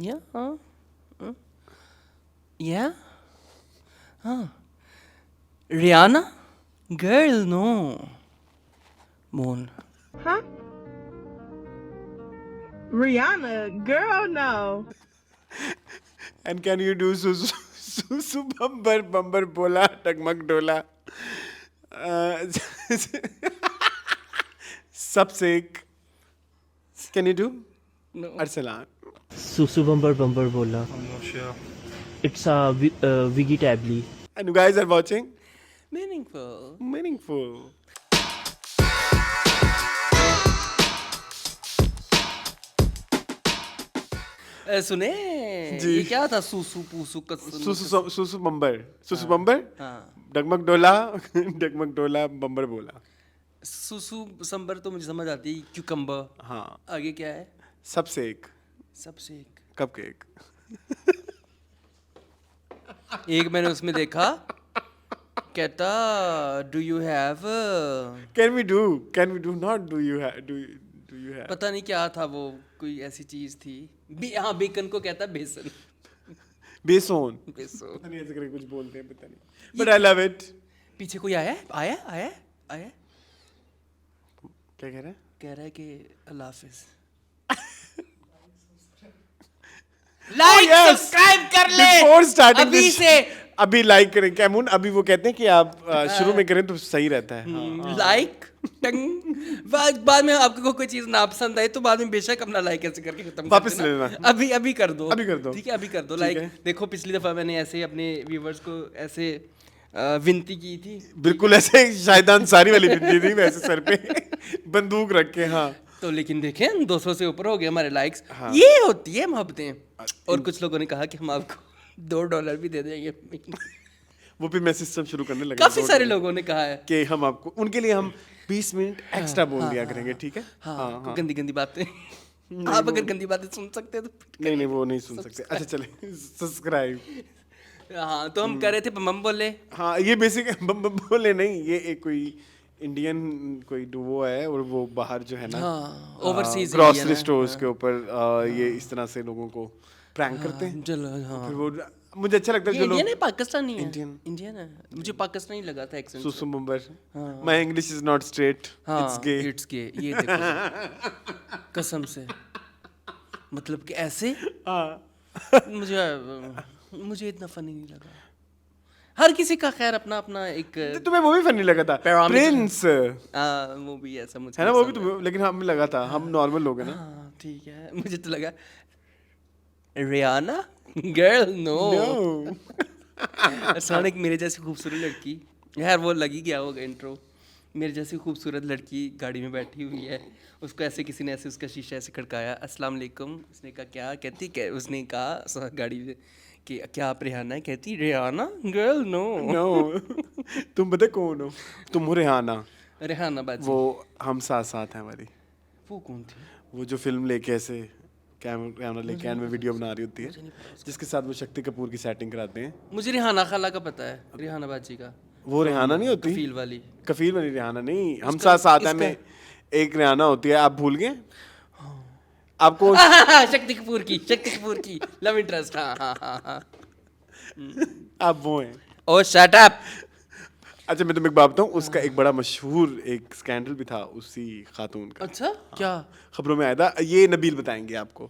Yeah. Yeah. Huh. Rihanna? Girl, no. Moon. Huh? Rihanna, girl, no. And can you do susu susu bumper bumper bola टगमग डोला सबसे एक can you do No. Arsalan? Susu bumper bumper bola. I'm not sure. It's Wiggy Tably. And you guys are watching Meaningful. Meaningful. सुने जी। ये क्या था सूसू पूसू सुसु बम्बर हाँ डगमग डोला डगमग डोला बम्बर बोला. सूसू संबर तो मुझे समझ आती है क्यूकम्बर. हाँ आगे क्या है? सबसे एक सबसे एक. कपकेक. एक मैंने उसमें देखा कहता do you have Can we do not do you have पता नहीं क्या था वो, कोई ऐसी चीज थी. हाँ बेकन को कहता बेसन. बेसन. बेसन. पता नहीं ऐसे करके कुछ बोलते हैं पता नहीं. But I love it. पीछे कोई आया है? आया क्या कह रहा है? कह रहा है कि अल्लाह हाफिज. Like yes! सब्सक्राइब कर ले Before starting अभी this, से. अभी लाइक करें कैमून. अभी वो कहते हैं कि आप शुरू में करें तो सही रहता है. हाँ. लाइक बाद में आपको कोई चीज ना पसंद आए तो बाद में बेशक अपना लाइक ऐसे करके खत्म कर वापस देना. ले लेना. अभी कर दो. अभी कर दो. ठीक है अभी कर दो ठीक लाइक. है. देखो पिछली दफा मैंने ऐसे ही अपने व्यूवर्स को ऐसे विनती की थी. बिल्कुल ऐसे शाहिद अंसारी वाली बिंदी थी वैसे सर पे बंदूक रख के. हाँ तो लेकिन देखें 200 से ऊपर हो गए हमारे लाइक्स. हाँ. ये होती है मोहब्बतें. और कुछ लोगों ने कहा कि हम आपको $2 भी दे देंगे. वो भी मैं सिस्टम शुरू करने लगा. काफी सारे लोगों ने कहा है कि हम आपको उनके लिए हम 20 मिनट एक्स्ट्रा बोल दिया करेंगे. ठीक है. हाँ, कोई गंदी गंदी बातें. आप अगर गंदी बातें सुन सकते हैं तो नहीं वो नहीं सुन सकते. अच्छा चले सब्सक्राइब. हाँ तो हम कर रहे थे बम बोले. हाँ ये बेसिक बोले नहीं, ये एक कोई इंडियन कोई डुओ है और वो बाहर जो है ना ओवरसीज ग्रोसरी स्टोर्स के ऊपर ये इस तरह से लोगों को प्रैंक करते हैं. चलो हाँ फिर वो मुझे अच्छा लगता है जो इंडियन लोग है पाकिस्तानी है. इंडियन. इंडियन है. मुझे पाकिस्तानी लगा था एक्सेंट. सुसु मुंबर. My English is not straight, it's gay. It's gay. ये देखो कसम से मतलब कि ऐसे मुझे इतना फनी नहीं लगा. हर किसी का खैर अपना अपना एक तुम्हें वो भी फनी लगा था प्रिंस वो भी ऐसा मुझे है ना. वो भी तुम्हें लेकिन हमें लगा था हम नॉर्मल लोग हैं ना. हाँ ठीक है. मुझे तो लगा रियाना गर्ल नो. अचानक मेरे जैसी खूबसूरत लड़की, यार वो लगी गया होगा इंट्रो. मेरे जैसी खूबसूरत लड़की गाड़ी में बैठी हुई है, उसको ऐसे किसी ने ऐसे उसका शीशा ऐसे खड़काया, अस्सलाम वालेकुम. उसने कहा क्या? कहती क्या? उसने कहा गाड़ी में कि क्या आप रिहाना है? कहती रिहाना गर्ल नो. तुम पता कौन हो? तुम हो रेहाना. रिहाना बाजी. वो हम साथ साथ हैं हमारी. वो कौन थी? वो जो फिल्म लेके ऐसे कैमरा लेके एंड में वीडियो बना रही होती है, जिसके साथ वो शक्ति कपूर की सेटिंग कराते हैं. मुझे रिहाना खाला का पता है. रिहाना बाजी का वो रेहाना नहीं होती. फील वाली कफील वाली रेहाना नहीं. हम साथ साथ हैं में एक रेहाना होती है. आप भूल गए आपको. शक्ति कपूर की लव इंटरेस्ट. हाँ. आप वो हैं. ओ शट अप. अच्छा मैं तुम्हें एक बात बताऊं, उसका एक बड़ा मशहूर एक स्कैंडल भी था उसी खातून का. अच्छा क्या? खबरों में आया था. ये नबील बताएंगे आपको.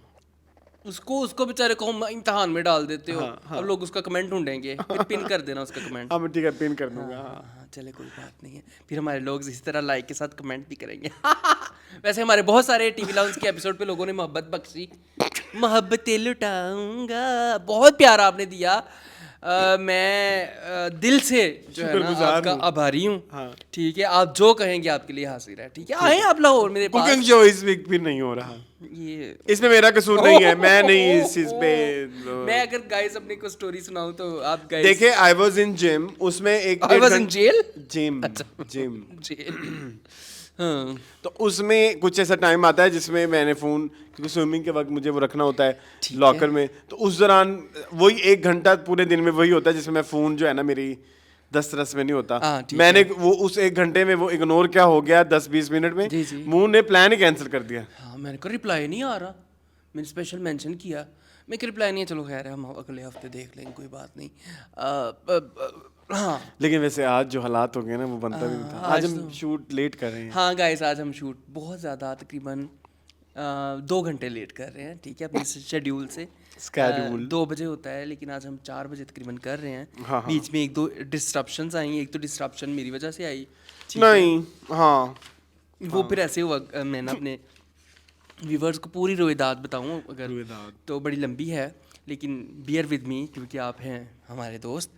उसको बेचारे को हम इम्तिहान में डाल देते हो. अब लोग उसका कमेंट ढूंढेंगे, फिर पिन कर देना उसका कमेंट. हाँ मैं ठीक है पिन कर दूंगा. हाँ चले कोई बात नहीं है. फिर हमारे लोग इसी तरह लाइक के साथ कमेंट भी करेंगे. वैसे हमारे बहुत सारे टीवी लाउंज के एपिसोड पे लोगों ने मोहब्बत बख्शी. मोहब्बतें लुटाऊंगा. बहुत प्यार आपने दिया. मैं दिल से जो है ना आपका आभारी हूँ. ठीक है आप जो कहेंगे आपके लिए हाजिर है. ठीक है आए आप लाहौर मेरे पास. कुकिंग शो इस वीक भी नहीं हो रहा. ये इसमें मेरा कसूर नहीं है. मैं नहीं इस चीज पे. मैं अगर गाइस अपनी को स्टोरी सुनाऊं तो आप गाइस देखिए आई वाज इन जिम. उसमें एक I was in jail. Gym jail. हाँ. तो उसमें कुछ ऐसा टाइम आता है जिसमें मैंने फ़ोन, क्योंकि स्विमिंग के वक्त मुझे वो रखना होता है लॉकर में, तो उस दौरान वही 1 घंटा पूरे दिन में वही होता है जिसमें मैं फ़ोन जो है ना मेरी दस्तरस में नहीं होता. मैंने वो उस 1 घंटे में वो इग्नोर क्या हो गया 10-20 मिनट में मुंह ने प्लान ही कैंसिल कर दिया. हाँ मैंने कहा रिप्लाई नहीं आ रहा. मैंने स्पेशल मेंशन किया. मैं कि रिप्लाई नहीं है, चलो खैर है, हम अगले हफ्ते देख लेंगे, कोई बात नहीं। हाँ लेकिन वैसे आज जो हालात हो गए ना वो बनता भी नहीं था। आज हम शूट लेट कर रहे हैं। हाँ गाइस, आज हम शूट बहुत ज़्यादा तकरीबन 2 घंटे लेट कर रहे हैं, ठीक है, अपने शेड्यूल से। Schedule। 2 बजे होता है, लेकिन आज हम 4 बजे तकरीबन कर रहे हैं। हाँ। बीच में 1-2 डिस्ट्रप्शंस आई। एक तो डिस्ट्रप्शन मेरी वजह से आई, ठीक है? नहीं, हाँ वो फिर ऐसे हुआ, मैं ना अपने व्यूवर्स को पूरी रोएदाद बताऊँ अगर, रोएदाद। तो बड़ी लंबी है, लेकिन बियर विद मी क्योंकि आप हैं हमारे दोस्त।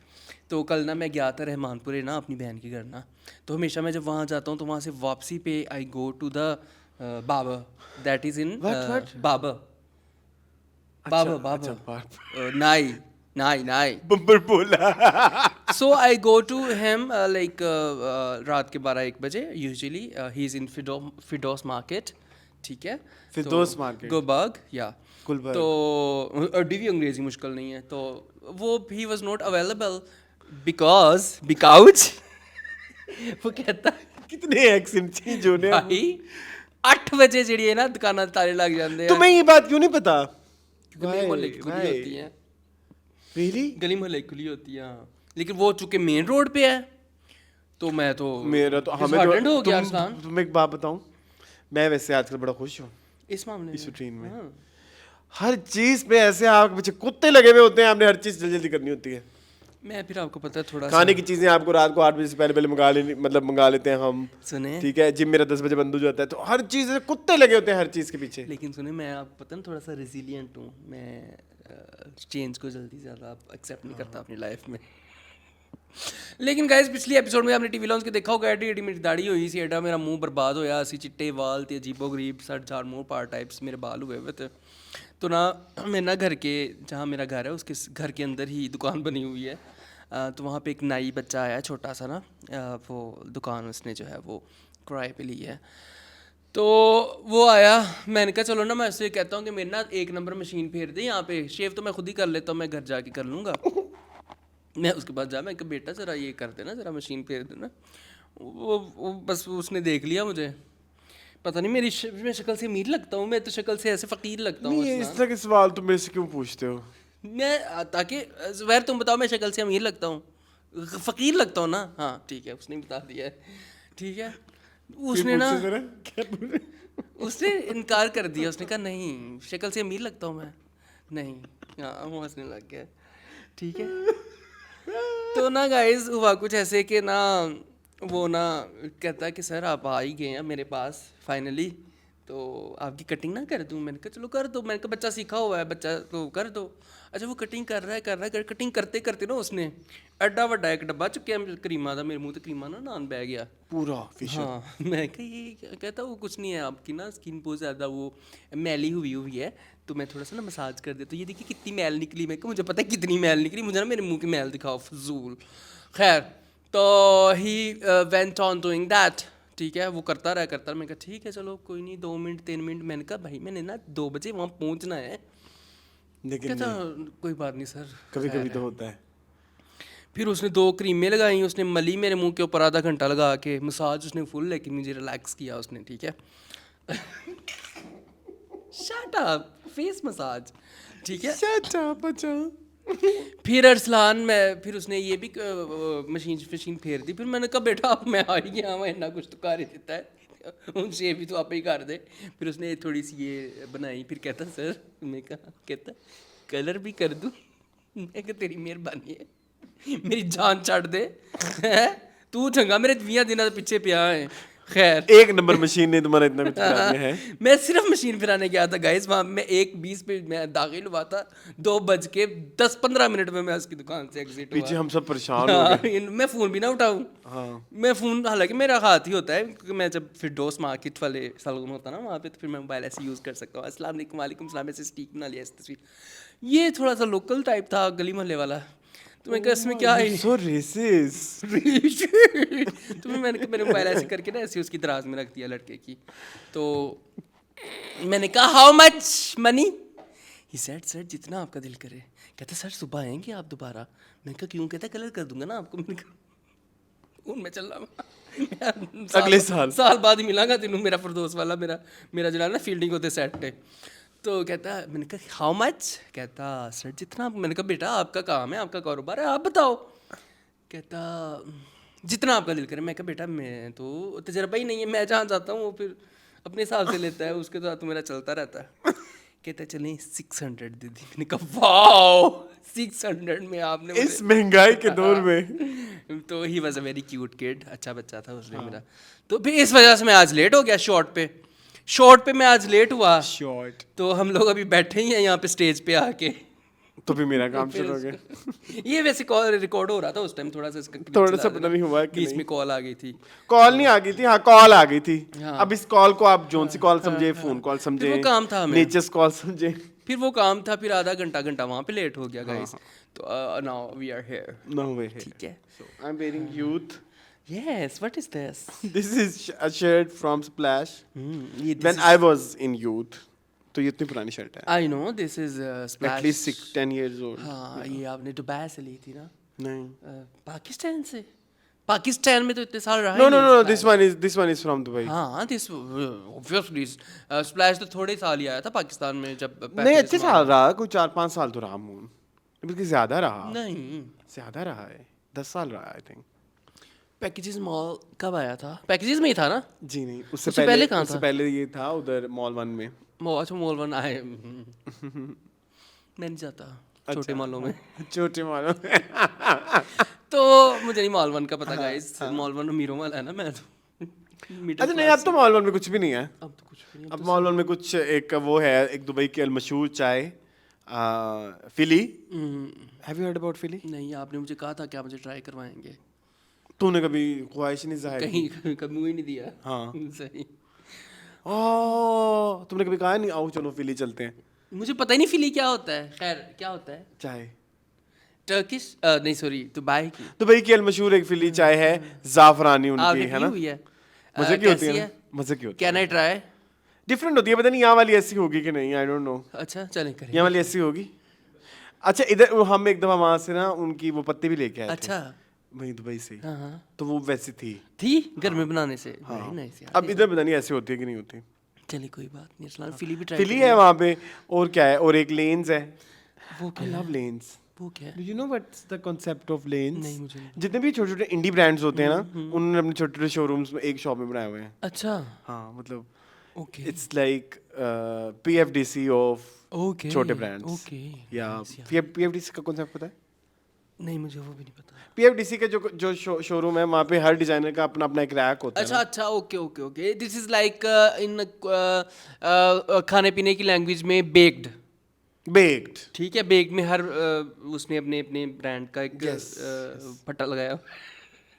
तो कल ना मैं गया था रहमानपुरे ना अपनी बहन के घर ना, तो हमेशा मैं जब वहाँ जाता हूँ तो वहाँ से वापसी पे I go to the barber, that is in barber नाई बम्बर बोला। So I go to him like रात के 12-1 बजे usually. He is in Firdaus market, ठीक है, फिरदौस market। गुलबर्ग या गुलबर्ग। तो अड्डी भी अंग्रेजी मुश्किल नहीं है, तो वो he was not available because वो कहता कितने एक्सेंट चेंज होने हैं। भाई 8 बजे ਜਿਹੜੀ ਹੈ ਨਾ ਦੁਕਾਨਾਂ ਦੇ ਤਾਲੇ ਲੱਗ ਜਾਂਦੇ ਆ, तुम्हें ये बात क्यों नहीं पता? गली मोहल्ले की खुली होती हैं, Really? गली मोहल्ले की खुली होती हैं, हाँ। लेकिन वो चूंकि मेन रोड पे है तो मैं तो मेरा तो हमें disheartened हो गया तुम अरसलान तुम्हें एक बात बताऊं, मैं वैसे आजकल बड़ा खुश हूँ इस मामले इस में। रूटीन में। हाँ। हर चीज पे ऐसे आपके पीछे कुत्ते लगे हुए होते हैं, आपने हर चीज जल्दी जल्दी करनी होती है। मैं फिर आपको पता है थोड़ा खाने की चीजें आपको रात को 8 बजे से पहले पहले मंगा लेते हैं हम, सुने, ठीक है। जिम मेरा 10 बजे बंद हो जाता है, तो हर चीज से कुत्ते लगे होते हैं हर चीज के पीछे। लेकिन सुने, मैं आपको पता है थोड़ा सा रेजिलियंट हूँ मैं, चेंज को जल्दी ज़्यादा एक्सेप्ट नहीं करता अपनी लाइफ में। लेकिन गाइस पिछली एपिसोड में आपने टीवी लॉन्च के देखा होगा, एडी मेरी दाढ़ी हुई सी, एडा मेरा मुंह बर्बाद होया, असी चिट्टे वाल ते अजीबो गरीब सट झाड़ मुँह पार टाइप्स मेरे बाल हुए हुए थे। तो ना मैं ना घर के, जहाँ मेरा घर है उसके घर के अंदर ही दुकान बनी हुई है, तो वहाँ पे एक नाई बच्चा आया छोटा सा ना, वो दुकान उसने जो है वो किराए पे ली है। तो वो आया, मैंने कहा चलो ना मैं उससे कहता हूँ कि मेरे ना 1 नंबर मशीन फेर दे यहाँ पे, शेव तो मैं खुद ही कर लेता हूँ, मैं घर जाके कर लूँगा। मैं उसके बाद मैं कहा बेटा ज़रा ये कर देना, ज़रा मशीन फेर देना। वो बस उसने देख लिया मुझे, पता नहीं मैं शक्ल से अमीर लगता हूँ, मैं तो शक्ल से ऐसे फ़कीर लगता हूँ। नहीं, इस तरह के सवाल तुम मेरे से क्यों पूछते हो? मैं ताकि ज़ुबैर तुम बताओ मैं शक्ल से अमीर लगता हूँ, फ़कीर लगता हूँ ना? हाँ ठीक है, उसने बता दिया है, ठीक है। उसने ना उसने इनकार कर दिया, उसने कहा नहीं शक्ल से अमीर लगता हूँ मैं, नहीं। हाँ वो हंसने लग गया, ठीक है। तो ना गाइस हुआ कुछ ऐसे कि ना वो ना कहता है कि सर आप आ ही गए हैं मेरे पास फाइनली, तो आपकी कटिंग ना कर दूं? मैंने कहा चलो कर दो, मैंने कहा बच्चा सीखा हुआ है, बच्चा तो कर दो। अच्छा वो कटिंग कर रहा है कटिंग करते करते ना उसने एड्डा वड्डा एक डब्बा चुक्या करीमा का, मेरे मुंह तो करीमा ना नान बह गया पूरा फिश। हाँ मैं कहा ये कहता वो कुछ नहीं है, आपकी ना स्किन बहुत ज़्यादा वो मैली हुई है, तो मैं थोड़ा सा ना मसाज कर देता हूँ, ये देखिए कितनी मैल निकली। मैं कहा मुझे पता है कितनी मैल निकली, मुझे ना मेरे मुंह की मैल दिखाओ फजूल। खैर तो he went on doing that, ठीक है, वो करता रहा। मैं कहा ठीक है चलो कोई नहीं, 2 मिनट 3 मिनट। मैंने कहा भाई मैंने ना 2 बजे वहाँ पहुँचना है। लेकिन कहता कोई बात नहीं सर, कभी कभी तो होता है। फिर उसने 2 क्रीमें लगाई, उसने मली मेरे मुंह के ऊपर आधा घंटा लगा के, मसाज उसने फुल, लेकिन मुझे रिलैक्स किया उसने, ठीक है। शट अप, फेस मसाज, ठीक है। शट अप, अच्छा। फिर अरसलान मैं फिर उसने ये भी मशीन फेर दी। फिर मैंने कहा बेटा अब मैं आ ही गया, मैं इतना कुछ तो कर ही देता है, उनसे भी तो आप ही कर दे। फिर उसने थोड़ी सी ये बनाई, फिर कहता सर, मैं कहा कहता कलर भी कर दूँ? मैं कहा तेरी मेहरबानी है, मेरी जान छड़ दे, तू चंगा मेरे 20 दिनों के पीछे पिया है। खैर 1 नंबर मशीन ने तुम्हारा इतना कुछ करा दिया है। मैं सिर्फ मशीन फिराने गया था गाइस, वहाँ मैं 1:20 पे मैं दाखिल हुआ था, 2:10-15 मिनट में मैं उसकी दुकान से एग्जिट हुआ। पीछे हम सब परेशान हो गए। मैं फ़ोन भी ना उठाऊँ। हाँ। मैं फ़ोन हालांकि मेरा हाथ ही होता है, क्योंकि मैं जब फिरदौस मार्केट वाले सलून होता ना वहाँ पे, तो फिर मैं मोबाइल ऐसे यूज़ कर सकता हूँ। अस्सलाम वालेकुम, वालेकुम सलाम, ऐसे स्टिक बना लिया इस तस्वीर। ये थोड़ा सा लोकल टाइप था, गली मोहल्ले वाला। तो मैं कहा इसमें क्या है, So racist। तो मैंने कहा मेरे मोबाइल ऐसे करके ना ऐसे उसकी दराज में रख दिया लड़के की। तो मैंने कहा how much money? He said sir जितना आपका दिल करे। कहता सर सुबह आएंगे आप दोबारा? मैंने कहा क्यों? कहता कलर कर दूंगा ना आपको। मैंने कहा मैं चल रहा अगले साल बाद ही मिलांगा तेनू, मेरा फिरदौस वाला मेरा जो है ना फील्डिंग होते सेट है। तो कहता मैंने कहा हाउ मच, कहता सर जितना, मैंने कहा बेटा आपका काम है, आपका कारोबार है, आप बताओ। कहता जितना आपका दिल करे। मैं कहा बेटा मैं तो तजर्बा ही नहीं है, मैं जहाँ जाता हूँ वो फिर अपने हिसाब से लेता है, उसके साथ तो मेरा चलता रहता है। कहता चलें 600 दे दी। मैंने कहा वाओ 600 में आपने इस महंगाई के दौर में। तो he was a very cute kid, अच्छा बच्चा था उसने मेरा। तो फिर इस वजह से मैं आज लेट हो गया शॉर्ट पे मैं आज लेट हुआ। शॉर्ट तो हम लोग अभी बैठे ही हैं यहाँ पे स्टेज पे आके। तो फिर मेरा काम शुरू हो गया। ये वैसे कॉल रिकॉर्ड हो रहा था उस टाइम, थोड़ा सा इसका clip थोड़ा चला सा देना। पता नहीं हुआ कि बीच नहीं। में कॉल आ गई थी। कॉल नहीं आ गई थी, हाँ कॉल आ गई थी। हाँ। अब इस कॉल को आप जोन सी कॉल समझे, फोन कॉल समझे, फिर वो काम था हमें। नेचर्स कॉल समझे। फिर वो काम था, फिर आधा घंटा वहाँ पे लेट हो गया गाइस। तो now we are here. No way. ठीक है। So I'm wearing youth. Yes, what is this? This is a shirt from Splash. ये When I was in youth. तो ये इतनी पुरानी शर्ट है। I know this is Splash. At least 10 years old. हाँ ये आपने दुबई से ली थी ना? नहीं। पाकिस्तान से? पाकिस्तान में तो इतने साल रहा No, ही no, नहीं no. Splash। This one is from Dubai. हाँ this obviously Splash तो थोड़े साल ही आया था पाकिस्तान में जब नहीं packages अच्छे में साल रहा, कोई 4-5 साल तो रहा मून। बल्कि ज्यादा रहा। नहीं ज्यादा रहा है। 10 साल रहा आई थिंक। पैकेजेस मॉल कब आया था? पैकेजेस में ही था ना? जी नहीं, उससे पहले कहाँ उससे था? पहले ये था उधर मॉल 1 में। अच्छा मॉल 1 आए। मैं नहीं जाता छोटे मॉलों में। छोटे मॉल में। तो मुझे नहीं मॉल 1 का पता गाइस। मॉल 1 मीरो वाला है ना, मैं तो middle अच्छा नहीं, class अब तो मॉल 1 में कुछ भी नहीं है। अब तो कुछ भी नहीं। अब मॉल 1 में कुछ एक वो है, एक दुबई की अलमशहूर चाय Filli. Have you heard about Filli? नहीं आपने मुझे कहा था कि आप मुझे ट्राई करवाएंगे। तूने कभी ख्वाहिश नहीं जाहिर की? कहीं कभी मुँह ही नहीं दिया। हाँ। सही। ओह, तुमने कभी कहा नहीं आओ चलो फिली चलते हैं? मुझे पता ही नहीं फिली क्या होता है। खैर क्या होता है? चाय। टर्किश नहीं सॉरी दुबई की। दुबई की अलमशहूर एक फिली चाय है, जाफरानी उनकी आपने है पी ना। हुई है? मजे की होती कैसी है ना? मजे की होती है। Can I try? डिफरेंट होती है, पता नहीं यहाँ वाली ऐसी होगी कि नहीं, आई डोंट नो। अच्छा चलें करें। यहाँ वाली ऐसी होगी। अच्छा इधर हम एक दफा वहां से ना उनकी वो पत्ती भी लेके आए थे। अच्छा वहीं दुबई से। हाँ हाँ तो वो वैसी थी। थी घर में बनाने से। वेरी नाइस यार। अब इधर पता नहीं ऐसी होती है कि नहीं होती। चलिए कोई बात नहीं। अरसलान फिली भी ट्राई फिली है वहाँ पे, और क्या है, और एक लेन्स है। वो आई लव लेन्स। वो क्या है? Do you know what's the concept of lens? नहीं, मुझे नहीं। जितने भी छोटे छोटे इंडी ब्रांड्स होते हैं ना, उन्होंने अपने छोटे छोटे शोरूम्स में एक शॉप में बनाए हुए हैं। अच्छा हाँ मतलब okay it's like PFDC of okay छोटे ब्रांड्स। ओके या nice यार। PFDC का कॉन्सेप्ट पता है? नहीं मुझे वो भी नहीं पता। PFDC का जो शोरूम है, वहाँ पे हर डिजाइनर का अपना अपना एक रैक होता है अच्छा अच्छा okay okay okay this is like in खाने पीने की लैंग्वेज में बेक्ड। बेक्ड। ठीक है बेक्ड में हर उसने अपने अपने ब्रांड का एक पट्टा लगाया।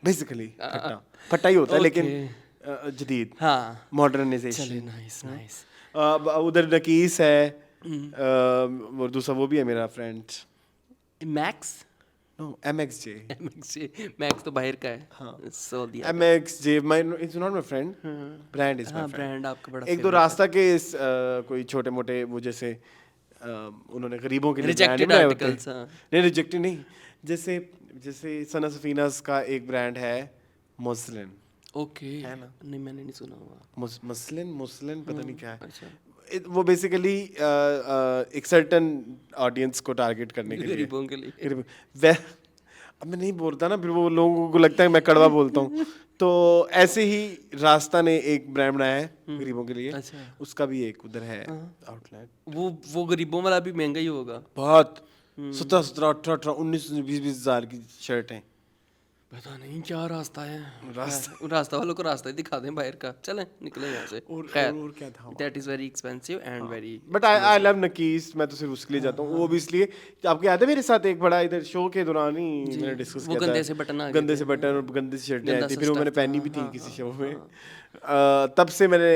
बेसिकली फट्टा फट्टा ही होता है, लेकिन जदीद हाँ मॉडर्नाइजेशन। चलिए नाइस नाइस। उधर नकीस है, और दूसरा वो भी है मेरा friend. Max no MXJ। Max तो बाहर का है। हाँ सो दिया। MXJ it's not my friend, brand is my हाँ फ्रेंड। ब्रांड आपका बड़ा एक दो रास्ता के कोई छोटे मोटे वो जैसे उन्होंने गरीबों के लिए brand Rejected नहीं बनाए होते। articles, हाँ। नहीं रिजेक्टेड नहीं, जैसे जैसे सना सफीनास का एक ब्रांड है मसलिन। ओके है ना? नहीं मैंने नहीं सुना हुआ। मसलिन पता नहीं क्या है। अच्छा वो बेसिकली एक सर्टन ऑडियंस को टारगेट करने के लिए। गरीबों के लिए। अब मैं नहीं बोलता ना, फिर वो लोगों को लगता है मैं कड़वा बोलता हूँ। तो ऐसे ही रास्ता ने एक ब्रांड बनाया है गरीबों के लिए। अच्छा। उसका भी एक उधर है आउटलेट। वो गरीबों वाला भी महंगा ही होगा। बहुत 17 18 19 20 हजार की शर्ट है। पता नहीं क्या रास्ता है। रास्ता रास्ता वालों को रास्ता ही दिखा दें बाहर का। चलें निकले यहाँ से। और क्या था? That is very expensive and very. But I love नकीस। मैं तो सिर्फ उसके लिए जाता हूँ, वो भी इसलिए आपको याद है मेरे साथ एक बड़ा इधर शो के दौरान ही मैंने डिस्कस वो किया था। गंदे से बटन आ गए गंदे से बटन और गंदे से शर्टें आई गंदा थी, सा फिर वो मैंने stuff पहनी था, भी थी हाँ, किसी शो में। तब से मैंने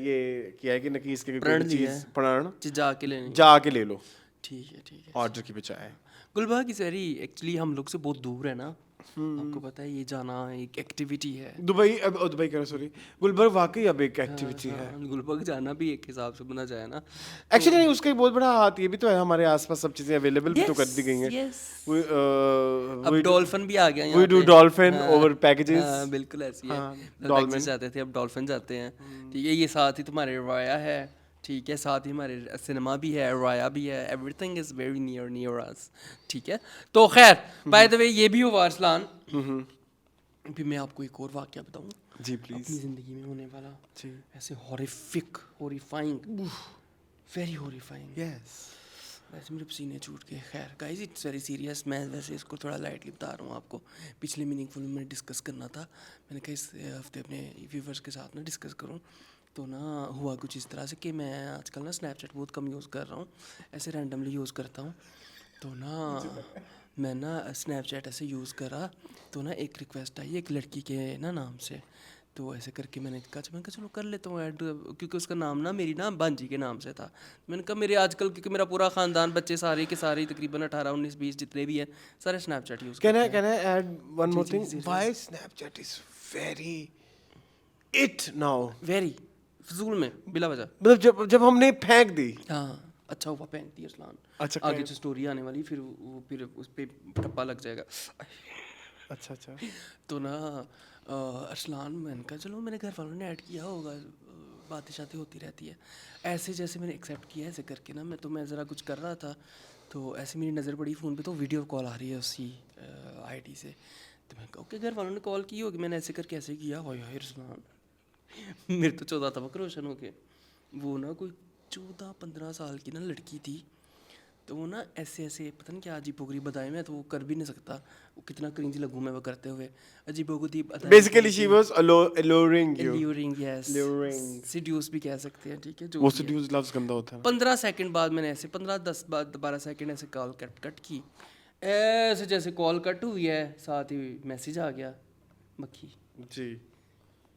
ये किया है कि नकीस के प्रण कोई लिया चीज़ है। पढ़ाना जाके लेने। जाके ले लो, ठीक है ऑर्डर की बजाय। गुलबर्ग इज वेरी एक्चुअली हम लोग से बहुत दूर है ना। आपको पता है ये जाना एक एक्टिविटी है। दुबई दुबई कह रहा सॉरी, गुलबर्ग वाकई अब एक एक्टिविटी है। हाँ, गुलबर्ग जाना भी एक हिसाब से बना जाए ना। एक्चुअली नहीं, उसका एक बहुत बड़ा हाथ ये भी तो है, हमारे आसपास सब चीज़ें अवेलेबल भी तो कर दी गई हैं। yes. We, अब डॉल्फिन भी आ गया यहाँ we do पे। dolphin हाँ, over packages। हाँ, बिल्कुल ऐसी है। हाँ, पैकेजेस जाते थे अब डॉल्फिन जाते हैं। ठीक है ये साथ ही तुम्हारे रवाया है ठीक है, साथ ही हमारे सिनेमा भी है, राया भी है, everything is very near us, ठीक है। तो खैर, बाय द वे ये भी हुआ अरसलान, अभी मैं आपको एक और वाक़या बताऊँ जी प्लीज। अपनी ज़िंदगी में होने वाला, जी। ऐसे हॉरिफाइंग, वेरी हॉरिफाइंग, यस। वैसे मेरे पसीने छूट गए। खैर गाइस, इट्स वेरी सीरियस, मैं वैसे इसको थोड़ा लाइटली बता रहा हूँ आपको। पिछले मीनिंगफुल में डिस्कस करना था, मैंने कहा इस हफ्ते अपने व्यूवर्स के साथ ना डिस्कस करूँ। तो ना हुआ कुछ इस तरह से कि मैं आजकल ना स्नैपचैट बहुत कम यूज़ कर रहा हूँ, ऐसे रैंडमली यूज़ करता हूँ। तो ना मैं ना स्नैपचैट ऐसे यूज़ करा, तो ना एक रिक्वेस्ट आई एक लड़की के ना नाम से। तो ऐसे करके मैंने कहा चलो कर लेता हूँ ऐड, क्योंकि उसका नाम ना मेरी ना बांजी के नाम से था। मैंने कहा मेरे आजकल, क्योंकि मेरा पूरा ख़ानदान, बच्चे सारे के सारे तकरीबन 18 19 20 जितने भी हैं, सारे स्नैपचैट यूज़ करते हैं। Can I add one more जी, thing? जी, जी, Why Snapchat is very it now? Very फजूल में बिला वजह। मतलब जब हमने फेंक दी। हाँ, अच्छा हुआ पैंती अरसलान। अच्छा, आगे जो स्टोरी आने वाली, फिर उस पे ठप्पा लग जाएगा। अच्छा। तो ना अरसलान, मैंने कहा चलो मेरे घर वालों ने ऐड किया होगा, बातें शातें होती रहती है। ऐसे जैसे मैंने एक्सेप्ट किया ऐसे करके ना, मैं ज़रा कुछ कर रहा था, तो ऐसे मेरी नज़र पड़ी फ़ोन पे, तो वीडियो कॉल आ रही है उसी आईडी से। तो मैं कहा ओके, घर वालों ने कॉल की होगी, मैंने ऐसे करके ऐसे किया। हाय हाय अरसलान, मेरे तो 14 तबक रोशन हो गए। वो ना कोई 14-15 साल की ना लड़की थी, तो वो ना ऐसे ऐसे पता नहीं क्या अजीब पोगरी बताए, मैं तो वो कर भी नहीं सकता, वो कितना क्रिंज लगूँ मैं वो करते हुए, अजीब पोगरी। Basically she was alluring you. Alluring, yes. Luring. Seduce भी कह सकते हैं, ठीक है, जो वो भी है। seduce love गंदा होता है। 15 सेकंड बाद मैंने ऐसे 15-10-12 सेकंड ऐसे कॉल कट की, ऐसे जैसे कॉल कट हुई है, साथ ही मैसेज आ गया, मक्खी जी।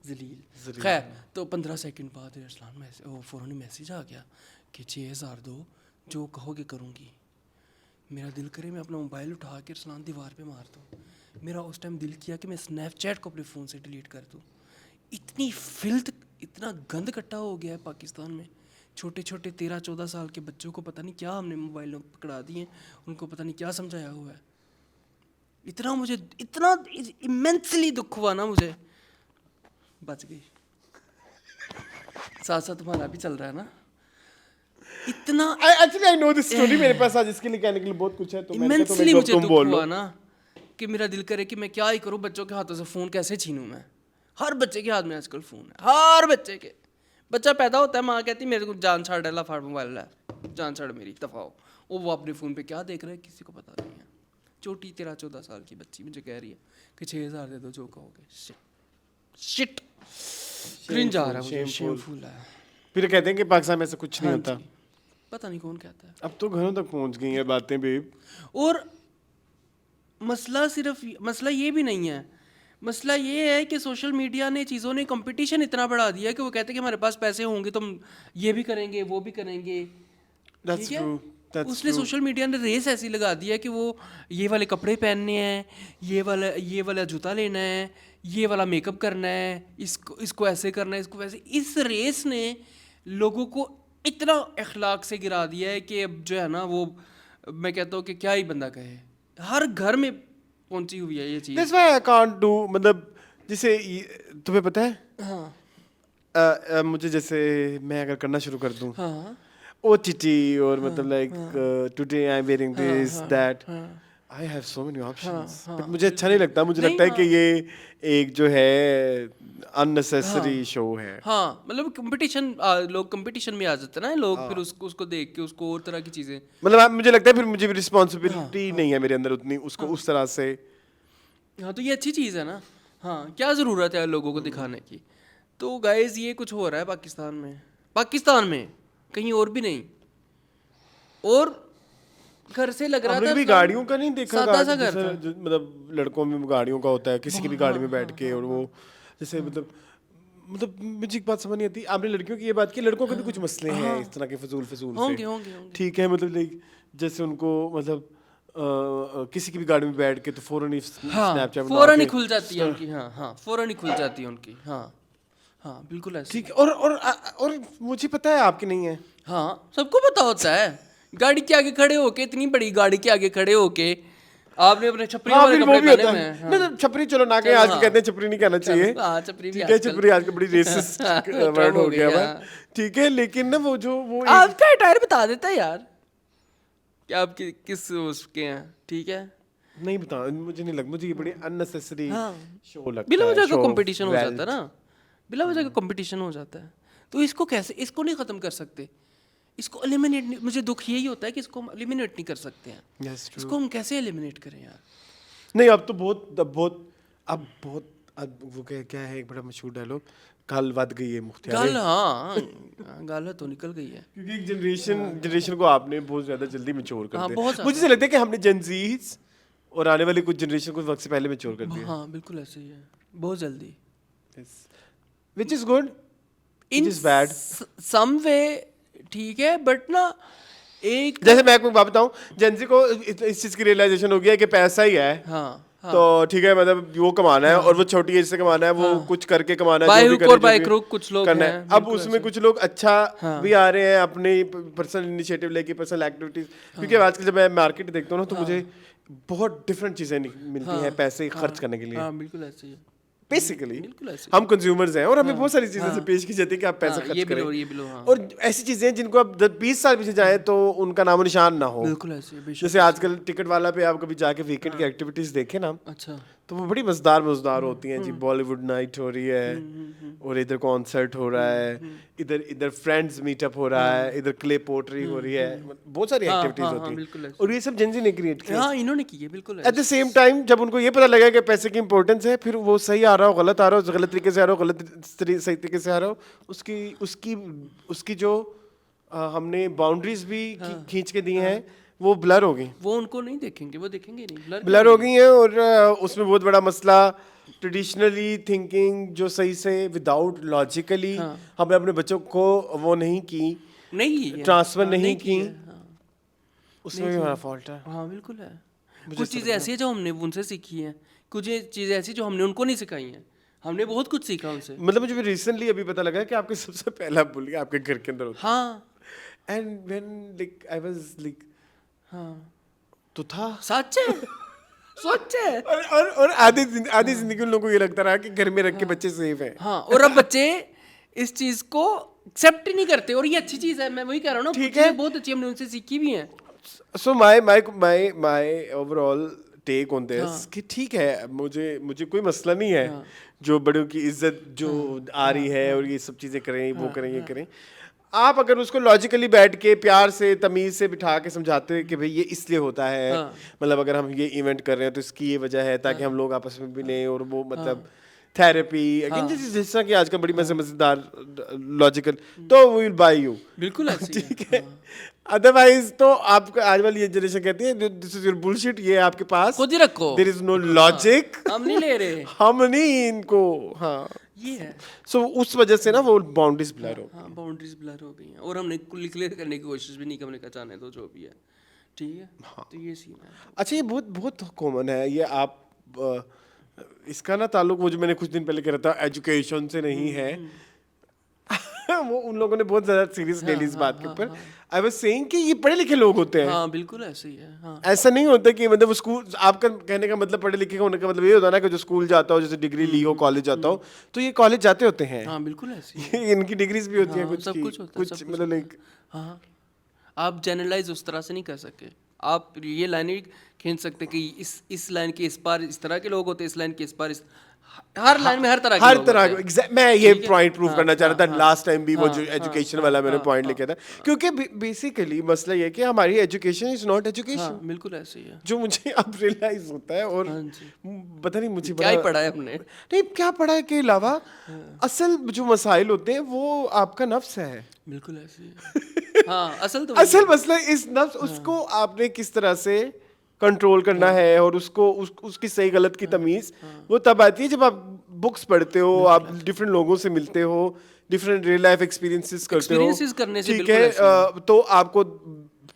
जलील। खैर, तो 15 सेकंड बाद अरसलान में फ़ौरन मैसेज आ गया कि 6000 दो, जो कहोगे करूँगी। मेरा दिल करे मैं अपना मोबाइल उठा के अरसलान दीवार पे मार दूँ। मेरा उस टाइम दिल किया कि मैं स्नैपचैट को अपने फ़ोन से डिलीट कर दूँ। इतनी फिल्थ, इतना गंद इकट्ठा हो गया है पाकिस्तान में। छोटे छोटे 13-14 साल के बच्चों को पता नहीं क्या हमने मोबाइल में पकड़ा दिए, उनको पता नहीं क्या समझाया हुआ है। इतना इमेंसली दुख हुआ ना मुझे, बच गई। साथ साथ तुम्हारा भी चल रहा है ना, इतना Actually I know this story, मेरे पास आज इसके लिए कहने के लिए बहुत कुछ है, तो मैंने कहा इमेंसली मुझे तुम दुख बोल लो। हुआ ना, कि मेरा दिल करे कि मैं क्या ही करूं, बच्चों के हाथों से फ़ोन कैसे छीनूं मैं। हर बच्चे के हाथ में आजकल फ़ोन है, हर बच्चे के। बच्चा पैदा होता है, माँ कहती मेरे को जान छाड़ डाला, फाड़ मोबाइल है, जान छाड़ मेरी, दफाओ। वो अपने फ़ोन पे क्या देख रहा है किसी को पता नहीं है। छोटी 13-14 साल की बच्ची मुझे कह रही है कि 6000 दे दो जो कहोगे। शिट क्रिंज आ रहा है मुझे, शेमफुल है। फिर कहते हैं कि पाकिस्तान में ऐसा कुछ नहीं हाँ होता। जी, पता नहीं कौन कहता है। अब तो घरों तक पहुंच गई हैं बातें बेब। और मसला ये भी नहीं है, मसला ये है कि सोशल मीडिया ने, चीज़ों ने कंपटीशन इतना बढ़ा दिया है कि वो कहते हैं कि हमारे पास पैसे होंगे तो हम ये भी करेंगे वो भी करेंगे। That's ठीक है? true. That's उसने true. सोशल मीडिया ने रेस ऐसी लगा दी है कि वो ये वाले कपड़े पहनने हैं, ये वाला जूता लेना है, ये वाला मेकअप करना है, इसको ऐसे करना है, इसको वैसे। इस रेस ने लोगों को इतना अखलाक से गिरा दिया है कि अब जो है ना, वो मैं कहता हूँ कि क्या ही बंदा कहे, हर घर में पहुंची हुई है ये चीज़। That's why I can't do, मतलब जैसे तुम्हें पता है, हाँ मुझे जैसे मैं अगर करना शुरू कर दूं, हाँ ओ चिटी, और मतलब like today I am wearing this that, I have so many options, but मुझे अच्छा नहीं लगता। मुझे लगता है कि ये एक जो है अननेसेसरी शो है। हाँ, मतलब कंपटीशन, लोग कंपटीशन में आ जाते हैं ना लोग, फिर उसको देख के उसको और तरह की चीज़ें, मतलब मुझे लगता है फिर मुझे भी रिस्पॉन्सिबिलिटी नहीं है मेरे अंदर उतनी, उसको उस तरह से। हाँ तो ये अच्छी चीज़ है ना। हाँ, क्या ज़रूरत है लोगों को दिखाने की। तो गाइस ये कुछ हो रहा है पाकिस्तान में, कहीं और भी नहीं। और घर से लग रहा आपने था कभी गाड़ियों का नहीं देखा? सादा सा घर था। मतलब लड़कों में गाड़ियों का होता है, किसी की भी गाड़ी में बैठ के, और वो जैसे मतलब मुझे एक बात समझ नहीं आती, आपने लड़कियों की ये बात की, लड़कों के भी कुछ मसले हैं इस तरह के फजूल से। होंगे। ठीक है, मतलब लाइक जैसे उनको मतलब किसी की भी गाड़ी में बैठ के तो फौरन ही स्नैपचैट फ़ौरन ही खुल जाती है उनकी। हाँ, फ़ौरन ही खुल जाती है उनकी। हाँ बिल्कुल ऐसे। ठीक है। और मुझे पता है आपकी नहीं है। हाँ, सबको पता होता है। गाड़ी के आगे खड़े होके, इतनी बड़ी गाड़ी के आगे खड़े होके आपने अपने छपरी हाँ वाले फिर वो कपड़े भी पहने होता हुए है हैं। नहीं तो छपरी चलो ना कहें, चलो, आजकल हाँ। कहते हैं छपरी नहीं कहना चाहिए, हाँ, छपरी भी ठीक है, आजकल- छपरी आजकल बड़ी रेसिस्ट Term वर्ड हो हो गया गई, है, हाँ। ठीक है, लेकिन ना वो जो वो एक आपका अटायर बता देता है यार कि आप किस उसके हैं, ठीक है। नहीं बता, मुझे नहीं लगता, मुझे ये बड़ी अननेसेसरी हाँ। शो लगता बिला है, वजह का show of कंपटीशन हो जाता है wealth। ना, बिला वजह का कंपटीशन हो जाता है। तो इसको कैसे, इसको नहीं खत्म कर सकते, इसको एलिमिनेट नहीं, मुझे दुख यही होता है कि इसको हम एलिमिनेट नहीं कर सकते हैं। Yes, true। इसको हम कैसे एलिमिनेट करें यार? नहीं अब तो बहुत अब वो क्या है, एक बड़ा मशहूर डायलॉग, गाल वध गई है मुख्तियार, गाल, हाँ गाल तो निकल गई है। क्योंकि एक जनरेशन को आपने बहुत ज्यादा जल्दी मैच्योर कर हाँ, दिया। बहुत मुझे ऐसा लगता है कि हमने जेनजीज और आने वाली कुछ जनरेशन को वक्त से पहले मैच्योर कर दिया, हाँ बिल्कुल ऐसे ही है, बहुत जल्दी। Which is good, in is bad. Some way ठीक है, बट ना एक, जैसे मैं आपको बात बताऊं, जेनजी को इस चीज की रियलाइजेशन हो गया है कि पैसा ही है, हाँ तो ठीक है, मतलब वो कमाना है और वो छोटी एज से कमाना है, वो कुछ करके कमाना है, बाय जो भी हुक करे, और जो बाय भी क्रूक कुछ लोग करना हैं, है। अब बिल्कुल उसमें ऐसे। कुछ लोग अच्छा भी आ रहे हैं अपनी पर्सनल इनिशिएटिव लेके, पर्सनल एक्टिविटीज, क्योंकि आजकल जब मैं मार्केट देखता हूँ ना, तो मुझे बहुत डिफरेंट चीजें मिलती हैं पैसे खर्च करने के लिए, हाँ बिल्कुल ऐसे ही है, बेसिकली बिल्कुल ऐसे ही। हम कंज्यूमर्स हैं और हमें बहुत सारी चीजें से पेश की जाती है कि आप पैसा हाँ, खर्च ये करें, बिलो, ये बिलो, हाँ और ऐसी चीजें हैं जिनको आप 20 साल पीछे जाए तो उनका नामो निशान ना हो। बिल्कुल ऐसे ही, बेशक। जैसे आजकल टिकट वाला पे आप कभी जाके वीकेंड की एक्टिविटीज देखें ना, अच्छा, तो वो बड़ी मजेदार होती हैं जी। बॉलीवुड नाइट हो रही है और इधर कॉन्सर्ट हो रहा है, इधर फ्रेंड्स मीटअप हो रहा है, इधर क्ले पोट्री हो रही है, बहुत सारी हाँ, एक्टिविटीज हाँ, होती बिल्कुल हैं, ऐसे। और ये सब जेंजी ने क्रिएट किया। हाँ इन्होंने की है, बिल्कुल एट द सेम टाइम जब उनको ये पता लगा कि पैसे की इंपॉर्टेंस है, फिर वो सही आ रहा हो, गलत आ रहा हो, गलत तरीके से आ रहा हो, सही तरीके से आ रहा हो, उसकी जो हमने बाउंड्रीज भी खींच के दी हैं, वो ब्लर हो गई, वो उनको नहीं देखेंगे, वो देखेंगे नहीं, ब्लर हो गई है। और उसमें बहुत बड़ा मसला ट्रेडिशनली थिंकिंग जो सही से विदाउट लॉजिकली हमने अपने बच्चों को वो नहीं की, नहीं ट्रांसफर नहीं की की, है, हाँ। उसमें भी हमारा फॉल्ट है। हाँ बिल्कुल है। कुछ चीज़ें ऐसी है जो हमने उनसे सीखी हैं, कुछ चीज़ें ऐसी जो हमने उनको नहीं सिखाई हैं, हमने बहुत कुछ सीखा उनसे। मतलब मुझे रिसेंटली अभी पता लगा कि आपके सबसे पहला बुली आपके घर के अंदर होता हाँ है, and when like I was like हाँ तो था, सच है, सच है। और आधी जिंदगी उन लोगों को ये लगता रहा कि घर में रख के बच्चे सेफ हैं। हाँ, और अब बच्चे इस चीज़ को एक्सेप्ट ही नहीं करते, और ये अच्छी चीज़ है, मैं वही कह रहा हूँ ना, ठीक चीज़ें है। बहुत अच्छी हमने उनसे सीखी भी हैं। So my overall take on this कि ठीक है, मुझे कोई मसला नहीं है जो बड़ों की इज्जत जो आ रही है और ये सब चीज़ें करें, वो करें, ये करें। आप अगर उसको लॉजिकली बैठ के प्यार से तमीज से बिठा के समझाते कि भाई ये इसलिए होता है, मतलब अगर हम ये इवेंट कर रहे हैं तो इसकी ये वजह है, ताकि हम लोग आपस में मिलें, और वो मतलब थेरेपी अगेन जिस तरह की आजकल बड़ी मजेदार लॉजिकल, तो वी विल बाय यू, बिल्कुल ऐसे ही है। ठीक है। अदरवाइज तो आपको आज वाली ये जनरेशन कहती है दिस इज योर बुलशिट, ये आपके पास खुद ही रखो, देयर इज नो लॉजिक, हम नहीं ले रहे, हम नहीं इनको, हाँ ये है। सो उस वजह से ना वो बाउंड्रीज ब्लर हो। हाँ बाउंड्रीज ब्लर हो गई हैं, और हमने क्लियर करने की कोशिश भी नहीं की, हमने कहा जाने दो जो भी है, ठीक है। तो ये सीन है। अच्छा ये बहुत बहुत कॉमन है ये, आप इसका ना ताल्लुक वो जो मैंने कुछ दिन पहले कह रहा था एजुकेशन से नहीं है, वो उन लोगों ने बहुत ज्यादा सीरियस ले ली इस बात के ऊपर। आई वाज सेइंग कि ये पढ़े लिखे लोग होते हैं, हाँ बिल्कुल ऐसे ही है। हाँ ऐसा नहीं होता कि मतलब वो स्कूल, आपका कहने का मतलब पढ़े लिखे होने का मतलब ये होता है ना कि जो स्कूल जाता हो, जैसे डिग्री ली हो, कॉलेज जाता हो, तो ये कॉलेज जाते होते हैं, हाँ बिल्कुल ऐसे ही है। इनकी डिग्रीज भी होती हैं हाँ, कुछ सब की, कुछ होता है, कुछ सब कुछ मतलब लाइक, हाँ आप जनरलाइज उस तरह से नहीं कर सकते, आप ये लाइन ही खींच सकते कि इस लाइन के इस पार इस तरह के लोग होते हैं, इस लाइन के इस पार हर लाइन में हर तरह के लोग होते हैं। मैं ये ठीक है? पॉइंट प्रूव करना चाह रहा था लास्ट टाइम भी, वो जो हाँ, एजुकेशन वाला मैंने पॉइंट लिखा था, क्योंकि बेसिकली मसला ये है कि हमारी एजुकेशन इज नॉट एजुकेशन, हाँ बिल्कुल ऐसे ही है। जो मुझे अब रियलाइज होता है, और हाँ जी। पता नहीं मुझे क्या ही पढ़ा है हमने, नहीं क्या पढ़ा है के अलावा असल जो मसाइल होते हैं वो आपका नफ्स है, बिल्कुल ऐसे ही है। हाँ असल मसला इस नफ्स, उसको आपने किस तरह से कंट्रोल करना है, और उसकी सही गलत की तमीज वो तब आती है जब आप बुक्स पढ़ते हो, आप डिफरेंट लोगों से मिलते हो, डिफरेंट रियल लाइफ एक्सपीरियंसेस करते हो, Experiences करने से ठीक बिल्कुल है। ऐसे तो आपको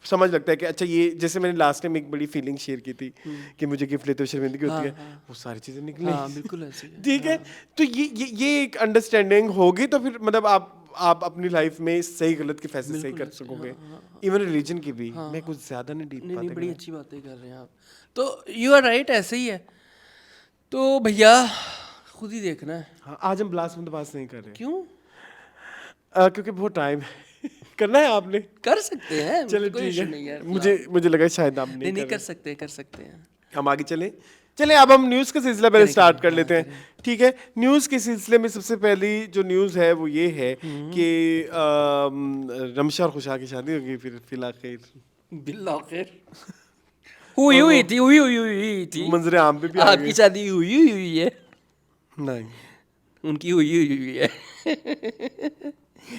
समझ लगता है कि अच्छा ये, जैसे मैंने लास्ट टाइम एक बड़ी फीलिंग शेयर की थी कि मुझे गिफ्ट लेते हुए शर्मिंदगी होती है, वो सारी चीजें निकली, हाँ बिल्कुल ऐसे ही है। ठीक है। तो ये एक अंडरस्टैंडिंग होगी तो फिर मतलब आप अपनी लाइफ में सही गलत के फैसले सही कर सकोगे, इवन रिलीजन की भी। मैं कुछ ज्यादा नहीं डीप नहीं बातें बड़ी कर अच्छी बातें कर रहे हैं आप, तो यू आर राइट, ऐसे ही है। तो भैया खुद ही देखना है। हाँ, आज हम ब्लास्ट में तो बात नहीं कर रहे क्यों? क्योंकि बहुत टाइम करना है आपने। कर सकते हैं, मुझे चलो कोई ठीक issue नहीं है है, यार। मुझे लगा शायद आप नहीं नहीं कर सकते हैं, कर सकते हैं। हम आगे चले अब हम न्यूज़ का सिलसिला पहले स्टार्ट कर लेते हैं, ठीक है। न्यूज़ के सिलसिले में सबसे पहली जो न्यूज़ है वो ये है कि रमशा और खुशा की शादी होगी फिर आखिर बिल्ला खैर हुई थी। मंजरे आम पे भी आ आपकी गए। शादी हुई है, नहीं, उनकी हुई है।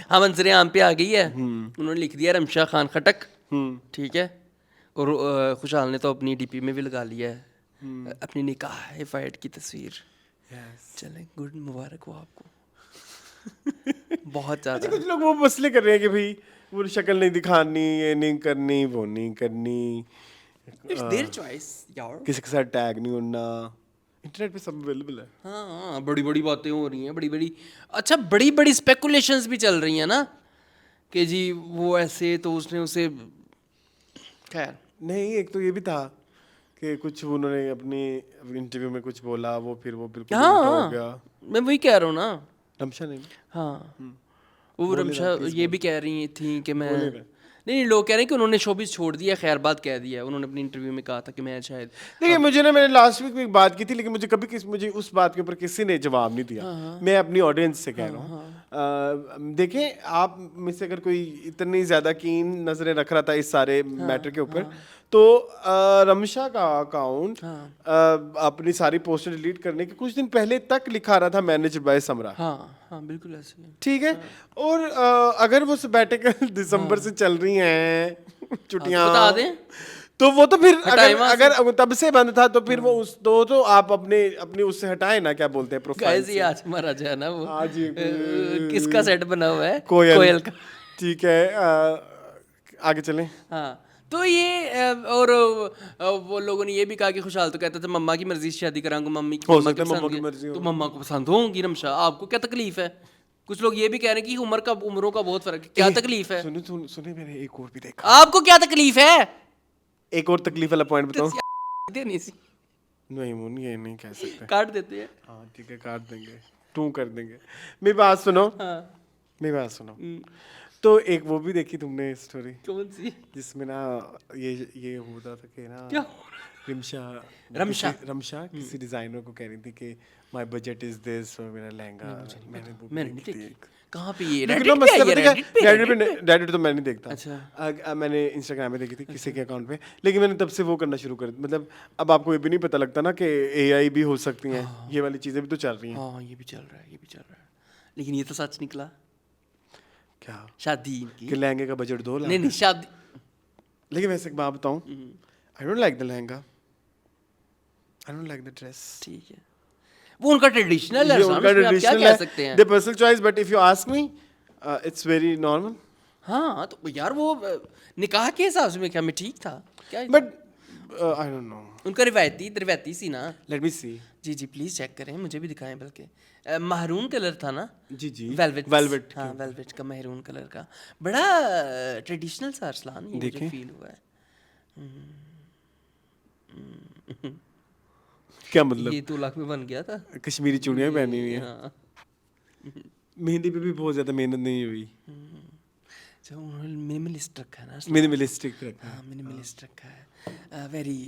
हाँ, मंजरे आम पे आ गई है। उन्होंने लिख दिया रमशा खान खटक, ठीक है। और खुशहाल ने तो अपनी डीपी में भी लगा लिया है अपनी निकाह फाइट की तस्वीर। चलें, गुड, मुबारक हो आपको। बहुत ज़्यादा। कुछ लोग वो मसले कर रहे हैं कि भाई वो शक्ल नहीं दिखानी, ये नहीं करनी, वो नहीं करनी, इट्स देयर चॉइस यार। किसी के साथ टैग नहीं होना, इंटरनेट पे सब अवेलेबल है। हाँ, बड़ी बड़ी बातें हो रही हैं, बड़ी बड़ी स्पेकुलेशंस भी चल रही हैं ना, कि जी वो ऐसे तो उसने उसे, खैर नहीं, एक तो ये भी था कि कुछ उन्होंने अपनी इंटरव्यू में कुछ बोला, वो बिल्कुल उल्टा हो गया। मैं वही कह रहा हूँ ना। रमशा नहीं, हाँ, वो रमशा ये भी कह रही थी कि मैं नहीं, लोग कह रहे हैं कि उन्होंने शोबिस छोड़ दिया, खैर बात कह दिया। उन्होंने अपनी इंटरव्यू में कहा था कि मैं शायद, देखिए मैंने लास्ट वीक में एक बात की थी, लेकिन मुझे उस बात के ऊपर किसी ने जवाब नहीं दिया। मैं अपनी ऑडियंस से कह रहा हूँ, देखें, आप में से अगर कोई इतनी ज्यादा कीन नजरें रख रहा था इस सारे मैटर के ऊपर, तो रमशा का अकाउंट अपनी सारी पोस्टें डिलीट करने के कुछ दिन पहले तक लिखा रहा था मैनेज्ड बाय समरा। हाँ बिल्कुल ऐसे ही। ठीक है, और अगर वो सबैटिकल दिसंबर से चल रही हैं छुट्टियां, बता दें तो वो तो फिर हटाएं अगर तब से बंद था तो फिर वो उस तो आप अपनी उससे हटाए ना, क्या बोलते हैं, प्रोफाइल गाइस, ये आज हमारा जो है ना वो आज किसका सेट बना हुआ है? कोयल का। ठीक है, आगे चलें। हाँ, तो ये और वो लोगों ने ये भी कहा कि खुशहाल तो कहता था मम्मा की मर्जी से शादी कराऊंगा, मम्मा की सकता है मम्मा की मर्जी तो मम्मा को पसंद होंगी रमशा, आपको क्या तकलीफ है? कुछ लोग ये भी कह रहे हैं कि उम्रों का बहुत फर्क है, क्या तकलीफ है? सुने मैंने एक और भी देखा। आपको क्या तकलीफ है? एक और तकलीफ वाला पॉइंट बताऊं? देनी सी, नहीं मुन, ये नहीं कह सकते। काट देते हैं। हाँ ठीक है, काट देंगे, टू कर देंगे। मेरी बात सुनो, हाँ, मेरी बात सुनो। तो एक वो भी देखी तुमने स्टोरी, कौन सी? जिसमें ना ये होता था कि ना क्या? रमशा किसी डिजाइनर को कह रही थी कि माय बजट इज दिस, और मेरा लहंगा मैंने नहीं देखी। कहाँ पे ये? लेकिन Reddit पे है ये? Reddit तो मैं नहीं देखता। अच्छा। मैंने इंस्टाग्राम में देखी थी किसी के अकाउंट पे, लेकिन मैंने तब से वो करना शुरू कर, मतलब अब आपको ये भी नहीं पता लगता ना कि AI भी हो सकती हैं, ये वाली चीजें भी तो चल रही हैं। हाँ, ये भी चल रहा है, ये भी चल रहा है, लेकिन ये तो सच निकला। क्या? शादी की कि लहंगे का बजट 2 लाख? नहीं, शादी। लेकिन वैसे एक बात बताऊं, I don't like the lehenga, I don't like the dress. ठीक है, वो उनका ट्रेडिशनल है, उनका आप क्या कह सकते हैं? They personal choice, but if you ask me it's very normal. हाँ, तो यार वो निकाह के हिसाब से मैं क्या, मैं ठीक था क्या? बट आई डोंट नो, उनका रिवायती सी ना। Let me see. जी प्लीज चेक करें, मुझे भी दिखाएं। बल्कि महरून कलर था ना? जी वेलवेट। हाँ, वेलवेट का महरून कलर का, बड़ा ट्रेडिशनल सा अरसलान, ये मुझे फील हुआ है। क्या मतलब? ये 2 लाख में बन गया था। कश्मीरी चूड़ियां पहनी हुई है। हाँ, मेहंदी पे भी बहुत ज्यादा मेहनत नहीं हुई। जो उन्होंने मिनिमलिस्ट रखा है ना, मिनिमलिस्टिक रखा। हाँ, मिनिमलिस्ट रखा है, वेरी।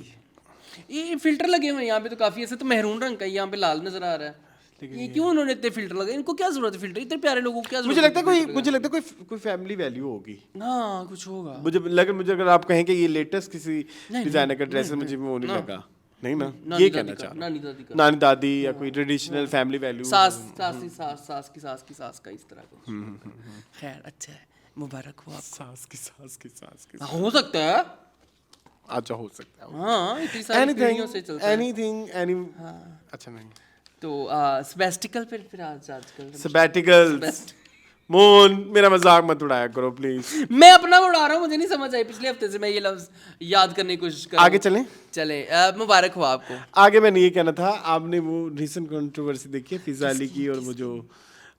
ये फिल्टर लगे हुए हैं यहाँ पे तो काफी, ऐसे तो महरून रंग का, यहाँ पे लाल नजर आ रहा है। ये क्यों उन्होंने इतने फिल्टर लगे? इनको क्या जरूरत है फिल्टर? इतने प्यारे लोगों को क्या जरूरत? मुझे लगता है कोई फैमिली वैल्यू होगी। हाँ, कुछ होगा। मुझे अगर आप कहें कि ये लेटेस्ट किसी डिजाइनर का ड्रेस है, मुझे वो नहीं लगा। नहीं ना, ये कहना चाह रहा हूं, नानी दादी या कोई ट्रेडिशनल फैमिली वैल्यू, सास की सास का इस तरह का। खैर, अच्छा है, मुबारक हो आप। सास की हो सकता है, अच्छा हो सकता है। हाँ, इतनी सारी पीढ़ियों से चलता है। एनीथिंग अच्छा नहीं। तो सबैस्टिकल फिर आजकल सबैटिकल्स, मोन मेरा मजाक मत उड़ाया करो प्लीज। मैं अपना उड़ा रहा हूँ, मुझे नहीं समझ आई। पिछले हफ्ते से मैं ये लफ्ज याद करने की कोशिश कर रहा हूँ। आगे चलें। मुबारक हो आपको। आगे मैंने ये कहना था, आपने वो रिसेंट कंट्रोवर्सी देखी है फिजा अली की, और वो जो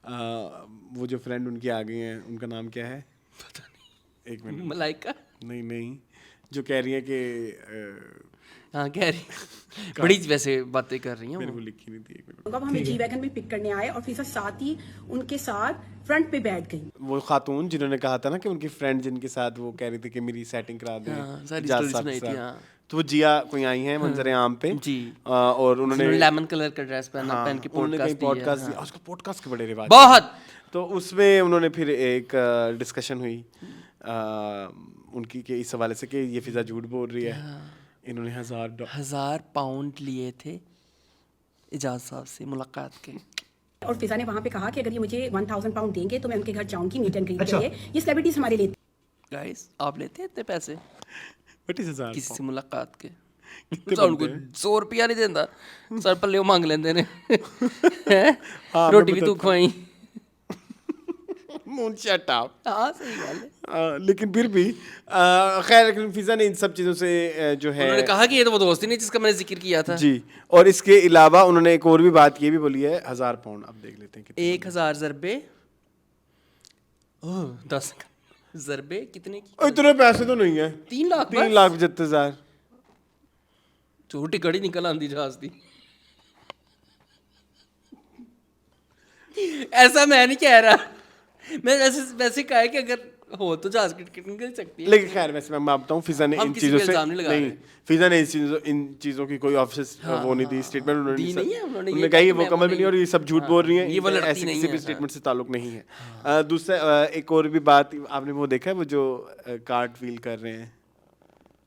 वो जो फ्रेंड उनकी आ गई हैं, उनका नाम क्या है? पता नहीं, एक मिनट। मलाइका। नहीं नहीं, जो कह रही है कि हाँ कह रही बड़ी वैसे बातें कर रही हैं मेरे वो। को लिखी नहीं थी, एक मिनट। अब हमें जी वैगन में पिक करने आए और फिर साथ ही उनके साथ फ्रंट पे बैठ गई। वो खातून जिन्होंने कहा था ना कि उनकी फ्रेंड जिनके साथ वो कह रही थी कि मेरी सेटिंग करा दें, हाँ, सारी इजाज़ story साहब सुनाई के थी, साथ। हाँ। तो वो जिया कोई आई हैं मंजर आम पे जी। और उन्होंने लेमन कलर का ड्रेस पहना, हाँ, पहन के उन्होंने कहीं पॉडकास्ट पॉडकास्ट दिया। दिया, उसका पॉडकास्ट के बड़े रिवाज बहुत। हैं। तो उसमें उन्होंने फिर एक डिस्कशन हुई उनकी कि इस हवाले से कि ये फिजा झूठ बोल रही है। इन्होंने £1000 लिए थे इजाज़ साहब से मुलाकात के। और फिजा ने वहां पे कहा कि अगर ये मुझे 1000 पाउंड देंगे तो मैं उनके घर जाऊंगी मीट एंड ग्रीट के लिए। ये सेलिब्रिटीज हमारे लेते गाइस आप लेते हैं इतने पैसे ₹20,000 किसी से मुलाकात के? कितने तो उनको बनते हैं? ₹100 नहीं देता, सर पल्ले मांग लेंदे ने। हाँ, रोटी मैं भी तू बताता खुआई। Moon shut up. हाँ सही गल है। लेकिन फिर भी खैर, लेकिन फिजा ने इन सब चीज़ों से जो है उन्होंने कहा कि ये तो वो दोस्त ही नहीं जिसका मैंने जिक्र किया था। जी, और इसके अलावा उन्होंने एक और भी बात ये भी बोली है, £1000। अब देख लेते हैं कितने 1000 ज़रबे, ओह 10 ज़रबे कितने की? इतने पैसे तो नहीं है। 3 लाख 3,75,000। छोटी कड़ी निकल आंदी जहाज दी। ऐसा मैं नहीं कह रहा, मैं वैसे कहा है कि अगर हो तो जहाज की टिकट निकल सकती है। लेकिन खैर वैसे मैं बताता हूँ, फिजा ने हम इन किसी चीज़ों पे से इल्जाम नहीं लगा रहे। फिजा ने इन चीज़ों की कोई ऑफिशियल वो नहीं दी, स्टेटमेंट उन्होंने दी नहीं है, उन्होंने ये उन्होंने कहा कहा ये कि वो मैं कमल वो भी नहीं और ये सब झूठ बोल रही हैं, ये वो लड़ती ऐसे नहीं किसी है, भी हाँ। स्टेटमेंट से ताल्लुक नहीं है। दूसरा एक और भी बात, आपने वो देखा है वो जो कार्ट व्हील कर रहे हैं,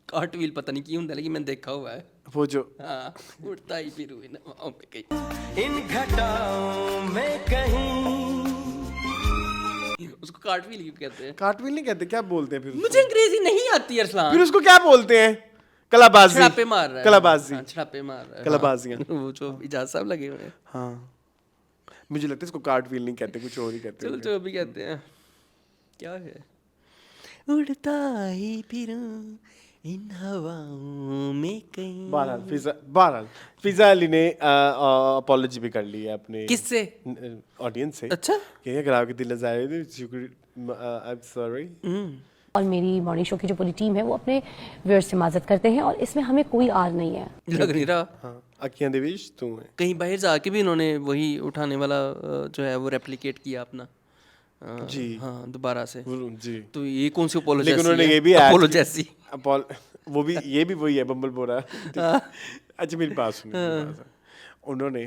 कार्ट व्हील पता नहीं क्यों होता है, लेकिन मैंने देखा हुआ है। वो जो हाँ उड़ता ही फिर हुई ना वहाँ पे कहीं इन घटाओं में कहीं। उसको कार्ट व्हील क्यों कहते हैं? कार्ट व्हील नहीं कहते, क्या बोलते हैं फिर मुझे अंग्रेजी नहीं आती अरसलान। फिर उसको क्या बोलते हैं? कलाबाजी। छापे मार रहा है। कलाबाजी। हाँ, छापे मार रहा है। कलाबाजियाँ। हाँ, वो जो इजाज़ साहब लगे हुए हैं। हाँ, मुझे लगता है इसको कार्ट व्हील नहीं कहते, कुछ और ही कहते चलो होंगे। जो भी कहते हैं, क्या है? उड़ता ही फिरूं इन हवाओं में कहीं। बहरहाल फिजा अली ने अपॉलॉजी भी कर ली है अपने किससे? ऑडियंस से। अच्छा। कि अगर आपके दिल नज़ारे आई एम सॉरी। और मेरी मॉर्निंग शो की जो पूरी टीम है वो अपने व्यूअर्स से माजत करते हैं और इसमें हमें कोई आर नहीं है। लग नहीं रहा। हाँ, अखियां देविश तू है। कहीं बाहर जाके भी इन्होंने वही उठाने वाला जो है वो रेप्लिकेट किया अपना। जी। हाँ दोबारा से। जी। तो ये कौन सी अपोलोजी? लेकिन उन्होंने ये भी अपोलो जैसी। वो भी ये भी वही है, बम्बल बोरा। अच्छा मेरी बात सुनिए। उन्होंने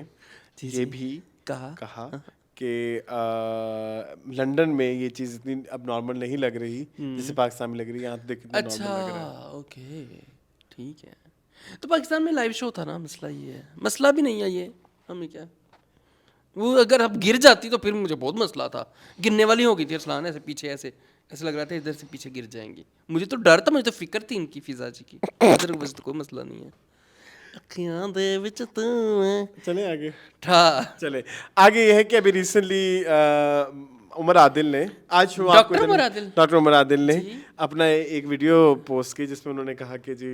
ये भी कहा कि लंदन में ये चीज़ इतनी अब नॉर्मल नहीं लग रही जैसे पाकिस्तान में लग रही है। यहाँ तो देख कितना अच्छा नॉर्मल लग रहा है। ओके ठीक है। तो पाकिस्तान में लाइव शो था ना, मसला ये है। मसला भी नहीं है ये, हमें क्या, वो अगर अब गिर जाती तो फिर मुझे बहुत मसला था। गिरने वाली हो गई थी अरसलान, ऐसे पीछे ऐसे लग रहा था इधर से पीछे गिर जाएंगी। मुझे तो डर था, मुझे तो फिक्र थी इनकी फिजा जी की। इधर वैसे तो कोई मसला नहीं है। अखियां दे विच तू है। चले आगे। चले आगे ये है कि अभी रिसेंटली उमर आदिल ने डॉक्टर उमर आदिल ने अपना एक वीडियो पोस्ट की जिसमें उन्होंने कहा कि जी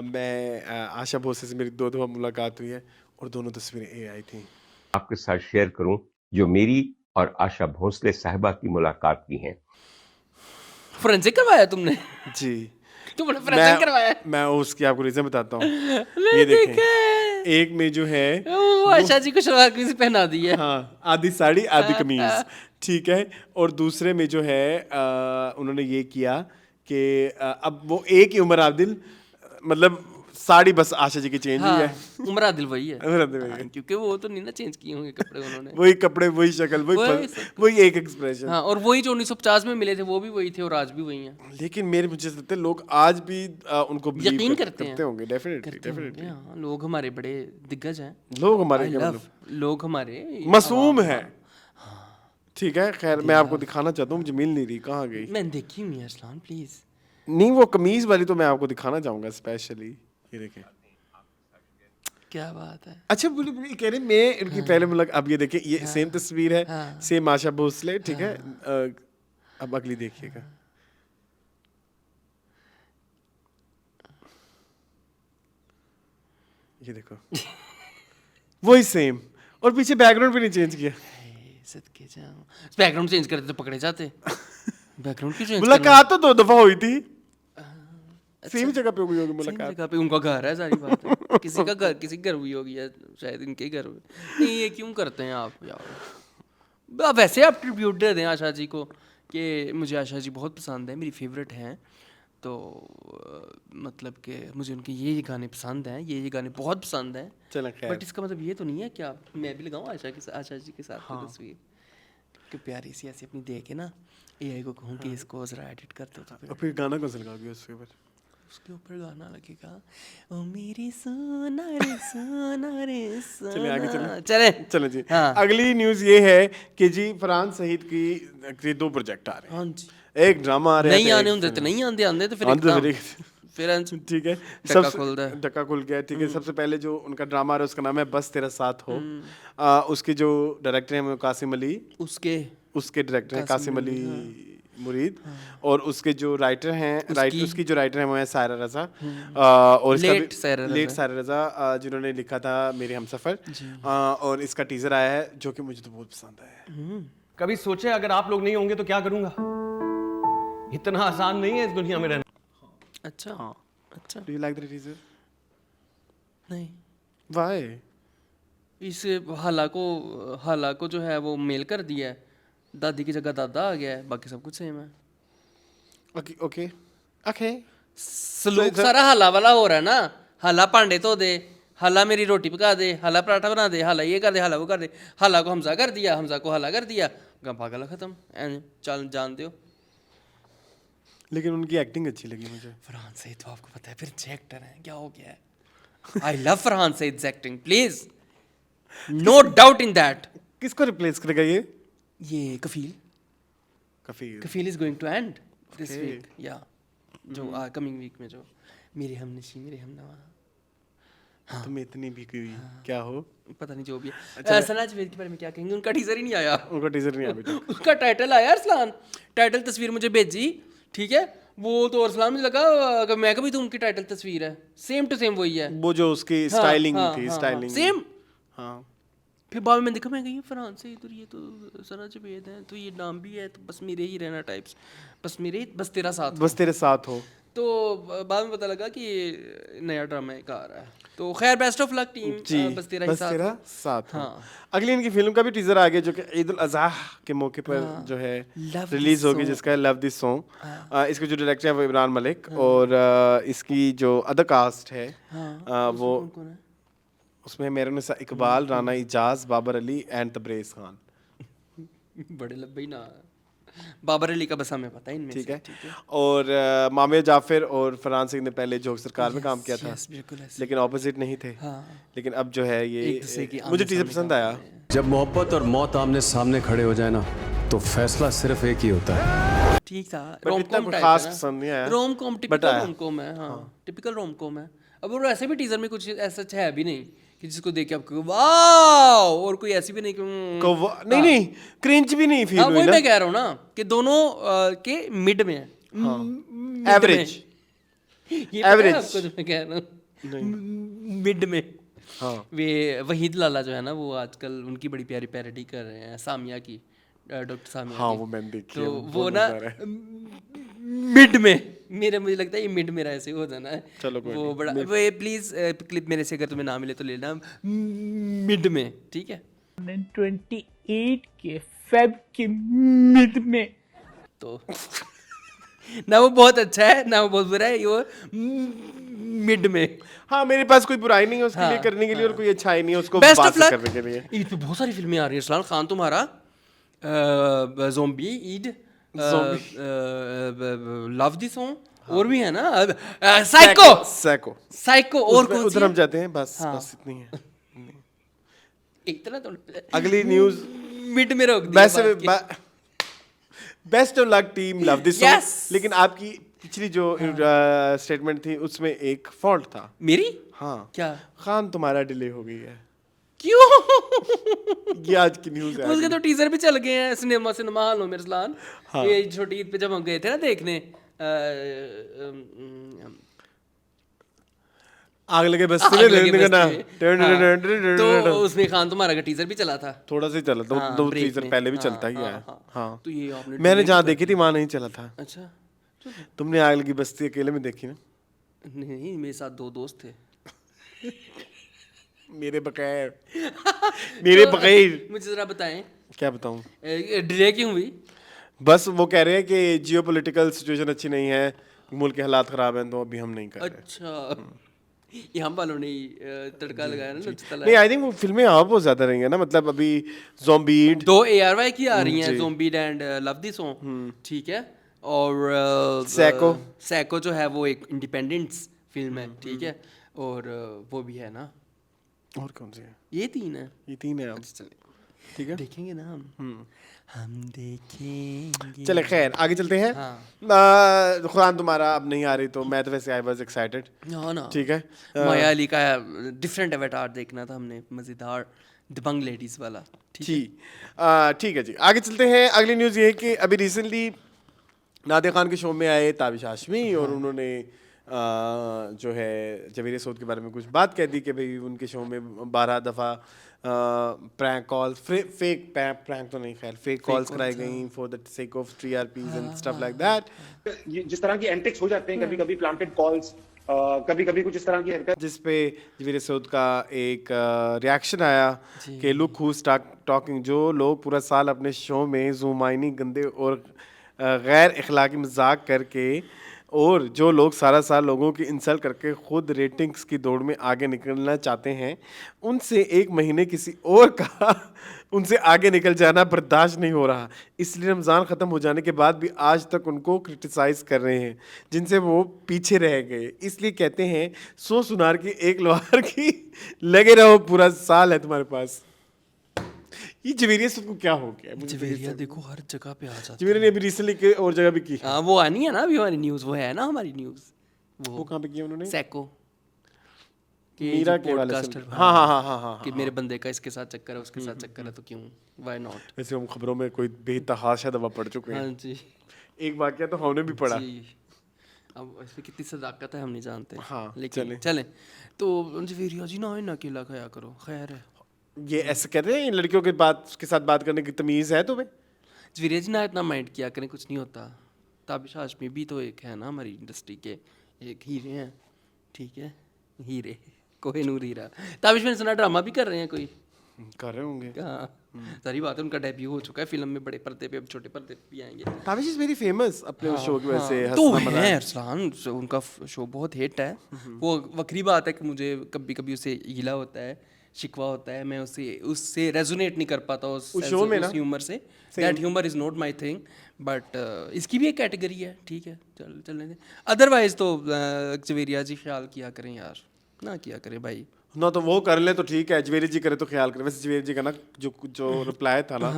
मैं आशा भोसले से मेरी 2 दफ़ा मुलाकात हुई है और दोनों तस्वीरें AI थी। आपके साथ शेयर करूं जो मेरी और आशा भोसले साहिबा की मुलाकात की हैं। फोरेंसिक करवाया तुमने? जी तुमने फोरेंसिक करवाया? मैं उसकी आपको रीजन बताता हूँ। ये देखें, एक में जो है वो आशा जी को शलवार कमीज पहना दी है। हाँ, आधी साड़ी आधी कमीज, ठीक है। और दूसरे में जो है उन्होंने ये किया कि अब वो एक ही उमर आदिल, मतलब साड़ी बस आशा जी की चेंज हुई है। उमर आदिल वही है। उमर आदिल वही है। क्योंकि वो तो नहीं ना चेंज किए होंगे कपड़े उन्होंने। वही कपड़े, वही शक्ल, वही एक एक्सप्रेशन। हाँ, और वही जो 1950 में मिले थे वो भी वही थे और आज भी वही हैं। लेकिन मुझे लगता है लोग आज भी उनको यकीन करते होंगे। डेफिनेटली हाँ, लोग हमारे बड़े दिग्गज हैं। लोग हमारे लोग हमारे मासूम है। ठीक है, खैर मैं आपको दिखाना चाहता हूँ, मुझे मिल नहीं रही, कहाँ गई? मैंने देखी हुई है अरसलान, प्लीज। नहीं, वो कमीज वाली तो मैं आपको दिखाना चाहूंगा स्पेशली। ये देखें, क्या बात है। अच्छा बोलिए, कह रहे मैं इनकी पहले मुलाकात, अब ये देखिए, ये सेम तस्वीर है, सेम आशा भोसले, ठीक है। अब अगली देखिएगा। ये देखो वही सेम, और पीछे बैकग्राउंड भी नहीं चेंज किया। सदके जाऊं, बैकग्राउंड चेंज करते तो पकड़े जाते। बैकग्राउंड क्यों चेंज करना? मुलाकात तो 2 दफा हुई थी, सेम जगह पे हुई होगी सेम मुलाकात। जगह पे, उनका घर है, सारी बात है। किसी का घर, किसी घर हुई होगी, या शायद इनके घर हुई। नहीं, ये क्यों करते हैं आप यार? वैसे आप ट्रिब्यूट दे दें आशा जी को कि मुझे आशा जी बहुत पसंद है, मेरी फेवरेट हैं, तो मतलब कि मुझे उनके ये गाने पसंद हैं, ये गाने बहुत पसंद हैं। चलो खैर, बट इसका मतलब ये तो नहीं है कि आप, मैं भी लगाऊं आशा जी के साथ कोई तस्वीर कि प्यारी सी ऐसी अपनी दे के ना AI को कहूँ कि इसको ज़रा एडिट कर दो, तो और फिर गाना कौन सा लगाओगे उसके ऊपर? उसके ऊपर गाना लगेगा, ओ मेरी सोना रे सोना रे सोना। चलिए आगे चलें। चले चलो जी, हाँ। अगली न्यूज़ ये है कि जी फरहान सईद की 2 प्रोजेक्ट आ रहे हैं। हाँ जी, एक ड्रामा आ रहा है, नहीं आने होंगे तो नहीं आंदे, आंदे तो फिर आंदे तो एकदम फिर ठीक है, ढक्का खुलता है। ढक्का खुल गया, ठीक है। सबसे पहले जो उनका ड्रामा आ रहा है उसका नाम है बस तेरा साथ हो। उसके जो डायरेक्टर हैं वो कासिम अली, उसके डायरेक्टर हैं कासिम अली मुरीद, और उसके जो राइटर हैं, उसकी जो राइटर हैं वो है सायरा रज़ा, और लेट सायरा रज़ा, जिन्होंने लिखा था मेरे हमसफर। और इसका टीजर आया है जो कि मुझे तो बहुत पसंद आया है। कभी सोचे अगर आप लोग नहीं होंगे तो क्या करूंगा? इतना आसान नहीं है इस दुनिया में रहना। अच्छा अच्छा, do you like the teaser? नहीं, व्हाई? इस हाला को जो है वो मेल कर दिया है, दादी की जगह दादा आ गया है, बाकी सब कुछ सेम है। ओके ओके ओके, सलूक सारा हाला वाला हो रहा है ना, हाला पांडे धो दे, हाला मेरी रोटी पका दे, हाला पराठा बना दे, हाला ये कर दे, हाला वो कर दे, हाला को हमजा कर दिया, हमजा को हाला कर दिया, पागल खत्म, चल जान दो। लेकिन उनकी एक्टिंग अच्छी लगी मुझे। फरहान सईद तो आपको पता है फिर अच्छे एक्टर हैं, क्या हो गया है? I love Farhan Saeed acting, please, no doubt in that. किसको रिप्लेस करेगा ये Kafeel is going to end this week, या जो कमिंग वीक में जो मेरे हमनशी मेरे हमनवा, तुम इतनी भी हुई क्या हो, पता नहीं जो भी है। सना जावेद के बारे में क्या कहेंगे? उनका टीजर ही नहीं आया। उनका टीजर नहीं आया बेटा। उसका टाइटल आया, अरसलान टाइटल तस्वीर मुझे भेजी, ठीक है, वो तो अरसलान मुझे लगा कि मैं कभी तो उनकी टाइटल तस्वीर है, सेम टू सेम वही है, वो जो उसकी स्टाइलिंग थी, स्टाइलिंग सेम। हाँ, फिर बाद में देखा, मैं गई फरहान से इधर, ये तो सना जावेद है, तो ये नाम भी है, तो बस मेरे ही रहना टाइप्स, बस तेरा साथ हो। तो बाद में पता लगा कि नया ड्रामा एक आ रहा है, तो खैर बेस्ट ऑफ लक टीम जी, बस तेरा साथ। हाँ, अगली इनकी फिल्म का भी टीजर आ गया जो कि ईद उल अज़हा के मौके पर जो है रिलीज होगी, जिसका है लव दिस सॉन्ग। इसके जो डायरेक्टर है वो इमरान मलिक, और इसकी जो अदर कास्ट है वो उसमें मेहरुन्निसा इकबाल, राना इजाज, बाबर अली एंड तबरेज़ खान। बड़े लंबे ना, बाबर अली का बस हमें पता है इनमें, ठीक है। और मामिया जाफर और फरहान सिंह ने पहले जोक सरकार में काम किया था, लेकिन ऑपोजिट नहीं थे। लेकिन अब जो है ये मुझे टीजर पसंद आया। जब मोहब्बत और मौत आमने सामने खड़े हो जाए ना, तो फैसला सिर्फ एक ही होता है। ठीक था, रोम-कॉम खास पसंद नहीं आया, रोम-कॉम टिपिकल रोम-कॉम है, हाँ टिपिकल रोम-कॉम है। अब वो ऐसे भी टीजर में कुछ ऐसा है भी नहीं कि जिसको देख के आपको वाओ, और कोई ऐसी भी नहीं कि नहीं क्रिंज भी नहीं फील हुई ना। वही मैं कह रहा हूँ ना कि दोनों के मिड में है, एवरेज, एवरेज आपको जो मैं कह रहा हूँ मिड में। हाँ, वे वहीद लाला जो है ना, वो आजकल उनकी बड़ी प्यारी पैरोडी कर रहे हैं सामिया की, डॉक्टर सामिया। हाँ, वो मैंने देखी है, तो वो ना मिड में, मुझे लगता है ये मिड मेरा ऐसे हो जाना है। चलो वो बड़ा वो प्लीज क्लिप मेरे से अगर तुम्हें ना मिले तो लेना मिड में, ठीक है। 28 के फेब के मिड में, तो ना वो बहुत अच्छा है ना वो बहुत बुरा है, वो मिड में। हाँ, मेरे पास कोई बुराई नहीं है उसके लिए करने के लिए, और कोई अच्छाई नहीं है उसको बेस्ट ऑफ लक करने के लिए। ईद पे बहुत सारी फिल्में आ रही हैं, सलाल खान तुम्हारा, zombie Eid, love the song, और भी है ना, साइको और कौन सी उधर हम जाते हैं, बस इतनी है। इतना तो अगली न्यूज़ मिड में रोक दिया। Best of luck team, love this song. लेकिन आपकी पिछली जो स्टेटमेंट थी उसमें एक फॉल्ट था। मेरी? हाँ, क्या? खान तुम्हारा डिले हो गई है। क्यों? ये आज की न्यूज़ है। उसके तो टीजर भी चल गए हैं सिनेमा हाल में मिर्सलान। हाँ। ये छोटी ईद पे जब हम गए थे ना देखने, आग लगे बस्ती आग लगे में ना बस्ती में। तो उसमें खान तुम्हारा का टीजर भी चला था। थोड़ा सा ही चला, दो break टीजर में। पहले भी हाँ, चलता ही है। हाँ। हाँ तो ये आपने मैंने delete जहाँ कर देखी थी वहाँ नहीं चला था। अच्छा तुमने आग लगी बस्ती अकेले में देखी ना? नहीं, मेरे साथ 2 दोस्त थे। मेरे बगैर मेरे बगैर मुझे जरा बताएं क्या बताऊं? डिले क्यों हुई? बस वो कह रहे हैं कि जियोपॉलिटिकल सिचुएशन अच्छी नहीं है, मुल्क के हालात खराब हैं, तो अभी हम नहीं कर रहे। अच्छा ये हम वालों ने ही, तड़का लगाया ना, नुस्खा नहीं, लगाया। आई थिंक वो फिल्में और बहुत ज्यादा रही हैं ना, मतलब अभी ज़ॉम्बीड 2 ARY की आ रही हैं, ज़ोंबीड एंड लव दी सॉन्ग, ठीक है, और सैको जो है वो एक इंडिपेंडेंस फिल्म है, ठीक है, और वो भी है ना। और कौन सी है? ये 3 है। ये 3 है। चले ठीक है, देखेंगे ना हम देखेंगे। चले खैर आगे चलते हैं। हाँ। खुरान तुम्हारा अब नहीं आ रही, तो मैं तो वैसे आई वाज एक्साइटेड। हाँ ना, ठीक है, माया अली का डिफरेंट अवतार देखना था हमने, मज़ेदार दबंग लेडीज वाला। ठीक है जी, आगे चलते हैं। अगली न्यूज़ ये है कि अभी रिसेंटली नादिया खान के शो में आए ताबिश हाशमी और उन्होंने जो है जवेरी सूद के बारे में कुछ बात कह दी कि भाई उनके शो में 12 दफ़ा प्रैंक कॉल्स, फेक प्रैंक तो नहीं, खैर फेक कॉल्स कराई गई for the sake of TRPs and stuff like that. जिस तरह की एंटिक्स हो जाते हैं, कभी कभी प्लांटेड कॉल्स, कभी कभी कुछ इस तरह की हरकत, जिस पे जवेरी सूद का एक रिएक्शन आया कि लुक हू टॉकिंग, जो लोग पूरा साल अपने शो में जुमाइनी गंदे और गैर इखलाकी मजाक करके, और जो लोग सारा साल लोगों की इंसल्ट करके खुद रेटिंग्स की दौड़ में आगे निकलना चाहते हैं, उनसे एक महीने किसी और का उनसे आगे निकल जाना बर्दाश्त नहीं हो रहा। इसलिए रमज़ान ख़त्म हो जाने के बाद भी आज तक उनको क्रिटिसाइज कर रहे हैं, जिनसे वो पीछे रह गए। इसलिए कहते हैं 100 सुनार की 1 लोहार की, लगे रहो पूरा साल है तुम्हारे पास। ये जवेरिया सबको क्या हो गया? जवेरिया देखो हर जगह पे आ जाता है। जवेरिया ने अभी रिसेंटली और जगह भी की। हाँ वो आनी है ना अभी हमारी न्यूज़, वो है ना हमारी न्यूज़, वो कहाँ पे किया उन्होंने? सैको मीरा के वाले से। पॉडकास्टर। हाँ कि मेरे बंदे का इसके साथ चक्कर है, उसके साथ चक्कर है, तो क्यों, व्हाई नॉट। वैसे हम खबरों में कोई बेतहाशा दवा पढ़ चुके हैं। हाँ जी एक वाक्य तो हमने भी पढ़ा। जी। अब इसमें कितनी सदाकत है हम नहीं जानते। हाँ, लेकिन चलें तो जवेरिया जी ना इन्ना अकेला खाया करो, खैर है। ये ऐसे कहते हैं लड़कियों के साथ बात करने की तमीज़ है तुम्हें? जवेरिया जी ना इतना माइंड किया करें, कुछ नहीं होता। ताबिश हाशमी भी तो एक है ना हमारी इंडस्ट्री के एक हीरे हैं, ठीक है, हीरे कोहिनूर हीरा। ताबिश मैंने सुना ड्रामा भी कर रहे हैं कोई। कर रहे होंगे। हाँ सारी बात है, उनका डेब्यू हो चुका है फिल्म में, बड़े पर्दे पे, अब छोटे पर्दे पे भी आएंगे। ताबिश इज वेरी फेमस अपने शो की वजह से। तो है अरसलान, उनका शो बहुत हिट है। वो वक्री बात है कि मुझे कभी कभी उसे गिला होता है, शिकवा होता है, मैं उससे रेजोनेट नहीं कर पाता उस शो में ना ह्यूमर से। That humour is not my thing, but इसकी भी एक कैटेगरी है, ठीक है, चलने दें। अदरवाइज तो जवेरिया जी ख्याल किया करें यार, ना किया करें भाई ना, तो वो कर ले तो ठीक है, जवेरी जी करे तो ख्याल करे। वैसे जवेरी जी का ना जो रिप्लाई था ना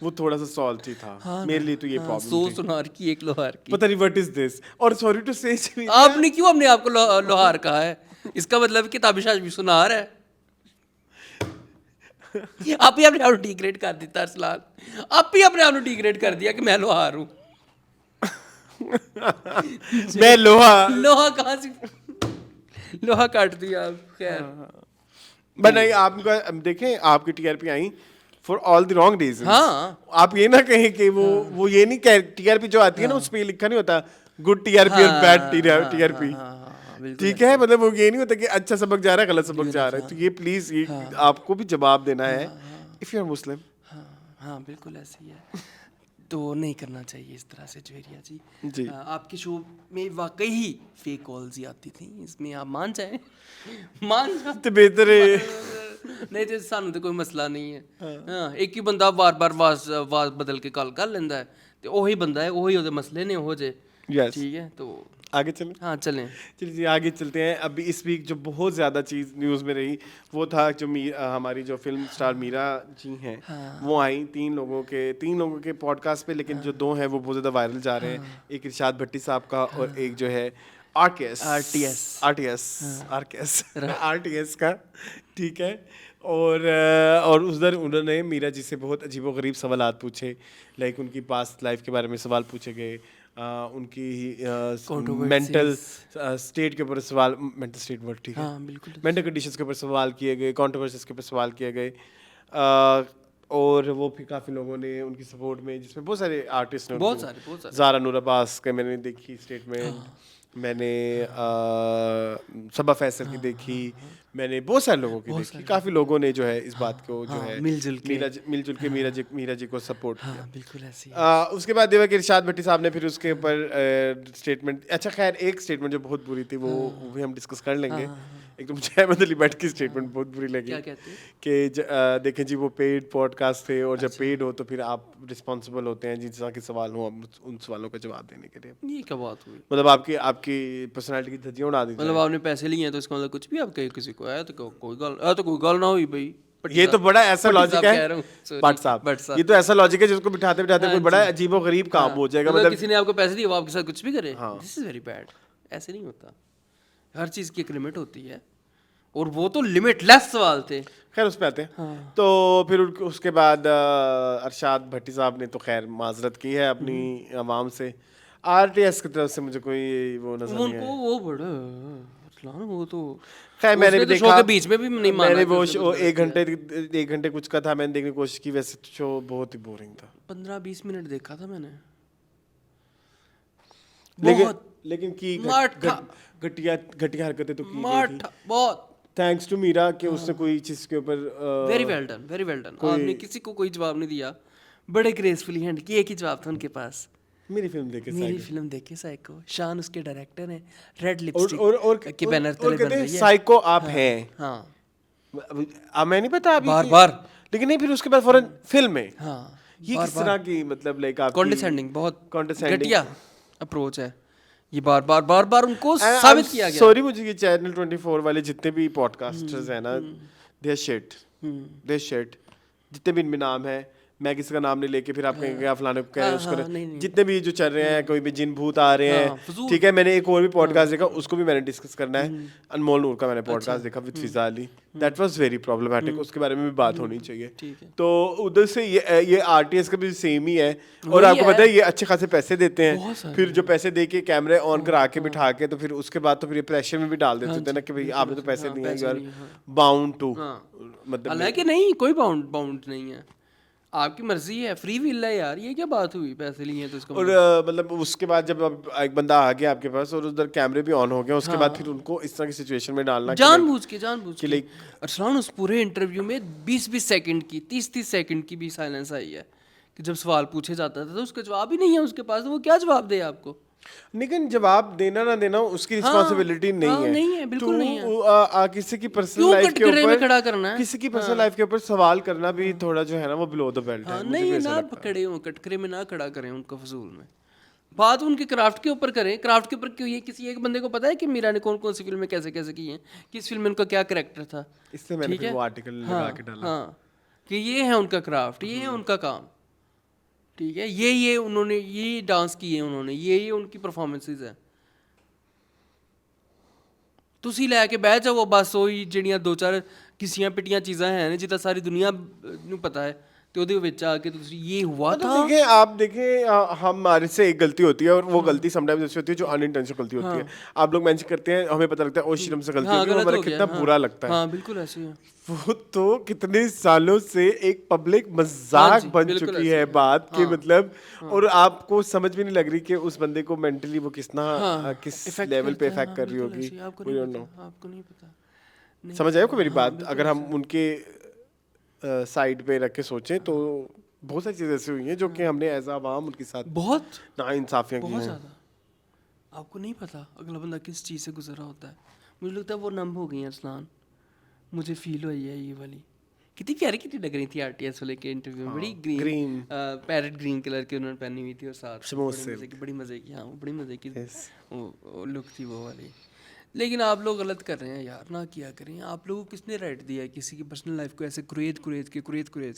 वो थोड़ा सा सॉल्टी था मेरे लिए, तो ये प्रॉब्लम 100 थी। सुनार की 1 लोहार की। पता नहीं व्हाट इज दिस। और सॉरी टू से आपने क्यों अपने आप को लोहार कहा है? इसका मतलब कि ताबिश हाशमी सुनार है। आप ही अपने आप डिग्रेड कर दिया अरसलान, आप ही अपने आप डिग्रेड कर दिया कि मैं लोहार हूँ। मैं लोहा कहाँ से लोहा काट दिया। खैर बट नहीं, आपका देखें आपकी TRP I for all the wrong reasons. हाँ। आप ये ना कहें कि वो ये नहीं कह, TRP जो आती है ना उस पे लिखा नहीं होता गुड TRP और बैड TRP, ठीक है, मतलब वो ये नहीं होता कि अच्छा सबक जा रहा है गलत सबक जा रहा है। तो ये प्लीज ये आपको भी जवाब देना है इफ यू आर मुस्लिम। हाँ बिल्कुल ऐसे ही है, तो नहीं करना चाहिए इस तरह से जवेरिया जी। आपके शो में वाकई ही फेक कॉल्स ही आती थी, इसमें आप मान जाए तो बेहतर है। नहीं तो सानू तो कोई मसला नहीं है। हाँ एक ही बंदा बार बार आवाज बदल के कॉल कर लेंदा है, तो वही बंदा है, वही ओदे मसले ने हो जे। ठीक है, तो आगे चलें। हाँ चलें, चलिए आगे चलते हैं। अभी इस वीक जो बहुत ज़्यादा चीज़ न्यूज़ में रही वो था जो हमारी जो फिल्म स्टार मीरा जी हैं वो आई 3 लोगों के पॉडकास्ट पे, लेकिन जो 2 हैं वो बहुत ज़्यादा वायरल जा रहे हैं। एक इरशाद भट्टी साहब का और एक जो है RTS का, ठीक है। और उधर उन्होंने मीरा जी से बहुत अजीबोगरीब सवालात पूछे, लाइक उनकी पास्ट लाइफ के बारे में सवाल पूछे गए उनकी मेंटल स्टेट के ऊपर सवाल, मेंटल स्टेट वर्ड ठीक है, हाँ बिल्कुल। मेंटल कंडीशंस के ऊपर सवाल किए गए, कंट्रोवर्सीज के ऊपर सवाल किए गए, और वो फिर काफ़ी लोगों ने उनकी सपोर्ट में, जिसमें बहुत सारे आर्टिस्ट ने, बहुत सारे ज़ारा नूर अब्बास के मैंने देखी स्टेटमेंट, मैंने सबा फैसल की देखी, मैंने बहुत सारे लोगों की देखी, काफ़ी लोगों ने जो है इस बात को जो है मिलजुल के मीरा जी को सपोर्ट किया। बिल्कुल ऐसी उसके बाद देखा कि इरशाद भट्टी साहब ने फिर उसके ऊपर स्टेटमेंट, अच्छा खैर एक स्टेटमेंट जो बहुत बुरी थी वो भी हम डिस्कस कर लेंगे। एक तो मुझे अहमद अली भट्ट की स्टेटमेंट बहुत बुरी लगी। क्या कहते हैं? कि देखें जी वो पेड पॉडकास्ट थे और जब पेड हो तो फिर आप रिस्पॉन्सिबल होते हैं जिस तरह के सवाल हो उन सवालों का जवाब देने के लिए। ये क्या बात हुई? मतलब आपकी पर्सनालिटी की धज्जियां उड़ा दी। मतलब आपने पैसे लिए हैं तो इसका मतलब कुछ भी आप कहे किसी को आया तो कोई गल ना हुई भाई। ये तो बड़ा ऐसा लॉजिक है भट्ट साहब, ये तो ऐसा लॉजिक है जिसको बिठाते बिठाते कोई बड़ा अजीबो गरीब काम हो जाएगा। मतलब किसी ने आपको पैसे दिए वो आपके साथ कुछ भी करे, दिस इज वेरी बैड। ऐसे नहीं होता, हर चीज़ की एक लिमिट होती है और वो तो लिमिटलेस सवाल थे। खैर उस पे आते हैं। तो फिर उसके बाद अरशाद भट्टी साहब ने तो खैर माजरत की है अपनी आवाम से। आरटीएस की तरफ से मुझे कोई वो नजर नहीं आया। वो बड़ा वो तो खैर मैंने भी देखा, शो के बीच में भी नहीं माना। मैंने वो शो 1 घंटे कुछ का था, मैंने देखने की कोशिश की, वैसे शो बहुत ही बोरिंग था। 15-20 मिनट देखा था मैंने। लेकिन की घटिया हरकतें तो की गई थी बहुत। थैंक्स टू मीरा कि उसने कोई चीज के ऊपर वेरी वेल डन। आपने किसी को कोई जवाब नहीं दिया, बड़े ग्रेसफुली हैंड किए। एक ही जवाब था उनके पास, मेरी फिल्म देखे साइको। शान उसके डायरेक्टर हैं, रेड और लिपस्टिक के बैनर तले बन रही है। साइको आप हैं। हाँ अब मैं नहीं पता अभी बार लेकिन नहीं, फिर उसके बाद फौरन फिल्म में हाँ ये किस तरह की मतलब लाइक आप कॉन्डेसेंडिंग, बहुत condescending घटिया अप्रोच है। ये बार उनको साबित किया गया। सॉरी, मुझे ये चैनल 24 वाले जितने भी पॉडकास्टर्स हैं ना, दे शिट जितने भी इनमें नाम है, मैं किसी का नाम नहीं लेके फिर आप कहेंगे आप फलाने को कह रहे हैं उसको, जितने भी जो चल रहे हैं, कोई भी जिन भूत आ रहे हैं, ठीक है। मैंने एक और भी पॉडकास्ट देखा, उसको भी मैंने डिस्कस करना है, अनमोल नूर का मैंने पॉडकास्ट देखा with Fiza Ali, that was very problematic. उसके बारे में भी बात होनी चाहिए। तो उधर से ये आरटीएस का भी सेम ही है। और आपको पता है ये अच्छे खासे पैसे देते हैं, फिर जो पैसे दे के कैमरे ऑन करा के बिठा के तो फिर उसके बाद तो फिर ये प्रेशर में भी डाल देते होते हैं ना कि भाई आपने तो पैसे दिए हैं, यू आर बाउंड टू। मतलब हालांकि नहीं, कोई बाउंड नहीं है, आपकी मर्जी है, फ्री विल है यार। ये क्या बात हुई, पैसे लिए तो इसका और मतलब उसके बाद जब एक बंदा आ गया आपके पास और उधर कैमरे भी ऑन हो गए, उसके बाद फिर उनको इस तरह की सिचुएशन में डालना जानबूझ के अरसलान उस पूरे इंटरव्यू में 20-20 सेकंड की 30-30 सेकंड की भी साइलेंस आई है कि जब सवाल पूछे जाता था तो उसका जवाब ही नहीं है उसके पास, तो वो क्या जवाब दे आपको। लेकिन जवाब देना ना देना उसकी रिस्पांसिबिलिटी नहीं है, बिल्कुल नहीं है। किसी की पर्सनल लाइफ के ऊपर खड़ा करना है, किसी की पर्सनल लाइफ के ऊपर सवाल करना भी थोड़ा जो है ना वो बिलो द बेल्ट है। नहीं ना पकड़े हो कटकरे में ना खड़ा करें उनको फजूल में। बात उनके क्राफ्ट के ऊपर करें। क्राफ्ट के ऊपर क्यों? ये किसी एक बंदे को पता है कि मीरा ने कौन कौन सी फिल्में कैसे कैसे की हैं, किस फिल्म में उनका क्या करैक्टर था। इससे मैंने फिर वो आर्टिकल लगा के डाला। हाँ कि ये है उनका क्राफ्ट, ये है उनका काम, ठीक है। ये उन्होंने ये डांस किए उन्होंने, ये उनकी परफॉर्मेंसेस है। ਤੁਸੀਂ ਲੈ ਕੇ ਬਹਿ ਜਾਓ ਬਸ ਉਹੀ ਜਿਹੜੀਆਂ 2-4 किसियां पिटियां चीज़ां हैं ना जितना सारी दुनिया ਨੂੰ पता है, तो ਉਹਦੇ ਵਿੱਚ आ के ਤੁਸੀਂ ये हुआ था। देखिए आप देखें हमारे से एक गलती होती है और वो गलती समटाइम्स ऐसी होती है जो अनइंटेंशनल गलती होती है। आप लोग मेंशन करते हैं, हमें पता लगता है ओ शिरम से गलती होगी, हमारा कितना बुरा लगता है। हाँ बिल्कुल ऐसे ही है। वो तो कितने सालों से एक पब्लिक मजाक बन चुकी है बात कि मतलब, और आपको समझ भी नहीं लग रही कि उस बंदे को मेंटली वो किस लेवल पे इफेक्ट कर रही होगी। आपको नहीं पता। समझ आए को मेरी बात? अगर हम उनके साइड पे रख के सोचें तो बहुत सारी चीज़ें ऐसी हुई हैं जो कि हमने एज आवाम उनके साथ बहुत नाइंसाफियां की हैं। आपको नहीं पता अगला बंदा किस चीज़ से गुजरा होता है। मुझे लगता है वो नम हो गई हैं अरसलान, मुझे फील हुई है ये वाली। कितनी प्यारी कितनी लग रही थी आरटीएस वाले के इंटरव्यू में, बड़ी ग्रीन पैरेट ग्रीन कलर की उन्होंने पहनी हुई थी और साथ बड़ी मज़े की, हाँ बड़ी मज़े की वो लुक थी वो वाली। लेकिन आप लोग गलत कर रहे हैं यार, ना किया करें। आप लोगों को किसने राइट दिया है किसी की पर्सनल लाइफ को ऐसे कुरेद कुरेद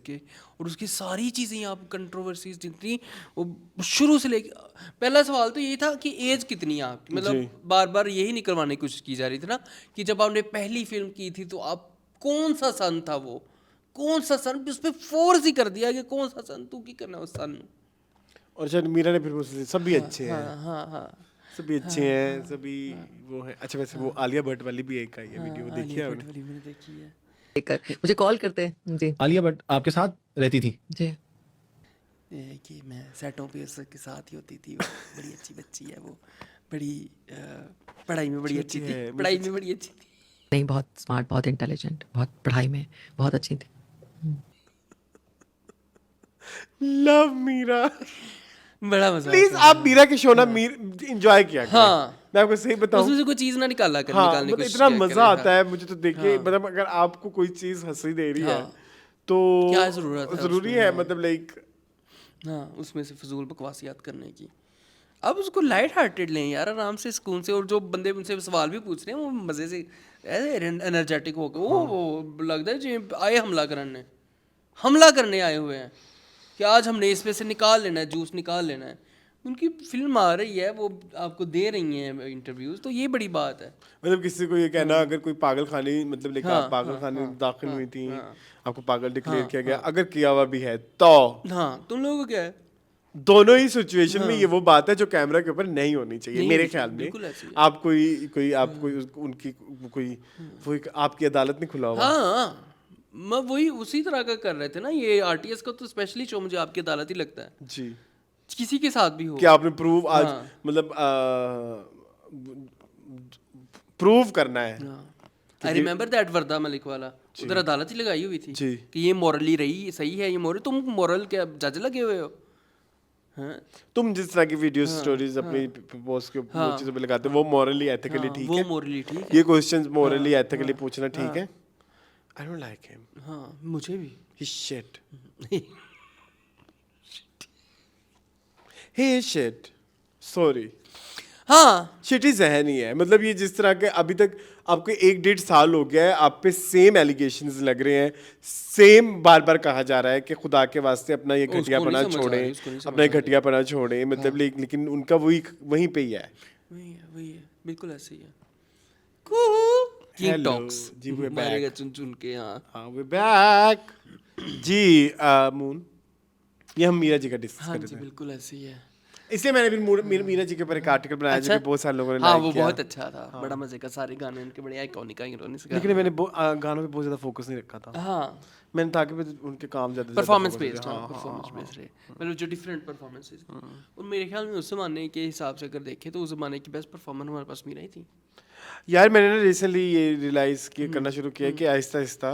के और उसकी सारी चीज़ें आप कंट्रोवर्सीज जितनी वो शुरू से लेके, पहला सवाल तो यही था कि एज कितनी है आपकी, मतलब बार बार यही निकलवाने की कोशिश की जा रही थी ना कि जब आपने पहली फिल्म की थी तो आप कौन सा सन था, वो कौन सा सन, उस पर फोर्स ही कर दिया कि कौन सा सन तू की करना उस सन। और शायद मीरा ने फिर मुझसे सभी अच्छे हैं, हाँ सभी अच्छे हैं, सभी वो है। अच्छा वैसे वो आलिया भट्ट वाली भी एक आई है वीडियो, देखी है आपने? मैंने देखी है। मुझे कॉल करते हैं जी। आलिया भट्ट आपके साथ रहती थी? जी ये कि मैं सेटों पे उसके साथ ही होती थी, वो बड़ी अच्छी बच्ची है वो, बड़ी पढ़ाई में बड़ी अच्छी थी, पढ़ाई में बड़ी अच्छी थी। नहीं, बहुत स्मार्ट, बहुत इंटेलिजेंट, बहुत पढ़ाई में बहुत अच्छी थी। लव मीरा। बड़ा मजा प्लीज आप मीरा के शो ना एंजॉय किया करें। हाँ। मैं आपको सही बताऊं, उसमें से कोई चीज ना निकालने की मतलब कोशिश इतना किया मजा करें, आता है मुझे तो देख के, मतलब अगर आपको कोई चीज हंसी दे रही है तो क्या जरूरत है जरूरी उसमें, है, हाँ। मतलब लाइक हाँ, उसमें से फजूल बकवासियात करने की। अब उसको लाइट हार्टेड लें यार, आराम से सुकून से, और जो बंदे उनसे सवाल भी पूछ रहे हैं वो मजे से एनर्जेटिक होकर वो लगता है जी आए हमला करने आए हुए हैं कि आज हमने इसमें से निकाल लेना है, जूस निकाल लेना है। उनकी फिल्म आ रही है, वो आपको दे रही हैं इंटरव्यूज, तो ये बड़ी बात है। मतलब किसी को ये कहना अगर कोई पागल खाने, मतलब लाइक आप पागल खाने दाखिल हुई थी, आपको पागल डिक्लेयर किया गया, अगर किया हुआ भी है तो हाँ, तुम लोगों को क्या है, दोनों ही सिचुएशन में ये वो बात है जो कैमरा के ऊपर नहीं होनी चाहिए नहीं मेरे होनी ख्याल चाहिए, में। बिल्कुल ऐसे ही है। आप कोई वो एक आपकी अदालत नहीं खुला हुआ। हाँ, मैं वही उसी तरह का कर रहे थे ना, ये आरटीएस का तो स्पेशली शो मुझे आपकी अदालत ही लगता है, जी, किसी के साथ भी हो कि आपने प्रूव आज मतलब प्रूव करना है। आई रिमेम्बर दैट वर्दा मलिक वाला, उधर अदालत ही लगाई हुई थी जी। कि ये मॉरली रही सही है, ये मॉरल, तुम मॉरल क्या जज लगे हुए हो? हाँ, तुम जिस तरह की वीडियो स्टोरीज अपनी पोस्ट के वो चीजों पे लगाते हो वो मॉरली एथिकली ठीक वो है? मॉरली ठीक है। ये क्वेश्चंस मॉरली एथिकली पूछना ठीक है? I don't like him. हाँ, मुझे भी। ही शिट, ही शिट, सॉरी। हाँ, शिट ही जहन ही है, मतलब ये जिस तरह के अभी तक आपको 1-1.5 साल हो गया है, आप पे सेम एलिगेशंस लग रहे हैं, सेम बार बार कहा जा रहा है कि खुदा के वास्ते अपना ये घटियापना छोड़ें, अपना ये घटियापना छोड़ें, मतलब लेकिन उनका वहीं पे ही है। वही है, बिल्कुल ऐसे ही है। किंग Hello, टॉक्स जी, we're back. मारेगा चुन चुन के। हाँ, वी बैक जी। मून, ये हम मीरा जी का डिस्कस हाँ कर जी, रहे थे, बिल्कुल ऐसे ही है। इसलिए मैंने भी मीरा जी के ऊपर एक आर्टिकल बनाया जो कि बहुत सारे लोगों ने हाँ, लाइक वो किया। बहुत अच्छा था, बड़ा मजे का, सारे गाने उनके बड़े आइकॉनिक आइकॉनिक। लेकिन मैंने गानों पे बहुत ज्यादा फोकस नहीं रखा था। हाँ, मैंने ताकि उनके काम ज्यादा परफॉर्मेंस बेस्ड, हाँ, परफॉर्मेंस बेस्ड रहे, मतलब जो डिफरेंट परफॉर्मेंसेस। और मेरे ख्याल में उस जमाने के हिसाब से अगर देखें तो उस जमाने की बेस्ट परफॉर्मर हमारे पास मीरा ही थी। यार मैंने ना रिसेंटली ये रियलाइज करना शुरू किया कि आहिस्ता आहिस्ता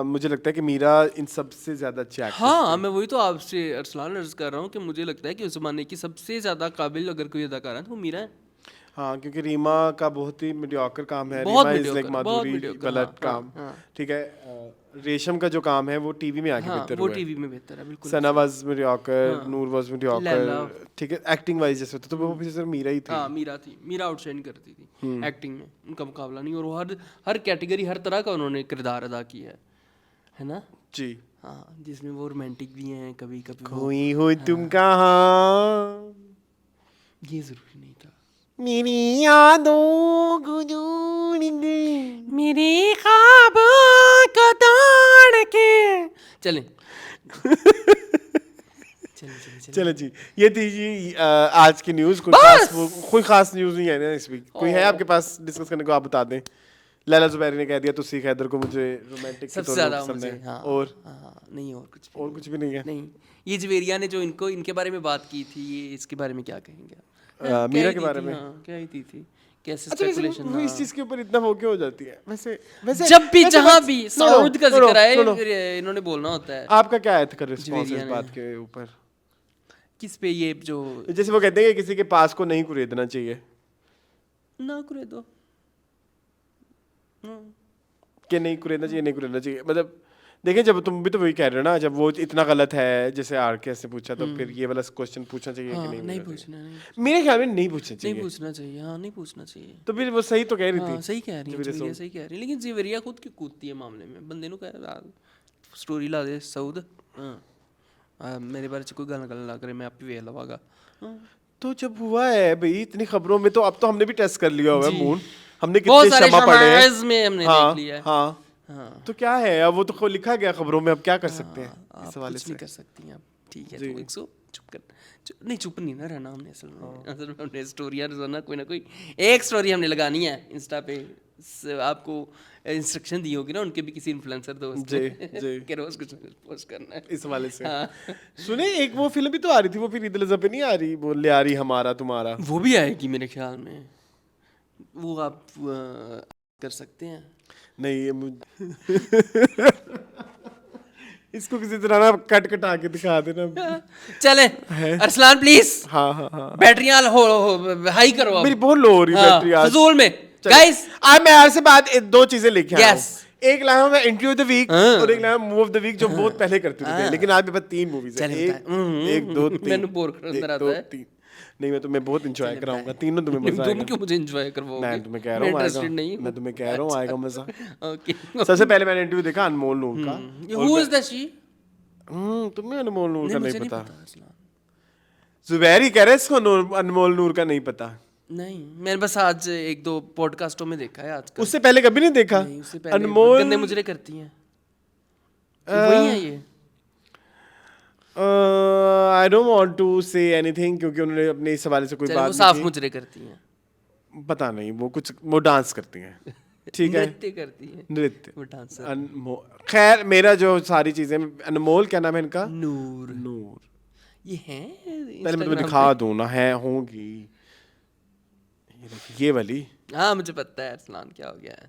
मुझे लगता है कि मीरा इन सबसे ज्यादा अच्छी एक्ट्रेस हाँ, मैं वही तो आपसे अरसलान अर्ज कर रहा हूँ कि मुझे लगता है कि उस जमाने की सबसे ज्यादा काबिल अगर कोई अदाकारा है तो वो मीरा है। हाँ, क्योंकि रीमा का बहुत ही मीडियोकर काम है, बहुत रीमा इज mediocre, लाइक बहुत माधुरी mediocre, वाला हाँ, काम, हाँ। ठीक है। रेशम का जो काम है वो टीवी में आके हाँ, बेहतर वो हुआ है। टीवी में बेहतर है, बिल्कुल। Sana was mediocre, Noor was mediocre, Laila. ठीक है। एक्टिंग वाइज जैसे तो वो फिर मीरा ही थी। हाँ, मीरा थी, मीरा आउटशाइन करती थी एक्टिंग में, उनका मुकाबला नहीं। और वो हर कैटेगरी, हर तरह का उन्होंने किरदार अदा किया है ना जी। हाँ, जिसमें वो रोमांटिक भी हैं, कभी कभी वो, खोई हो तुम कहाँ, ये जरूरी नहीं था। मेरी यादों को जोड़ गई, मेरी ख्वाबों को तोड़ के चलें। चलो जी, ये थी जी आज की न्यूज़। कोई खास न्यूज़ नहीं है ना इस वीक? कोई है आपके पास डिस्कस करने को? आप बता दें। लैला जुबैरी ने कह दिया तो सीख हैदर को मुझे रोमांटिक सबसे ज़्यादा मुझे, हाँ, और नहीं, और कुछ भी नहीं है। नहीं। ये जवेरिया ने जो इनके बारे में बात की थी, ये इसके बारे में क्या कहेंगे आप? मीरा के बारे में क्या ही थी कैसे अच्छा, स्पेकुलेशन। वो इस चीज़ के ऊपर इतना वो क्यों हो जाती है वैसे? जब भी जहाँ भी सऊद का जिक्र आए फिर इन्होंने बोलना होता है। आपका क्या है रिस्पॉन्स इस बात के ऊपर? किस पे? ये जो जैसे वो कहते हैं कि किसी के पास को नहीं खरीदना चाहिए, ना खरीदो, कि नहीं खरीदना चाहिए, नहीं खरीदना चाहिए। मतलब देखिए, जब तुम भी तो वही कह रहे हो ना, जब वो इतना गलत है जैसे आर के से पूछा, तो फिर ये वाला क्वेश्चन पूछना चाहिए कि नहीं? नहीं पूछना, नहीं, मेरे ख्याल में नहीं पूछना चाहिए। नहीं पूछना चाहिए, हाँ, नहीं पूछना चाहिए। तो फिर वो सही तो कह रही थी। सही कह रही है, जवेरिया सही कह रही है, लेकिन जवेरिया खुद की कूदती है मामले में। बंदे नु कह स्टोरी ला दे सऊद, मेरे बारे में कोई गल ना करे, मैं आप ही वेख लवागा। तो जब हुआ है भाई इतनी खबरों में, तो अब तो हमने भी टेस्ट कर लिया हुआ है मून, हमने बहुत कितने सारे क्षमा पढ़े हैं, में हमने देख लिया है। हाँ, तो क्या है अब, वो तो लिखा गया खबरों में, अब क्या कर सकते हैं इस हवाले कुछ से? नहीं कर सकती हैं आप, ठीक है। तो 100 चुप कर। नहीं चुप नहीं ना रहना हमने असल में हमने स्टोरियाँ रोजाना कोई ना कोई एक स्टोरी हमने लगानी है इंस्टा पे। आपको इंस्ट्रक्शन दी होगी ना उनके भी किसी इन्फ्लुएंसर दोस्त ने कि रोज कुछ पोस्ट करना है इस वाले से। सुने एक वो फिल्म भी तो आ रही थी, वो फिर ईद उल अज़हा पे नहीं आ रही, वो ले आ रही हमारा तुम्हारा, वो भी आएगी मेरे ख्याल में, वो आप कर सकते हैं। नहीं ये इसको किसी तरह ना कट कटा के दिखा देना। चले अरसलान प्लीज। हाँ हाँ हाँ बैटरियां हाई करो अब। मेरी बहुत लो हो रही है बैटरी आज फजूल में। गाइस आज मैं आपसे बात दो चीजें लेके आया Yes. हूं। एक लाया हूं मैं इंटरव्यू ऑफ द वीक और एक लाया मूव ऑफ द वीक जो बहुत पहले करते थे, लेकिन आज मेरे पास 3 मूवीज है। एक दो तीन मैंने बोर कर आता है। तीन नहीं मैं तुम्हें बहुत एंजॉय कराऊंगा, तीनों तुम्हें मजा तुम आएगा। क्यों मुझे एंजॉय करवाओगे? मैं तुम्हें कह रहा हूं इंटरेस्टेड नहीं आएगा, मैं तुम्हें कह रहा हूं आएगा मजा। ओके सबसे पहले मैंने इंटरव्यू देखा अनमोल नूर का। Who is the she? तुम्हें अनमोल नूर का मुझे नहीं पता? अरसलान। जुबैर ही कह रहे इसको अनमोल नूर का नहीं पता। नहीं मैंने बस आज 1-2 पॉडकास्टों में देखा है आजकल। उससे पहले कभी नहीं देखा? नहीं, उससे पहले अनमोल गंदे मुजरे करती हैं वही है ये। I don't want to say anything क्योंकि उन्होंने अपने इस हवाले से कोई बात वो साफ नहीं मुजरे करती हैं। की। पता नहीं वो डांस करती हैं, ठीक है नृत्य करती हैं नृत्य। वो डांसर। खैर मेरा जो सारी चीजें अनमोल क्या नाम है इनका? नूर ये हैं पहले मैं तुम्हें दिखा दूं ना, है होंगी ये वाली। हाँ मुझे पता है अरसलान क्या हो गया है।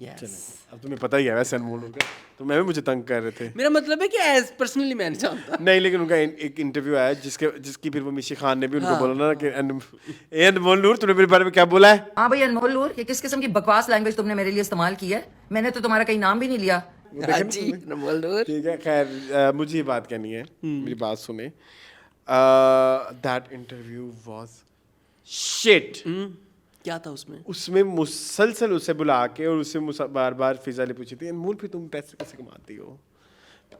यस अब तुम्हें पता ही है वैसे अनमोल का, तो मैं भी मुझे तंग कर रहे थे। मेरा मतलब है कि एज पर्सनली मैं नहीं जानता। नहीं लेकिन उनका एक इंटरव्यू आया जिसकी फिर वो मिशी खान ने भी उनको बोला ना कि अनमोल नूर तूने मेरे बारे में क्या बोला है? हाँ भाई अनमोल नूर, ये किस किस्म की बकवास लैंग्वेज तुमने मेरे लिए इस्तेमाल की है? मैंने तो तुम्हारा कहीं नाम भी नहीं लिया। ठीक है खैर मुझे ये बात कहनी है, मेरी बात सुने। That interview was shit. क्या था उसमें? उसमें मुसलसल उसे बुला के और उससे बार बार फिजा ले पूछी थी अनमोल फिर तुम पैसे कैसे कमाती हो,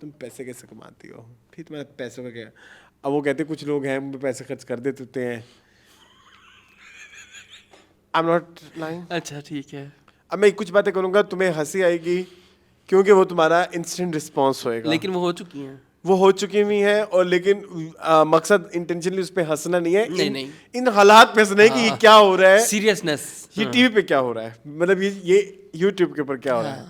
तुम पैसे कैसे कमाती हो, फिर तुम्हारे पैसों का क्या? अब वो कहते कुछ लोग हैं वो पैसे खर्च कर देते हैं। I am not lying. अच्छा ठीक है। अब मैं कुछ बातें करूंगा तुम्हें हंसी आएगी क्योंकि वो तुम्हारा इंस्टेंट रिस्पॉन्स होएगा। लेकिन वो हो चुकी हैं। वो हो चुकी हुई है और लेकिन मकसद इंटेंशनली उस पे हंसना नहीं है, नहीं। इन हालात पे हंसना है कि ये क्या हो रहा है, सीरियसनेस, ये टीवी पे क्या हो रहा है, मतलब ये यूट्यूब के ऊपर क्या हो रहा है।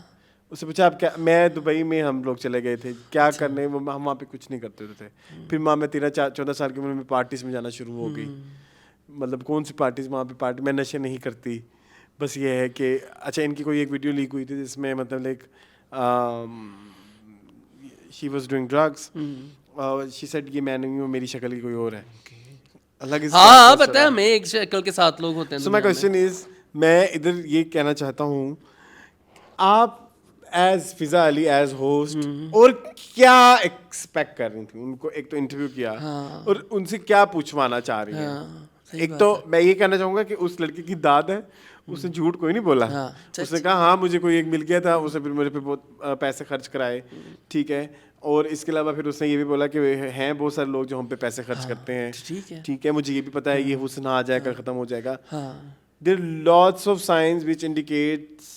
उससे पूछा आप क्या? मैं दुबई में हम लोग चले गए थे क्या करने, वो हम वहाँ पे कुछ नहीं करते थे। फिर माँ मैं 13-14 साल की उम्र में पार्टीज में जाना शुरू हो गई। मतलब कौन सी पार्टीज? वहाँ पे पार्टी मैं नशे नहीं करती, बस ये है कि अच्छा इनकी कोई एक वीडियो लीक हुई थी जिसमें मतलब like she was doing drugs. She said ये मैं नहीं हूँ, मेरी शक्ल की कोई और है। अलग हाँ पता है हमें, एक शक्ल के 7 लोग होते हैं। So my question is, मैं इधर ये कहना चाहता हूँ आप एज फिजा अली एज होस्ट और क्या एक्सपेक्ट कर रही थी? उनको एक तो इंटरव्यू किया और उनसे क्या पूछवाना चाह रही है? एक तो मैं ये कहना चाहूंगा कि उस लड़की की दाद है, उसने झूठ कोई नहीं बोला। उसने कहा हाँ मुझे कोई एक मिल गया था, उसने फिर मेरे पे बहुत पैसे खर्च कराए, ठीक है। और इसके अलावा फिर उसने ये भी बोला कि हैं बहुत सारे लोग जो हम पे पैसे खर्च करते हैं, ठीक है। मुझे ये भी पता है ये हुस्न आ जाएगा, खत्म हो जाएगा। There lots of science which indicates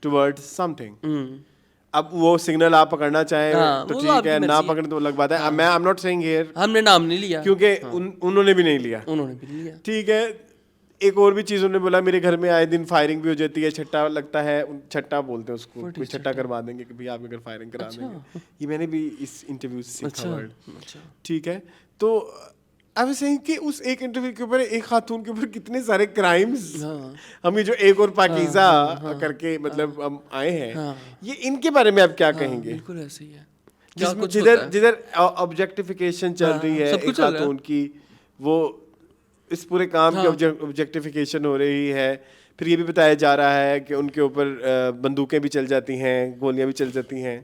towards something. अब वो सिग्नल आप पकड़ना चाहें तो ठीक है, ना पकड़े तो अलग बात है। मैं I am not saying here, हमने नाम नहीं लिया क्योंकि उन्होंने भी नहीं लिया, ठीक है। एक और भी चीज़ उन्होंने बोला मेरे घर में आए दिन फायरिंग भी हो जाती है, छट्टा लगता है, छट्टा बोलते हैं उसको, कोई छट्टा करवा देंगे कि भाई आपके घर फायरिंग करा देंगे। ये मैंने भी इस इंटरव्यू से सीखा वर्ड, ठीक है। तो आई वाज सेइंग कि उस एक इंटरव्यू के ऊपर एक खातून के ऊपर कितने सारे क्राइम्स, हम ये जो एक और पाकीज़ा करके मतलब हम आए हैं, ये इनके बारे में आप क्या कहेंगे? बिल्कुल ऐसे ही है, जिधर ऑब्जेक्टिफिकेशन चल रही है एक खातून की, वो इस पूरे काम की ऑब्जेक्टिफिकेशन हो रही है। फिर ये भी बताया जा रहा है कि उनके ऊपर बंदूकें भी चल जाती हैं, गोलियां भी चल जाती हैं।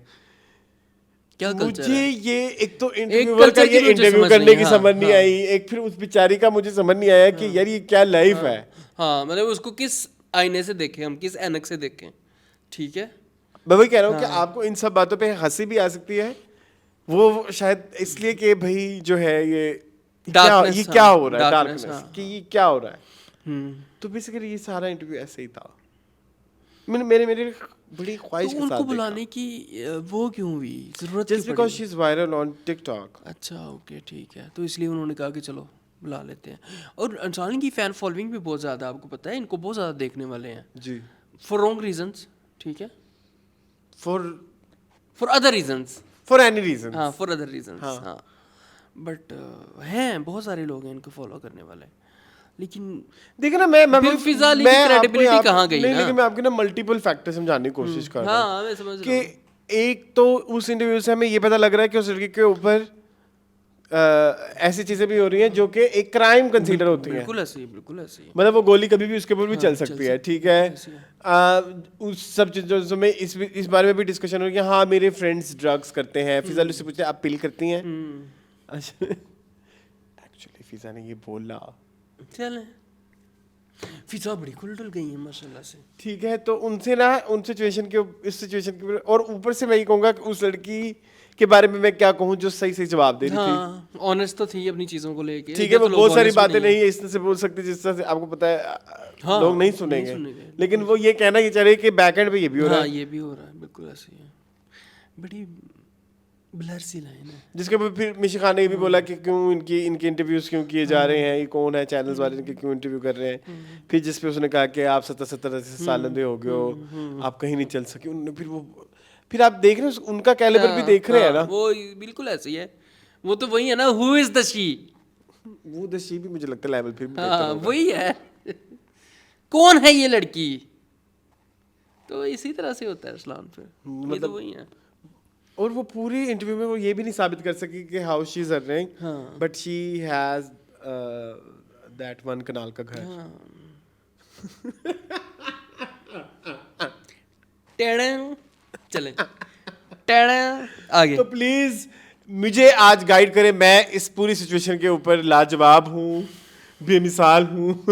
मुझे ये एक तो इंटरव्यूअर का ये इंटरव्यू करने की समझ नहीं आई, एक फिर उस बेचारी का मुझे समझ नहीं आया कि यार ये क्या लाइफ है। हाँ मतलब उसको किस आईने से देखें हम, किस ऐनक से देखें, ठीक है। मैं वही कह रहा हूँ कि आपको इन सब बातों पे हंसी भी आ सकती है, वो शायद इसलिए कि भाई जो है ये क्या हो रहा है, डार्कनेस कि ये क्या हो रहा है। तो बेसिकली ये सारा इंटरव्यू ऐसे ही था। मेरी बड़ी ख्वाहिश तो के उनको साथ बुलाने की वो क्यों हुई, जरूरत just because she is viral on TikTok. अच्छा ओके ठीक है, तो इसलिए उन्होंने कहा कि चलो बुला लेते हैं। और अंसानी की फ़ैन फॉलोइंग भी बहुत ज़्यादा, आपको पता है, इनको बहुत ज़्यादा देखने वाले हैं जी, फॉर रॉन्ग रीजंस, ठीक है, for other reasons, for any reason. हाँ फॉर अदर रीजंस, हाँ बट हैं बहुत सारे लोग हैं इनको फॉलो करने वाले, लेकिन देखिए ना, मैं फिर फिजा अली की मैं आपको credibility यहाँ- कहाँ गई नहीं, ना? लेकिन मैं आपके ना मल्टीपल फैक्टर समझाने की कोशिश कर रहा हूँ हाँ मैं समझ रहा कि हूँ। एक तो उस इंटरव्यू से हमें ये पता लग रहा है कि उस लड़की के ऊपर ऐसी चीजें भी हो रही हैं जो कि एक क्राइम कंसीडर होती हैं। बिल्कुल ऐसी, बिल्कुल ऐसी। मतलब वो गोली कभी भी उसके ऊपर भी चल सकती है, ठीक है। उस सब चीजों में इस बारे में भी डिस्कशन हो रही है। हाँ मेरे फ्रेंड्स ड्रग्स करते हैं, फिजा से पूछते हैं आप पिल करती हैं? अच्छा एक्चुअली फिजा ने ये बोला, चलें फिजा बड़ी खुल डुल गई है माशाल्लाह से, ठीक है। तो उनसे ना उन सिचुएशन के इस सिचुएशन के और ऊपर से मैं ये कहूँगा कि उस लड़की के बारे में मैं क्या कहूँ जो सही सही जवाब दे रही थी। हाँ ऑनेस्ट तो थी अपनी चीज़ों को लेके, ठीक है, वो बहुत सारी बातें नहीं है इस तरह से बोल सकती जिस तरह से आपको पता है हाँ, लोग नहीं सुनेंगे, लेकिन वो ये कहना ये चाह रही है कि बैक एंड पे ये भी हो रहा हाँ है, ये भी हो रहा है, बिल्कुल ऐसी है, बड़ी ब्लर सी लाइन है। जिसके ऊपर फिर मिशी खान ने ये भी बोला कि क्यों इनके इंटरव्यूज क्यों किए जा रहे हैं, ये कौन है चैनल्स वाले इनके क्यों इंटरव्यू कर रहे हैं। फिर जिस पे उसने कहा कि आप 70 साल हो गए हो, आप कहीं नहीं चल सके। उन्होंने फिर आप देख रहे हो उनका कैलिबर भी देख रहे हैं ना, वो बिल्कुल ऐसी है, वो तो वही है ना, हु इज द शी, वो द शी भी मुझे लगता है लेवल फिर भी हाँ वही है कौन है ये लड़की, तो इसी तरह से होता है इस्लाम पे, ये तो वही है। और वो पूरी इंटरव्यू में वो ये भी नहीं साबित कर सकी कि how she is earning, but she has that one कनाल का घर। चलें आगे। तो प्लीज मुझे आज गाइड करें, मैं इस पूरी सिचुएशन के ऊपर लाजवाब हूँ, बेमिसाल हूँ,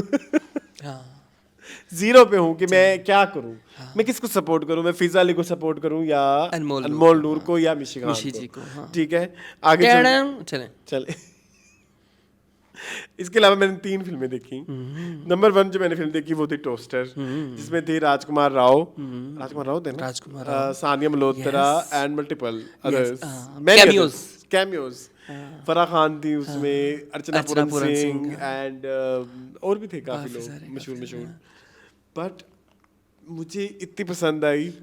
जीरो पे हूँ कि मैं क्या करूँ, मैं किसको सपोर्ट करूँ, मैं फिजा अली को सपोर्ट करूँ या अनमोल नूर को या मिशी खान को, ठीक है। आगे चले। इसके अलावा मैंने 3 फिल्में देखी। नंबर 1 जो मैंने फिल्म देखी वो थी टोस्टर, जिसमें थे राजकुमार राव थे ना, Sania Malhotra and multiple others cameos. Farah Khan थी उसमें, अर्चना पूरन सिंह एंड और भी थे काफी लोग मशहूर। बट मुझे इतनी पसंद आई,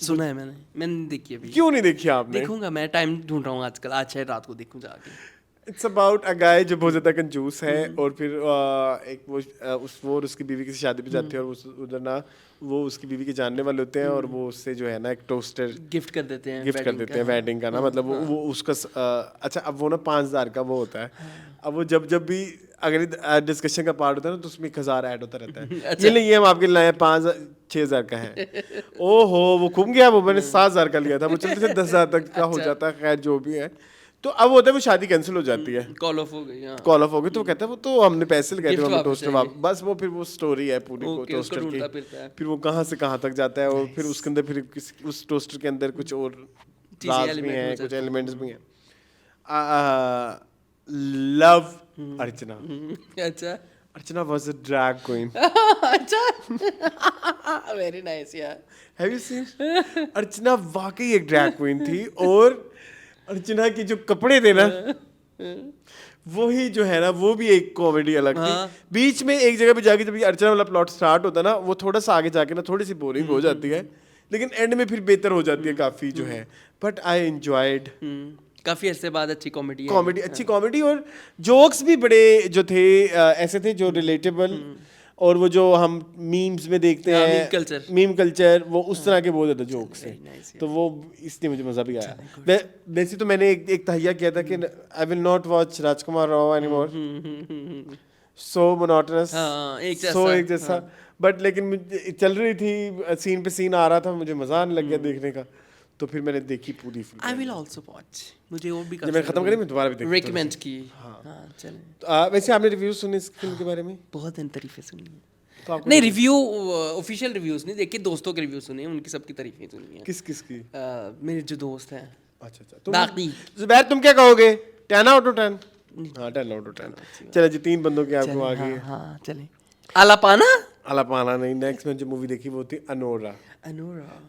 सुना है मैंने देखी अभी। क्यों नहीं देखी आपने? देखूंगा, मैं टाइम ढूंढ रहा हूँ आजकल, आज शायद रात को देखूं जाके। इट्स अबाउट अ गाय जो बहुत ज़्यादा कंजूस है और फिर एक वो और उसकी बीवी की शादी पे जाती है और उधर ना वो उसकी बीवी के जानने वाले होते हैं और वो उससे जो है ना एक टोस्टर गिफ्ट कर देते हैं वेडिंग का ना, मतलब वो उसका अच्छा अब वो ना 5000 का वो होता है। अब वो जब भी अगर डिस्कशन का पार्ट होता है ना तो उसमें 1000 ऐड होता रहता है। अच्छा। ये हम आपके लाए 6,000 का है। ओहो वो घूम गया, वो मैंने 7,000 का लिया था, वो चलते थे 10,000 तक का हो जाता है। खैर जो भी है, तो अब होता है वो शादी कैंसिल हो जाती है, कॉल ऑफ हो गई, कॉल ऑफ हो गई। तो वो कहता है वो तो हमने पैसे लगाए थे, हमने टोस्टर बस वो फिर वो स्टोरी है पूरी को टोस्टर की, फिर वो कहाँ से कहाँ तक जाता है और फिर उसके अंदर फिर उस टोस्टर के अंदर कुछ और राज भी हैं, कुछ एलिमेंट्स भी हैं। लव अर्चना। अच्छा, अर्चना वाज अ ड्रैग क्वीन। अच्छा वेरी नाइस यार, हैव यू सीन? अर्चना वाकई एक ड्रैग क्वीन थी और अर्चना के जो कपड़े थे ना वही जो है ना वो भी एक कॉमेडी अलग थी। बीच में एक जगह पे जाके जब ये अर्चना वाला प्लॉट स्टार्ट होता है ना वो थोड़ा सा आगे जाके ना थोड़ी सी बोरिंग हो जाती है, लेकिन एंड में फिर बेहतर हो जाती है काफी जो है। बट आई एंजॉयड, काफी अरसे बाद अच्छी कॉमेडी अच्छी कॉमेडी और जोक्स भी बड़े जो थे ऐसे थे जो रिलेटेबल, और वो जो हम मीम्स में देखते हैं मीम कल्चर वो उस तरह के बहुत ज़्यादा जोक्स हैं, तो वो इसलिए मुझे मज़ा भी आया। वैसे तो मैंने एक तहिया किया था कि I will not watch Rajkumar Rao anymore, so monotonous, so एक जैसा। बट लेकिन चल रही थी, सीन पे सीन आ रहा था, मुझे मज़ा आने लग गया देखने का, तो फिर मैंने देखी पूरी film. I will also watch, मुझे वो भी जब मैं खत्म करी मैं दोबारा भी देखी, रिकमेंड की। हाँ चलें। वैसे आपने रिव्यूज सुने इस फिल्म के बारे में? बहुत तारीफें सुनी है। तो नहीं रिव्यू ऑफिशियल रिव्यूज नहीं देखे, दोस्तों के रिव्यू सुने, उनकी सबकी तारीफें सुनी है। किस की? मेरे जो दोस्त हैं। अच्छा बाकी ज़ुबैर तुम क्या कहोगे? 10 out of 10? हाँ 10 out of 10। चलो जी 3 बंदों की आपको आ गई। हाँ चलें। आलापाना अलापाना नहीं, नेक्स्ट मैंने जो मूवी देखी वो थी अनोरा।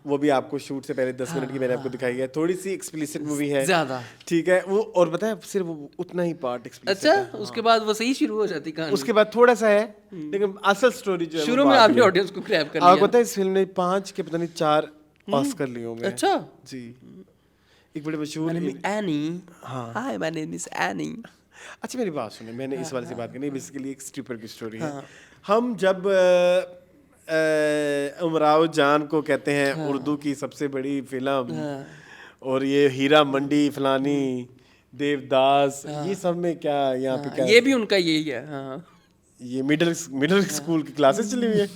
वो भी आपको शूट से पहले 10 मिनट की मैंने आपको दिखाई है। थोड़ी सी एक्सप्लिसिट मूवी है ज्यादा, ठीक है वो, और पता है सिर्फ वो उतना ही पार्ट एक्सप्लिसिट अच्छा उसके बाद वो सही शुरू हो जाती कहानी। उसके बाद थोड़ा सा है, लेकिन असल स्टोरी जो है शुरू में आपने ऑडियंस को ग्रैब कर लिया। आपको पता है इस फिल्म ने 5 के पता नहीं 4 ऑस्कर लिए होंगे। अच्छा जी, एक बड़े मशहूर any. Hi my name is any. अच्छा मेरी बात सुनिए, मैंने इस वाले से बात करनी, बेसिकली एक स्ट्रिपर की स्टोरी है। हम जब उमराव जान को कहते हैं उर्दू की सबसे बड़ी फिल्म, और ये हीरा मंडी फलानी देवदास, ये सब में क्या यहाँ पे क्या, ये भी उनका यही है। हाँ ये मिडिल स्कूल की क्लासेस चली हुई है।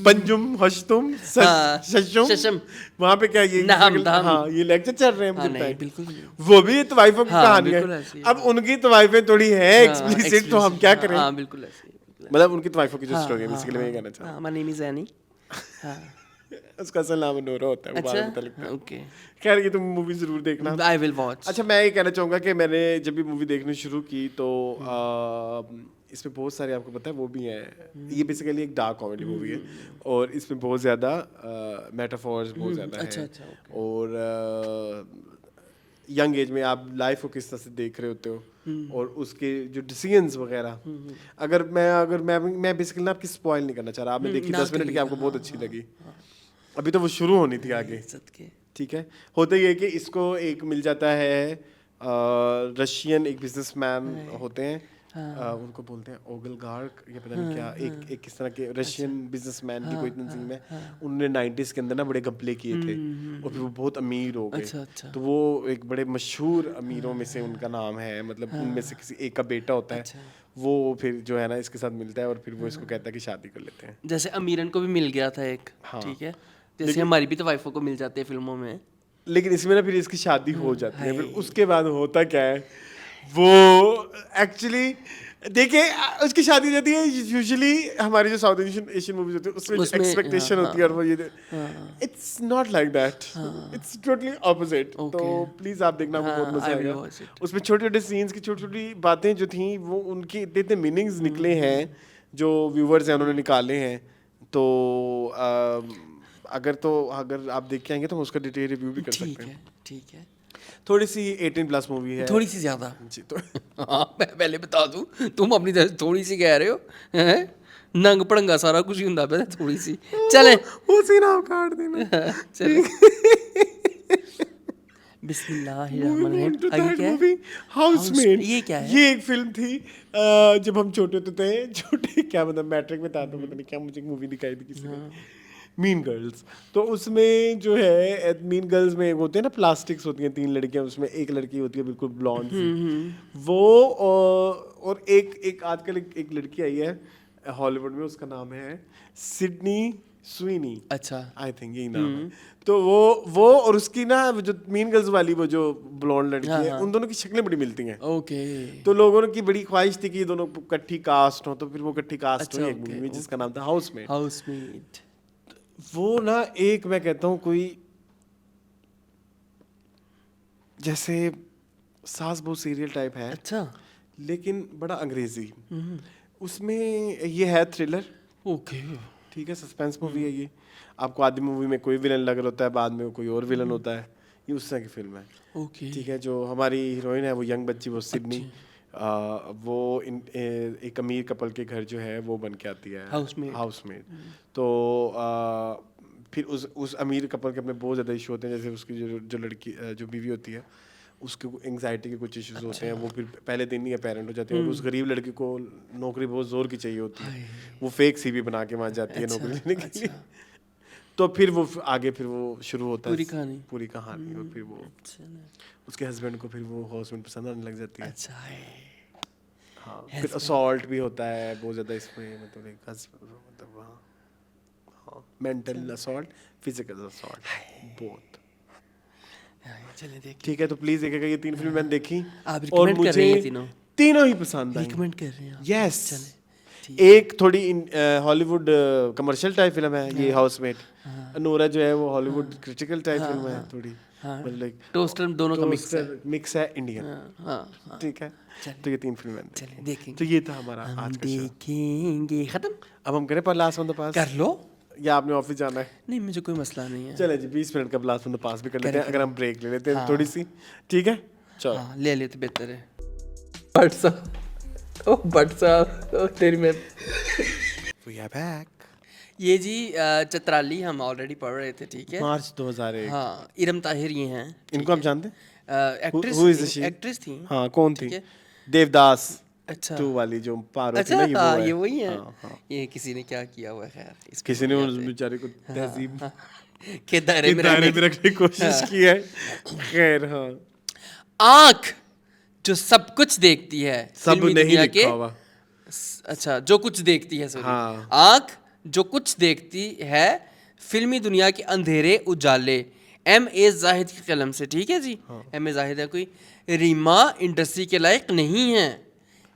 पंजुम हशतुम शशम, वहाँ पे क्या ये हाँ ये लेक्चर चल रहे हैं मुझे पता है। बिल्कुल वो भी तो वाइफों की कहानी है। अब उनकी तो वाइफें थोड़ी है एक्सप्लिसिट, तो हम क्या करें। हाँ बिल्कुल ऐसे, मतलब उनकी तो वाइफों की जो स्टोरी है बेसिकली मैं ये कहना चाहता हूँ। My name is any. उसका असल नाम नोरा होता है, वो बाद में पता लगता है। ओके खैर ये तुम मूवी जरूर देखना। I will watch. अच्छा मैं ये कहना चाहूँगा कि मैंने जब भी मूवी देखनी शुरू की तो इसमें बहुत सारे आपको पता है वो भी हैं। ये बेसिकली एक डार्क कॉमेडी मूवी है और इसमें बहुत ज़्यादा मेटाफोर्स बहुत ज़्यादा है। और यंग एज में आप लाइफ को किस तरह से देख रहे होते हो और उसके जो डिसीजंस वगैरह, अगर मैं बेसिकली ना आपकी स्पॉइल नहीं करना चाह रहा। आपने देखी 10 मिनट की, आपको बहुत अच्छी लगी, अभी तो वो शुरू होनी थी आगे, ठीक है। होता ये है कि इसको एक मिल जाता है रशियन एक बिजनेसमैन होते हैं, उनको बोलते हैं ओगलगार्क या पता नहीं क्या, एक किस तरह के रशियन बिजनेसमैन की कोई तंजीम है। उन्होंने 90s के अंदर ना बड़े घपले किए थे और फिर वो बहुत अमीर हो गए। तो वो एक बड़े मशहूर अमीरों में से उनका नाम है, मतलब उनमें से किसी एक का बेटा होता है। वो फिर जो है ना इसके साथ मिलता है और फिर वो इसको कहता है कि शादी कर लेते हैं। जैसे अमीरन को भी मिल गया था एक, ठीक है, जैसे हमारी भी तो वाइफों को मिल जाती है फिल्मों में। लेकिन इसमें ना फिर इसकी शादी हो जाती है। फिर उसके बाद होता क्या है, वो एक्चुअली देखिए उसकी शादी जाती है। यूजुअली हमारी जो साउथ एशियन मूवीज होती है उसमें एक्सपेक्टेशन होती है और वो ये it's not like that, it's totally opposite. तो प्लीज आप देखना, आपको बहुत मजा आएगा। उसमें छोटे छोटे सीन्स की छोटी छोटी बातें जो थी वो उनकी इतने इतने मीनिंग्स निकले हैं जो व्यूवर्स हैं उन्होंने निकाले हैं। तो अगर आप देख के आएंगे तो हम उसका डिटेल रिव्यू भी कर सकते हैं। ठीक है, थोड़ी सी 18+ मूवी है, थोड़ी सी ज्यादा जी। तो हाँ मैं पहले बता दूं, तुम अपनी तरफ से थोड़ी सी कह रहे हो, हैं? नंग पड़ंगा सारा कुछ ही हुंदा पे, थोड़ी सी चले वो सीन आप काट देना। चले बिस्मिल्लाहिर्रहमानिर्रहीम। आगे क्या है? हाउसमेट। ये क्या है? ये एक फिल्म थी जब हम छोटे होते थे, छोटे क्या मतलब मैट्रिक में था, तो पता नहीं क्या मुझे एक मूवी दिखाई थी किसी ने, मीन गर्ल्स। तो उसमें जो है मीन गर्ल्स में होते हैं ना प्लास्टिक्स होती हैं 3 लड़कियां, उसमें एक लड़की होती है बिल्कुल ब्लॉन्ड सी, वो और एक आजकल एक लड़की आई है हॉलीवुड में, उसका नाम है सिडनी स्वीनी। अच्छा आई थिंक यही नाम है। तो वो और उसकी ना जो मीन गर्ल्स वाली वो जो ब्लॉन्ड लड़की है, उन दोनों की शक्लें बड़ी मिलती हैं। ओके। तो लोगों की बड़ी ख्वाहिश थी कि ये दोनों इकट्ठी कास्ट हो, तो फिर वो इकट्ठी कास्ट हुई एक मूवी में जिसका नाम था हाउसमेट। वो ना एक मैं कहता हूँ कोई जैसे सास बहू सीरियल टाइप है। अच्छा। लेकिन बड़ा अंग्रेजी। उसमें ये है थ्रिलर। ओके ठीक है, सस्पेंस मूवी है ये। आपको आधी मूवी में कोई विलन लग रहा होता है, बाद में कोई और विलन होता है। ये उस तरह की फिल्म है। ओके ठीक है। जो हमारी हीरोइन है वो यंग बच्ची, वो सिडनी, वो एक अमीर कपल के घर जो है वो बन के आती है हाउसमेट। तो फिर उस अमीर कपल के अपने बहुत ज़्यादा इशू होते हैं। जैसे उसकी जो लड़की जो बीवी होती है उसके एंग्जाइटी के कुछ इश्यूज होते हैं। वो फिर पहले दिन ही अपेरेंट हो जाते हैं। और उस गरीब लड़की को नौकरी बहुत ज़ोर की चाहिए होती है। वो फेक CV बना के वहाँ जाती है नौकरी लेने के लिए। तो फिर वो आगे फिर वो शुरू होता है पूरी कहानी। और फिर वो उसके हस्बैंड को फिर वो हाउसमेट पसंद आने लग जाती है। अच्छा है। हाँ, फिर असॉल्ट भी होता है बहुत ज़्यादा इसमें, मतलब एक मतलब हाँ mental assault, physical assault, both. चलिए देख। ठीक है, तो प्लीज देखिएगा। ये 3 फिल्म मैंने देखी और मुझे तीनों ही पसंद आई। रिकमेंड कर रहे हैं? यस। एक थोड़ी हॉलीवुड कमर्शियल टाइप फिल्म है ये हाउसमेट। नोरा जो है वो हॉलीवुड क्रिटिकल टाइप फिल्म है थोड़ी। मतलब लाइक टोस्टर दोनों का मिक्स है। मिक्स है इंडियन। हाँ ठीक है, तो ये 3 फिल्में चलिए देखेंगे। तो ये था हमारा आज का शो। देखेंगे खत्म अब हम करें पर लास्ट ऑन द पास, कर लो। या आपने ऑफिस जाना है? नहीं मुझे कोई मसला नहीं है। चले जी 20 मिनट का लास्ट ऑन द पास भी कर लेते हैं, अगर हम ब्रेक ले लेते हैं थोड़ी सी। ठीक है चलो। हाँ ले लेते बेहतर है। बट साहब ओ बट साहब ओ तेरी मैं वी आर बैक। ये जी चतराली हम ऑलरेडी पढ़ रहे थे, ठीक है। मार्च 2001। हाँ इरम ताहिर ये हैं। इनको आप जानते हैं? Actress Who is she? Actress थी। हाँ कौन थी? ठीक है। देवदास अच्छा 2 वाली जो पारो थी अच्छा ना, ये वो हाँ है। ये वही है। हाँ, हाँ। ये किसी ने क्या किया हुआ है, खैर इसको किसी ने नहीं उस जानते। बेचारे को तहजीब के दायरे में दायरे में रहने रखने की कोशिश की है। खैर हाँ, आँख जो सब कुछ देखती है सब फिल्मी नहीं दुनिया लिखा हुआ। अच्छा जो कुछ देखती है, सॉरी। हाँ। आँख जो कुछ देखती है फिल्मी दुनिया के अंधेरे उजाले, M.A. जाहिद की कलम से, ठीक है जी। M.A. जाहिद है कोई। रीमा इंडस्ट्री के लायक नहीं है,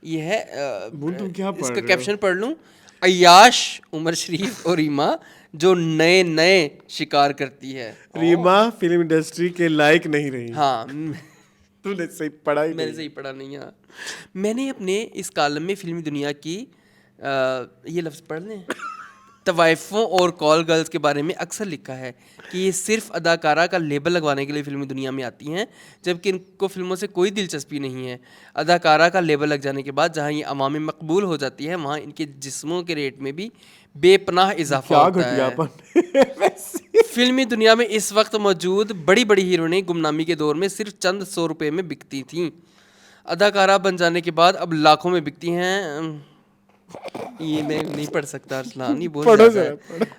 ये है तुम क्या पढ़ इसका रहे हो? कैप्शन पढ़ लूँ। अय्याश, उमर शरीफ और रीमा जो नए नए शिकार करती है। रीमा फिल्म इंडस्ट्री के लायक नहीं रही। हाँ तूने सही पढ़ा ही मैंने नहीं। सही पढ़ा नहीं है। मैंने अपने इस कॉलम में फिल्मी दुनिया की ये लफ्ज़ पढ़ लें, तवाइफ़ों और कॉल गर्ल्स के बारे में अक्सर लिखा है कि ये सिर्फ अदाकारा का लेबल लगवाने के लिए फिल्मी दुनिया में आती हैं, जबकि इनको फिल्मों से कोई दिलचस्पी नहीं है। अदाकारा का लेबल लग जाने के बाद जहाँ ये अवाम में मकबूल हो जाती है, वहाँ इनके जिस्मों के रेट में भी बेपनाह इजाफा होता है। फिल्मी दुनिया में इस वक्त मौजूद बड़ी बड़ी हीरोइनें गुमनामी के दौर में सिर्फ चंद 100 रुपये में बिकती थीं। अदाकारा बन जाने के बाद अब लाखों में बिकती हैं। ये मैं नहीं पढ़ सकता अरसलान, नहीं बोल ज़्यादा है।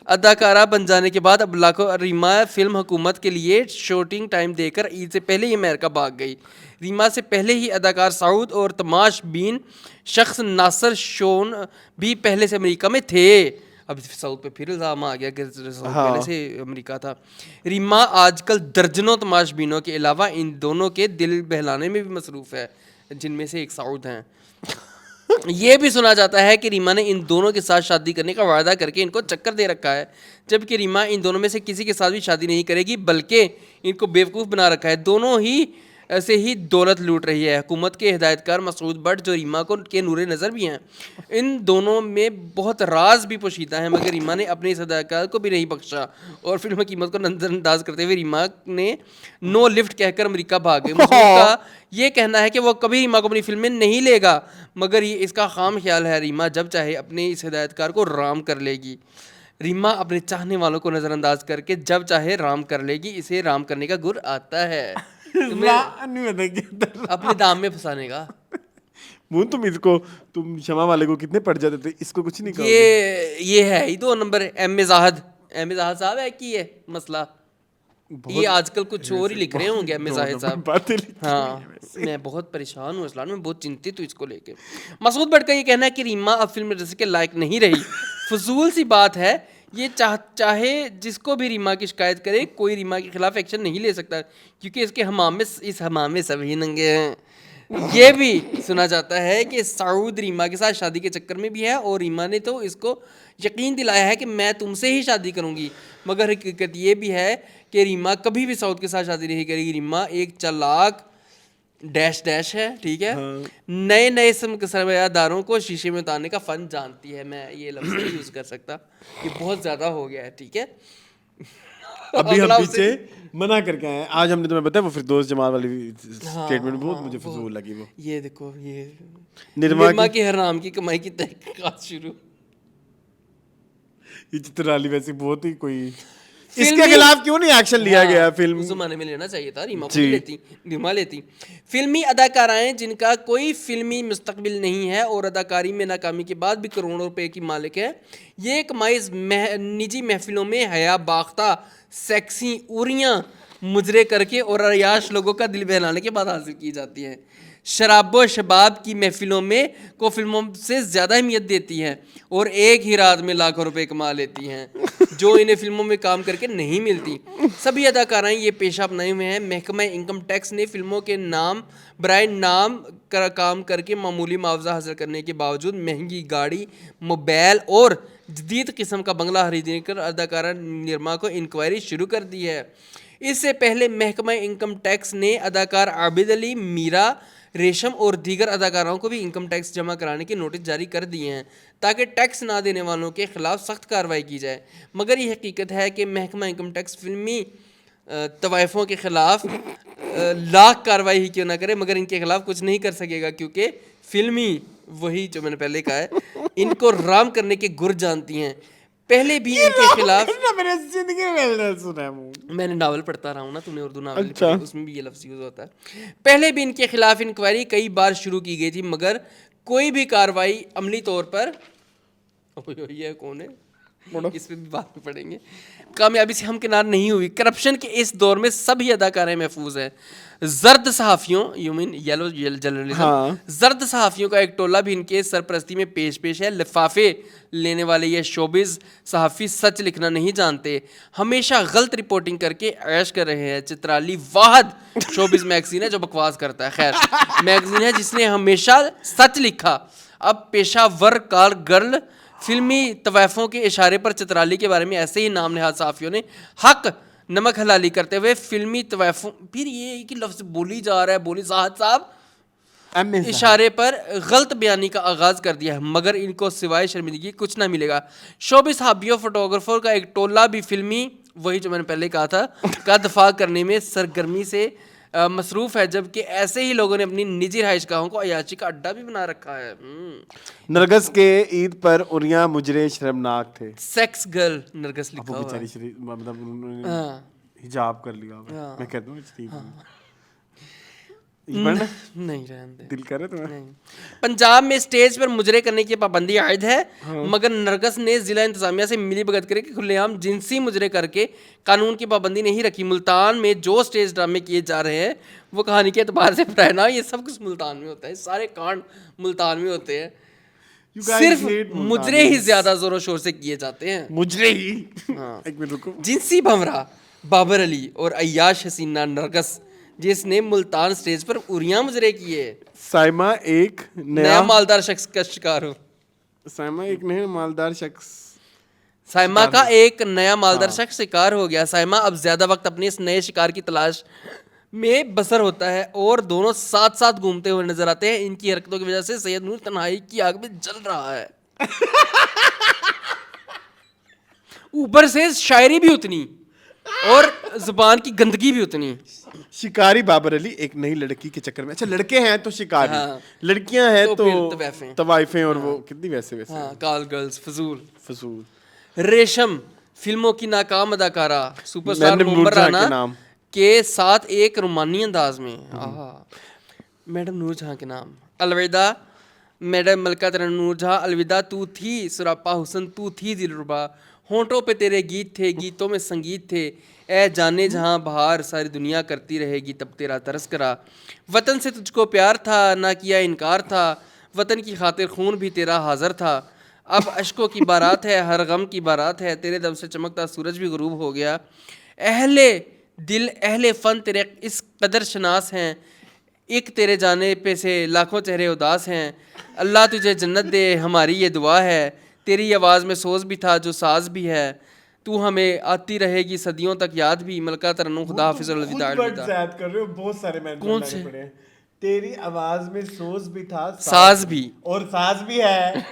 अदाकारा बन जाने के बाद अब लाखों। रीमा फिल्म हुकूमत के लिए शूटिंग टाइम देकर ईद से पहले ही अमेरिका भाग गई। रीमा से पहले ही अदाकार साउद और तमाश बीन शख्स नासर शोन भी पहले से अमेरिका में थे। अब साउथ पे फिर इल्ज़ाम आ गया कि साउथ पहले से अमेरिका था। रीमा आजकल दर्जनों तमाशबीनों के अलावा इन दोनों के दिल बहलाने में भी मसरूफ़ है, जिनमें से एक साउद हैं। ये भी सुना जाता है कि रीमा ने इन दोनों के साथ शादी करने का वादा करके इनको चक्कर दे रखा है, जबकि रीमा इन दोनों में से किसी के साथ भी शादी नहीं करेगी, बल्कि इनको बेवकूफ़ बना रखा है। दोनों ही ऐसे ही दौलत लूट रही है। हुकूमत के हिदायतकार मसूद भट्ट जो रीमा को के नूरे नज़र भी हैं, इन दोनों में बहुत राज भी पोशीदा हैं, मगर रीमा ने अपने इस हिदायतकार को भी नहीं बख्शा और फिल्म की कीमत को नज़रअंदाज करते हुए रीमा ने नो लिफ्ट कहकर अमेरिका भाग गए। मसूद का ये कहना है कि वो कभी रीमा को अपनी फिल्म में नहीं लेगा, मगर ये इसका खाम ख्याल है रीमा जब चाहे अपने इस हिदायतकार को राम कर लेगी। रीमा अपने चाहने वालों को नज़रअंदाज करके जब चाहे राम कर लेगी, इसे राम करने का गुर आता है। अपने दाम में फंसाने का। तुम शमा वाले को कितने पड़ जाते थे, इसको कुछ नहीं कहा। ये है ही 2 नंबर। M.A. जाहिद साहब है कि ये मसला ये आजकल कुछ और ही लिख रहे होंगे M.A. जाहिद साहब। हाँ मैं बहुत परेशान हूँ असलान, मैं बहुत चिंतित हूँ इसको लेके। मसूद भट्ट का ये कहना है कि रीमा अब फिल्म इंडस्ट्री के लायक नहीं रही। फजूल सी बात है ये, चाहे जिसको भी रीमा की शिकायत करे, कोई रीमा के खिलाफ एक्शन नहीं ले सकता, क्योंकि इस हमाम में सभी नंगे हैं। ये भी सुना जाता है कि साउद रीमा के साथ शादी के चक्कर में भी है और रीमा ने तो इसको यकीन दिलाया है कि मैं तुमसे ही शादी करूंगी, मगर हकीकत ये भी है कि रीमा कभी भी साउद के साथ शादी नहीं करेगी। रीमा एक चालाक डैश है, ठीक है। नए नए सरमायादारों को शीशे में उतारने का फन जानती है। मैं ये लफ्ज़ नहीं यूज़ कर सकता, ये बहुत ज़्यादा हो गया है, ठीक है। अभी हम पीछे मना करके आए। आज हमने तुम्हें बताया वो फिरदौस जमाल वाली स्टेटमेंट बहुत मुझे फजूल लगी। वो ये देखो, ये निर्मा की हराम की कमाई की तहकीकात शुरू। ये चित्राली वैसे बहुत ही कोई इसके खिलाफ क्यों नहीं एक्शन लिया गया? फिल्म उस जमाने में लेना चाहिए था, रीमा लेती। फिल्मी अदाकाराएं जिनका कोई फिल्मी मुस्तकबिल नहीं है और अदाकारी में नाकामी के बाद भी करोड़ों रुपए की मालिक है, ये कमाई निजी महफिलों में हया बाख्ता सेक्सी उरियां मुजरे करके और अयाश लोगों का दिल बहलाने के बाद हासिल की जाती है। शराबो शबाब की महफिलों में को फिल्मों से ज़्यादा अहमियत देती हैं और एक ही रात में लाखों रुपए कमा लेती हैं। जो इन्हें फिल्मों में काम करके नहीं मिलती। सभी अदाकाराएं ये पेशा अपनाए हुए हैं। महकमा इनकम टैक्स ने फिल्मों के नाम बराए नाम काम करके मामूली मुआवजा हासिल करने के बावजूद महंगी गाड़ी, मोबाइल और जदीद किस्म का बंगला खरीदने कर अदाकारा निर्मा को इंक्वायरी शुरू कर दी है। इससे पहले महकमा इनकम टैक्स ने अदाकार आबिद अली, मीरा, रेशम और दीगर अदाकाराओं को भी इनकम टैक्स जमा कराने के नोटिस जारी कर दिए हैं ताकि टैक्स ना देने वालों के खिलाफ सख्त कार्रवाई की जाए। मगर ये हकीकत है कि महकमा इनकम टैक्स फिल्मी तवाइफों के खिलाफ लाख कार्रवाई ही क्यों ना करे मगर इनके खिलाफ कुछ नहीं कर सकेगा, क्योंकि फिल्मी वही जो मैंने पहले कहा है इनको राम करने के गुर जानती हैं। पहले भी इनके खिलाफ मैंने जिंदगी में सुना है। मैंने नावल पढ़ता रहा हूँ ना, तूने उर्दू नावल लिखा है, उसमें भी ये लफ्ज़ यूज़ होता है। पहले भी इनके खिलाफ इंक्वायरी कई बार शुरू की गई थी मगर कोई भी कार्रवाई अमली तौर पर ये कौन है इस पे भी बात में पढ़ेंगे कामयाबी से हमकिनार नहीं हुई। करप्शन के इस दौर में सभी अदाकारें महफूज हैं। जर्द सहाफ़ियों यू मीन येलो जर्नलिज्म, जर्द सहाफ़ियों का एक टोला भी इनके सरपरस्ती में पेश है। लिफाफे लेने वाले ये शोबिज़ सहाफ़ी सच लिखना नहीं जानते, हमेशा गलत रिपोर्टिंग करके ऐश कर रहे हैं। चित्राली वाहद शोबिज़ मैगज़ीन है जो बकवास करता है, खैर मैगज़ीन है जिसने हमेशा सच लिखा। अब पेशावर कार गर्ल फिल्मी तवाइफों के इशारे पर चित्राली के बारे में ऐसे ही नाम नहाद सहाफ़ियों ने हक नमक हलाली करते हुए फिल्मी तवाइफों, फिर ये कि लफ्ज़ बोली जा रहा है, बोली साहब साहब इशारे पर गलत बयानी का आगाज़ कर दिया है मगर इनको सिवाय शर्मिंदगी कुछ ना मिलेगा। शोबिज़ सहाफ़ियों फोटोग्राफर का एक टोला भी फिल्मी वही जो मैंने पहले कहा था का दफा करने में सरगर्मी से मसरूफ़ है, जबकि ऐसे ही लोगों ने अपनी निजी रहायशगाहों को अयाची का अड्डा भी बना रखा है। नरगस के ईद पर उरिया मुजरे शर्मनाक थे। सेक्स गर्ल नरगस लिखा हुआ है। बेचारी मतलब उन्होंने हिजाब कर लिया। मैं कहता हूँ नहीं रहने दे। दिल करे तुम्हें? पंजाब में स्टेज पर मुजरे करने की पाबंदी आयद है मगर नरगस ने जिला इंतजामिया से मिली भगत करके खुलेआम जिनसी मुजरे करके कानून की पाबंदी नहीं रखी। मुल्तान में जो स्टेज ड्रामे किए जा रहे हैं वो कहानी के एतबार से रहना ये सब कुछ मुल्तान में होता है, सारे कांड मुल्तान में होते हैं, सिर्फ मुजरे ही ज्यादा जोरों शोर से किए जाते हैं। मुजरे ही एक मिनट रुको। जिनसी भंवरा बाबर अली और अय्याश हसीना नरगस जिसने मुल्तान स्टेज पर उरिया मुजरे किए। साइमा एक नया मालदार शख्स का शिकार हो। साइमा एक नया मालदार शख्स साइमा का एक नया मालदार शख्स शिकार हो गया। साइमा अब ज्यादा वक्त अपने इस नए शिकार की तलाश में बसर होता है और दोनों साथ साथ घूमते हुए नजर आते हैं। इनकी हरकतों की वजह से सैयद नूर तन्हाई की आग में जल रहा है। ऊपर से शायरी भी उतनी और जुबान की गंदगी भी उतनी। शिकारी बाबर अली एक नई लड़की के चक्कर में, अच्छा लड़के हैं तो शिकारी, लड़कियां हैं तो तवाइफें और वो कितनी वैसे कॉल गर्ल्स फजूल। रेशम फिल्मों की नाकाम अदाकारा सुपरस्टार नूर राना के साथ एक रोमानी अंदाज में मैडम नूर जहां के नाम अलविदा मैडम मलका तरन नूर जहां अलविदा तू थी सुरापा हुसन तू थी दिलरुबा होंठों पे तेरे गीत थे गीतों में संगीत थे ए जाने जहां बाहर सारी दुनिया करती रहेगी तब तेरा तरस करा वतन से तुझको प्यार था ना किया इनकार था वतन की खातिर खून भी तेरा हाजिर था अब अश्कों की बारात है हर गम की बारात है तेरे दम से चमकता सूरज भी गुरूब हो गया अहले दिल अहले फ़न तेरे इस कदर शनास हैं एक तेरे जाने पे से लाखों चेहरे उदास हैं अल्लाह तुझे जन्नत दे हमारी ये दुआ है तेरी आवाज़ में सोज भी था जो साज भी है तू हमें आती रहेगी सदियों तक याद भी मलका तरन्नुम खुदा हाफिज़ अलविदा अलविदा याद कर रहे हो बहुत सारे मैंने कौन से तेरी आवाज़ में सोज भी था साज भी और साज भी है।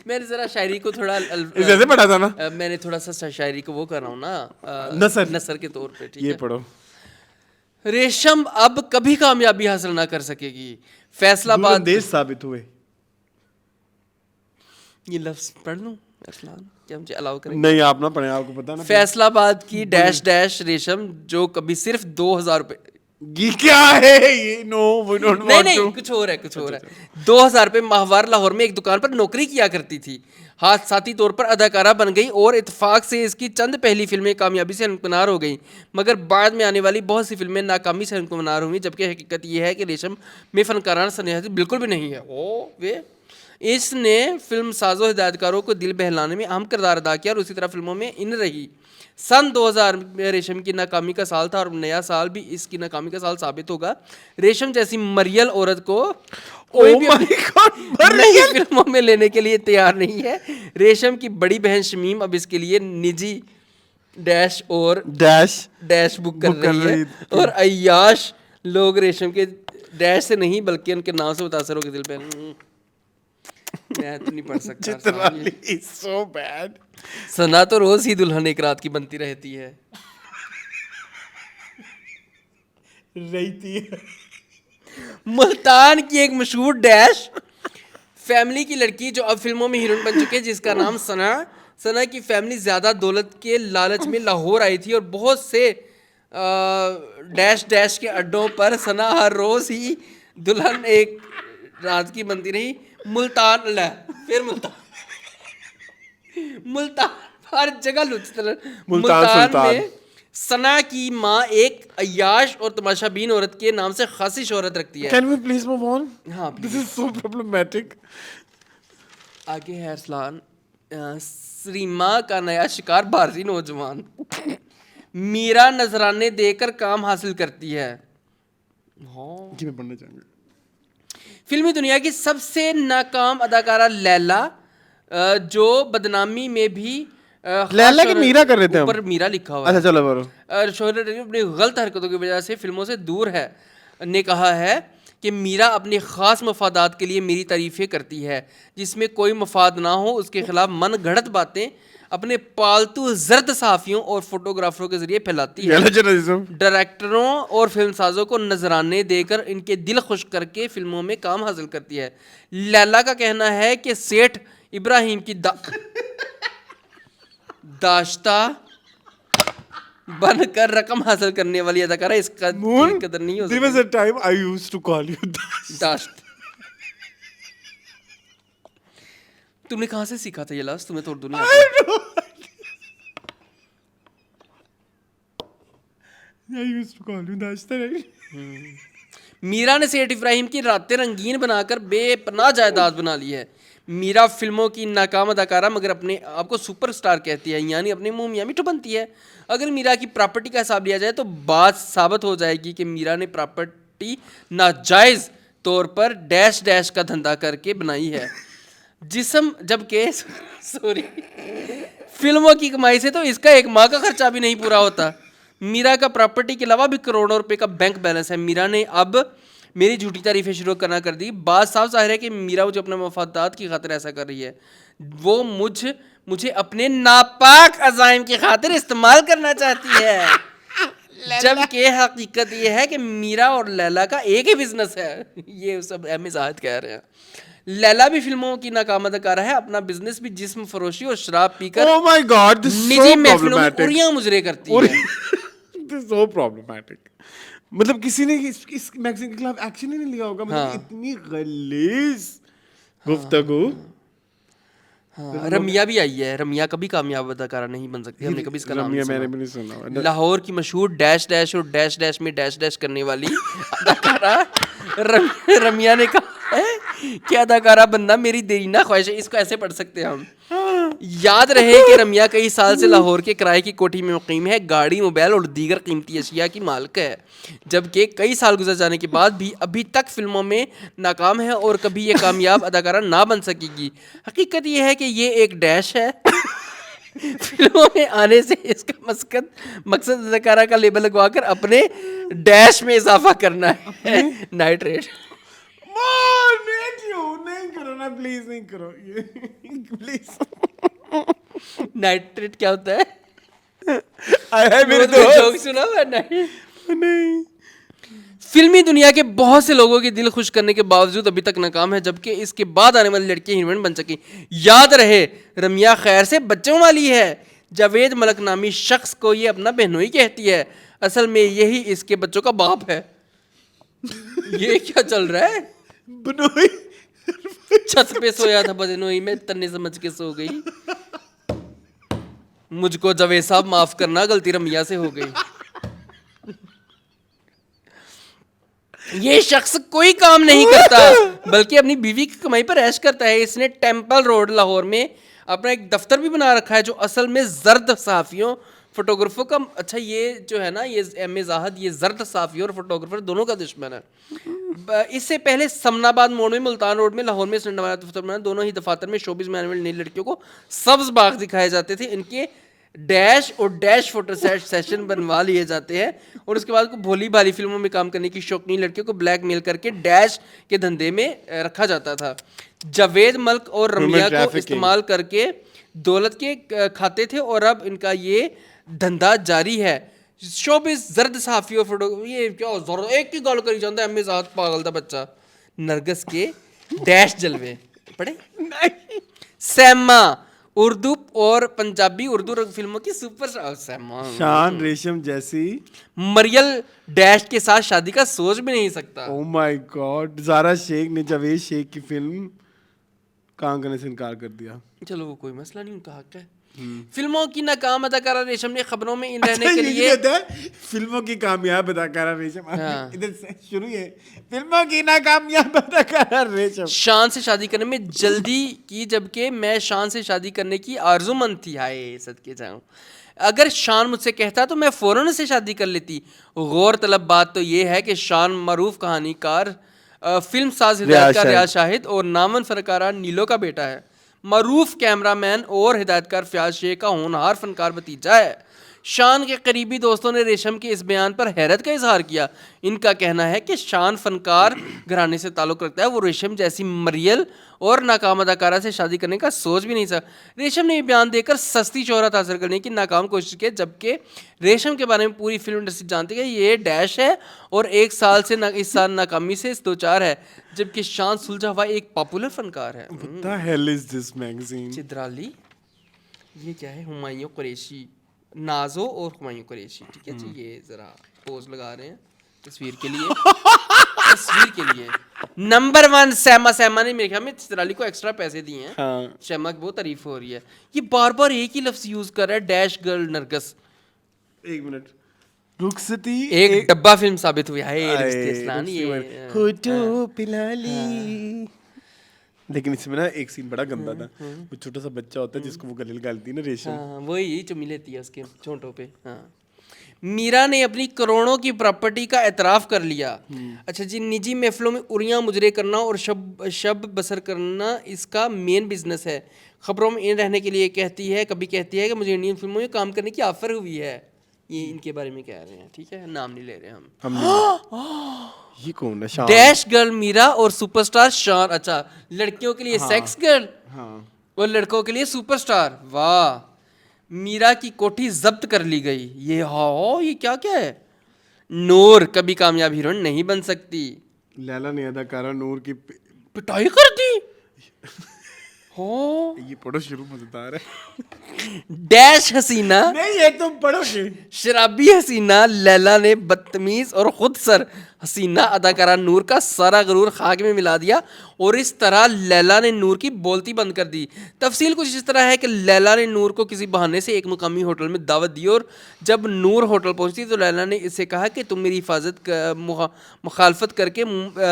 मैंने जरा शायरी को थोड़ा जैसे पढ़ा था ना मैंने थोड़ा सा शायरी को वो कर रहा हूँ ना नसर के तौर पे ठीक ये है पढ़ो। रेशम अब कभी कामयाबी हासिल ना कर सकेगी फैसलाबाद देश साबित हुए। ये लफ्ज पढ़ लूं अरसलान क्या मुझे अलाउ करेंगे? नहीं आप ना पढ़े आपको पता ना। फैसलाबाद की डैश डैश रेशम जो कभी सिर्फ 2000 रुपए क्या है ये नो वी डोंट वांट नहीं कुछ और है 2000 रुपए माहवार लाहौर में एक दुकान पर नौकरी किया करती थी साथी तौर पर अदाकारा बन गई और इत्तेफाक से इसकी चंद पहली फिल्में कामयाबी से हमकिनार हो गई मगर बाद में आने वाली बहुत सी फिल्में नाकामी से हमकिनार हुई जबकि हकीकत यह है कि रेशम में फनकाराना सनहत बिल्कुल भी नहीं है। ओ वे इसने फिल्म साजों हिदायतकारों को दिल बहलाने में अहम किरदार अदा किया और उसी तरह फिल्मों में इन रही। सन 2000 में रेशम की नाकामी का साल था और नया साल भी इसकी नाकामी का साल साबित होगा। रेशम जैसी मरियल औरत को कोई भी नई फिल्मों में लेने के लिए तैयार नहीं है। रेशम की बड़ी बहन शमीम अब इसके लिए निजी डैश और डैश बुक कर रही है और अय्याश लोग रेशम के डैश से नहीं बल्कि उनके नाम से मुतासर होकर दिल पे मैं तो नहीं पढ़ सकता। so bad. सना तो रोज ही दुल्हन एक रात की बनती रहती है। मुल्तान की एक मशहूर डैश फैमिली की लड़की जो अब फिल्मों में हीरोइन बन चुकी है जिसका नाम सना। सना की फैमिली ज्यादा दौलत के लालच में लाहौर आई थी और बहुत से डैश डैश के अड्डों पर सना हर रोज ही दुल्हन एक रात की बनती रही। मुल्तान हर जगह मुल्तान में सना की माँ एक अय्याश और तमाशाबीन औरत के नाम से खासी शोहरत रखती है। Can we please move on? हाँ This is so problematic. आगे है अरसलान। सरीमा का नया शिकार भारतीय नौजवान। मीरा नजराने देकर काम हासिल करती है। जी मैं पढ़ना चाहूंगा। फिल्मी दुनिया की सबसे नाकाम अदाकारा लैला जो बदनामी में भी लैला की मीरा कर रहे थे हम। ऊपर मीरा लिखा हुआ अच्छा चलो बोलो। शोहरत अपनी गलत हरकतों की वजह से फिल्मों से दूर है ने कहा है कि मीरा अपने ख़ास मफादात के लिए मेरी तारीफ़ें करती है जिसमें कोई मफाद ना हो उसके खिलाफ मन घड़त बातें अपने पालतू जर्द सहाफ़ियों और फोटोग्राफरों के जरिए फैलाती है। डायरेक्टरों और फिल्मसाजों को नजराने देकर इनके दिल खुश करके फिल्मों में काम हासिल करती है। लैला का कहना है कि सेठ इब्राहिम की दाश्ता बनकर रकम हासिल करने वाली अदाकारा इसका कदर नहीं हो सकती। There was a time I used to call you दाश्त। तुमने कहाँ से सीखा था ये लफ्ज़? तुम्हें तो उर्दू नहीं आता। I used to call you दाश्ता right? Meera ने सेठ इब्राहिम की रातें रंगीन बनाकर बेपनाह जायदाद बना ली है। मीरा फिल्मों की नाकाम अदाकारा मगर अपने आप को सुपरस्टार कहती है यानी अपने मुंह मियां मिठू बनती है। अगर मीरा की प्रॉपर्टी का हिसाब लिया जाए तो बात साबित हो जाएगी कि मीरा ने प्रॉपर्टी नाजायज़ तौर पर डैश डैश का धंधा करके बनाई है जिस्म जबकि सॉरी फिल्मों की कमाई से तो इसका एक माह का खर्चा भी नहीं पूरा होता। मीरा का प्रॉपर्टी के अलावा भी करोड़ों रुपए का बैंक बैलेंस है। मीरा ने अब मेरी झूठी तारीफें शुरू करना कर दी। बात साफ जाहिर है कि मीरा जो अपने मफादात की खातिर ऐसा कर रही है वो मुझे अपने नापाक अज़ाइम की खातिर इस्तेमाल करना चाहती है जबकि हकीकत ये है कि मीरा और लैला का एक ही बिजनेस है। ये सब अहमद कह रहे हैं। लैला भी फिल्मों की नाकाम अदाकारा है। अपना बिजनेस भी जिस्म फरोशी और शराब पीकर Oh my God, this is so निजी महफिलों में problematic. उड़ियां मुजरे करती है। This is so problematic. मतलब किसी ने इस मैगजीन के खिलाफ एक्शन ही नहीं लिया होगा। मतलब इतनी गलीज गुफ्तगू। रमिया भी आई है। रमिया कभी कामयाब अदाकारा नहीं बन सकती। हमने कभी इसका नाम नहीं मैंने सुना। भी नहीं सुना। लाहौर की मशहूर डैश डैश और डैश डैश में डैश डैश करने वाली अदाकारा रमिया ने कहा है कि अदाकारा बनना मेरी देरीना ख्वाहिश है। इसको ऐसे पढ़ सकते हैं हम। याद रहे कि रमिया कई साल से लाहौर के किराए की कोठी में मुकीम है। गाड़ी मोबाइल और दीगर कीमती अशिया की मालिक है जबकि कई साल गुजर जाने के बाद भी अभी तक फिल्मों में नाकाम है और कभी ये कामयाब अदाकारा ना बन सकेगी। हकीकत ये है कि ये एक डैश है। फिल्मों में आने से इसका मकसद अदाकारा का लेबल लगवाकर अपने डैश में इजाफा करना है। नाइट्रेट नहीं करो ना प्लीज, नहीं करो ये प्लीज। नाइट्रेट क्या होता है? मेरे जोक सुना हुआ नहीं। फिल्मी दुनिया के बहुत से लोगों के दिल खुश करने के बावजूद अभी तक नाकाम है जबकि इसके बाद आने वाली लड़की हीरोइन बन सकी। याद रहे रमिया खैर से बच्चों वाली है। जावेद मलक नामी शख्स को ये अपना बहनोई कहती है। असल में यही इसके बच्चों का बाप है। ये क्या चल रहा है? बनोई छत पे सोया था बदनोई में तन्ने समझ के सो गई। मुझको जावेद साहब माफ करना, गलती रमिया से हो गई। ये शख्स कोई काम नहीं करता बल्कि अपनी बीवी की कमाई पर ऐश करता है। इसने टेम्पल रोड लाहौर में अपना एक दफ्तर भी बना रखा है जो असल में जर्द सहाफ़ियों फोटोग्राफर का, अच्छा ये जो है ना ये एम जाहद, ये जर्द सहाफ़ियों और फोटोग्राफर दोनों का दुश्मन है। इससे पहले समनाबाद मोड़ में, मुल्तान रोड में, लाहौर में इसने दफ्तर बनाया। दोनों ही दफातर में शोबिज़ में आने वाली नई लड़कियों को सब्ज बाग दिखाए जाते थे। इनके डैश और डैश फोटो सेशन बनवा लिए जाते हैं और उसके बाद को भोली भाली फिल्मों में काम करने की शौकीन लड़कियों को ब्लैकमेल करके डैश के धंधे में रखा जाता था। जावेद मल्क और रमिया को इस्तेमाल करके दौलत के खाते थे और अब इनका ये धंधा जारी है। शोबिस जर्द सहाफ़ी और फोटो, ये क्या जरूरत एक की गल करी जाता है। एम ज़ाहद पागल दा बच्चा। नरगस के डैश जलवे पढ़े। सैमा उर्दू और पंजाबी उर्दू फिल्मों की सुपर सैमा। शान रेशम जैसी मरियल डैश के साथ शादी का सोच भी नहीं सकता। Oh my god. Zara Sheikh ने जावेद शेख की फिल्म काम करने से इनकार कर दिया। चलो वो कोई मसला नहीं, उनका हक है। फिल्मों की नाकाम अदाकारा रेशम ने खबरों में इन रहने के लिए फिल्मों की कामयाब अदाकारा रेशम, इधर से शुरू है। फिल्मों की नाकामयाब अदाकारा रेशम शान से शादी करने में जल्दी की, जबकि मैं शान से शादी करने की आरज़ूमंद थी। हाय सदके जाऊं, अगर शान मुझसे कहता तो मैं फ़ौरन से शादी कर लेती। गौर तलब बात तो ये है कि शान मरूफ कहानीकार, फिल्म साज, हिदायतकार रियाज शाहिद और नामन फनकारा नीलो का बेटा है। मरूफ कैमरामैन और हिदायतकार फयाज शेख का होनहार फनकार भतीजा है। शान के करीबी दोस्तों ने रेशम के इस बयान पर हैरत का इजहार किया। इनका कहना है कि शान फनकार घराने से ताल्लुक़ रखता है, वो रेशम जैसी मरियल और नाकाम अदाकारा से शादी करने का सोच भी नहीं सकता। रेशम ने यह बयान देकर सस्ती शोहरत हासिल करने की नाकाम कोशिश की, जबकि रेशम के बारे में पूरी फिल्म इंडस्ट्री जानती है कि ये डैश है और एक साल से इस साल नाकामी से दो चार है, जबकि शान सुलझा हुआ एक पॉपुलर फनकार है। What the hell is this magazine? चिद्राली, ये क्या है? हुमायूं कुरैशी, नाजो और हुमायूं कुरैशी, ठीक है जी। ये जरा पोज लगा रहे हैं तस्वीर के लिए। तस्वीर के लिए नंबर 1 सैमा। सैमा ने मेरे ख्याल में चित्राली को एक्स्ट्रा पैसे दिए हैं। हाँ। सैमा की बहुत तारीफ हो रही है। ये बार बार एक ही लफ्ज यूज कर रहा है, डैश गर्ल नरगस। एक मिनट, रुखसती एक डब्बा फिल्म साबित हुई है। ये होठों पिला ली। लेकिन इसमें ना एक सीन बड़ा गंदा था। वो छोटा सा बच्चा होता है जिसको वो गले लगाती है ना रेशम। हाँ, वही चुम्मी लेती है उसके छोटों पे। हाँ, मीरा ने अपनी करोड़ों की प्रॉपर्टी का एतराफ़ कर लिया। अच्छा जी, निजी महफिलों में उड़ियाँ मुजरे करना और शब बसर करना इसका मेन बिजनेस है। खबरों में इन रहने के लिए कहती है कि मुझे इंडियन फिल्मों में काम करने की ऑफर हुई है। ये इनके बारे में कह रहे हैं, ठीक है, नाम नहीं ले रहे हम। ये कौन है? शान। डैश गर्ल मीरा और सुपरस्टार शान। अच्छा, लड़कियों के लिए सेक्स गर्ल और लड़कों के लिए सुपरस्टार। वाह, मीरा की कोठी जब्त कर ली गई। ये क्या है? नूर कभी कामयाब हीरोइन नहीं बन सकती। लैला ने अदाकारा नूर की पिटाई कर दी। ये पढ़ो, शुरू मजेदार है। डैश हसीना, नहीं ये तुम पढ़ोगे। शराबी हसीना लैला ने बदतमीज और खुद सर हसीना अदाकारा नूर का सारा गरूर खाक में मिला दिया और इस तरह लैला ने नूर की बोलती बंद कर दी। तफसील कुछ इस तरह है कि लैला ने नूर को किसी बहाने से एक मुकामी होटल में दावत दी और जब नूर होटल पहुंची तो लैला ने इससे कहा कि तुम मेरी हिफाजत मुखालफत करके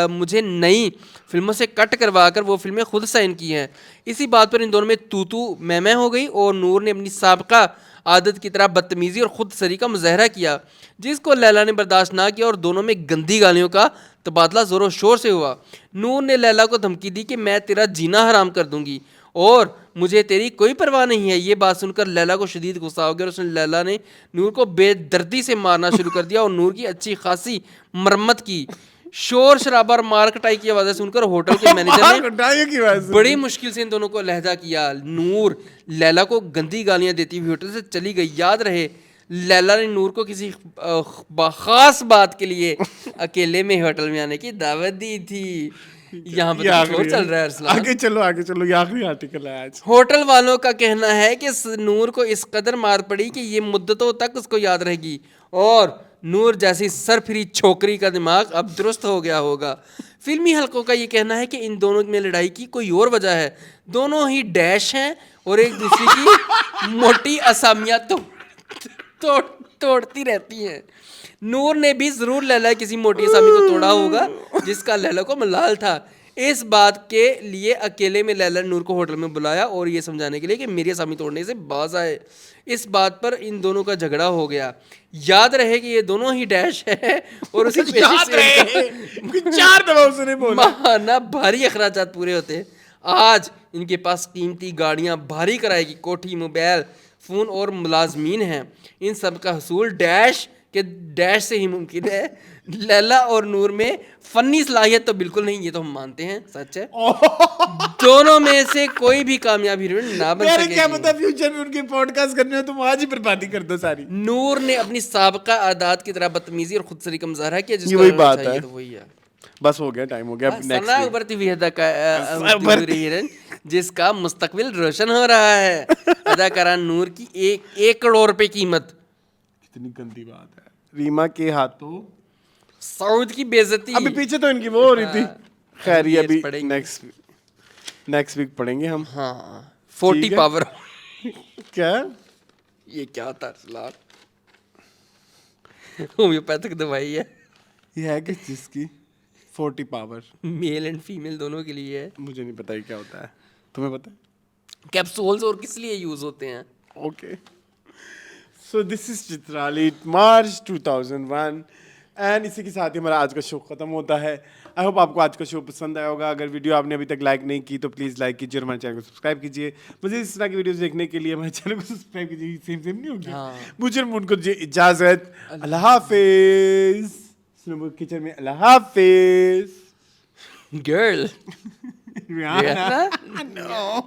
मुझे नई फिल्मों से कट करवा कर वो फिल्में खुद साइन की हैं। इसी बात पर इन दोनों में तू मैं हो गई और नूर ने अपनी साबका आदत की तरह बदतमीजी और खुद सरी का मुजाहरा किया, जिसको लैला ने बर्दाश्त ना किया और दोनों में गंदी गालियों का तबादला ज़ोरों शोर से हुआ। नूर ने लैला को धमकी दी कि मैं तेरा जीना हराम कर दूंगी और मुझे तेरी कोई परवाह नहीं है। ये बात सुनकर लैला को शदीद गुस्सा हो गया और उसने लैला ने नूर को बेदर्दी से मारना शुरू कर दिया और नूर की अच्छी खासी मरम्मत की। शोर शराबा और मार कटाई की आवाज़ें सुनकर होटल के मैनेजर ने बड़ी मुश्किल से इन दोनों को अलहदा किया। नूर लैला को गंदी गालियां देती हुई होटल से चली गई। याद रहे, लैला ने नूर को किसी खास बात के लिए अकेले में होटल में आने की दावत दी थी। यहाँ पर और चल रहा है अरसलान। आगे चलो, ये आखिरी आर्टिकल है आज। होटल वालों का कहना है कि नूर को इस कदर मार पड़ी कि ये मुद्दतों तक उसको याद रहेगी और नूर जैसी सरफिरी छोकरी का दिमाग अब दुरुस्त हो गया होगा। फिल्मी हलकों का ये कहना है कि इन दोनों में लड़ाई की कोई और वजह है। दोनों ही डैश हैं और एक दूसरे की मोटी असामियां तो तोड़ती रहती हैं। नूर ने भी जरूर लैला किसी मोटी असामी को तोड़ा होगा जिसका लैला को मलाल था। इस बात के लिए अकेले में लैला ने नूर को होटल में बुलाया और ये समझाने के लिए कि मेरी असामी तोड़ने से बाज आए। इस बात पर इन दोनों का झगड़ा हो गया। याद रहे कि ये दोनों ही डैश है और उसी याद रहे 4 दफा उसने बोला। माना भारी अखराजात पूरे होते हैं। आज इनके पास कीमती गाड़ियां, भारी किराए की कोठी, मोबाइल फ़ोन और मुलाजमीन हैं। इन सब का हसूल डैश के डैश से ही मुमकिन है। लैला और नूर में फनी सलाहियत तो बिल्कुल नहीं, ये तो हम मानते हैं, सच है। दोनों में से कोई भी कामयाब हीरोइन ना बन मेरे सकेगी। क्या पता फ्यूचर में उनके पॉडकास्ट करने हो, तुम आज ही बर्बादी कर दो सारी। नूर ने अपनी साबका आदात की तरह बदतमीजी और खुदसरी का मुजाहरा किया, जिसको वही करना बात चाहिए है। तो वही है। बस हो गया, टाइम हो गया। सना उभरती हुई हीरोइन जिसका मुस्तकबिल रोशन हो रहा है। अदाकारा नूर की 1 करोड़ रुपए कीमत। कितनी गंदी बात है। रीमा के हाथों सऊद की बेइज्जती। अभी पीछे तो इनकी वो हो रही थी। खैर ये अभी पढ़ेंगे। नेक्स्ट वीक पढ़ेंगे हम। हाँ 40 ठीक है। पावर। क्या ये क्या था सलाह? होम्योपैथिक दवाई है, ये है कि जिसकी 40 पावर मेल एंड फीमेल दोनों के लिए है। मुझे नहीं पता ये क्या होता है, तुम्हें पता है? कैप्सूल्स और किस लिए यूज होते हैं? Okay so this is Chitrali, March 2001 and इसी के साथ ही हमारा आज का शो खत्म होता है। आई होप आपको आज का शो पसंद आया होगा। अगर वीडियो आपने अभी तक लाइक नहीं की तो प्लीज़ लाइक कीजिए और हमारे चैनल को सब्सक्राइब कीजिए। मुझे इस तरह की वीडियोस देखने के लिए हमारे चैनल को सब्सक्राइब कीजिए। सेम नहीं होगी। मुझे उनको इजाज़त। अल्लाह हाफिज़। स्नोबुक किचन में अल्लाह हाफिज़। Girl Rihanna. No.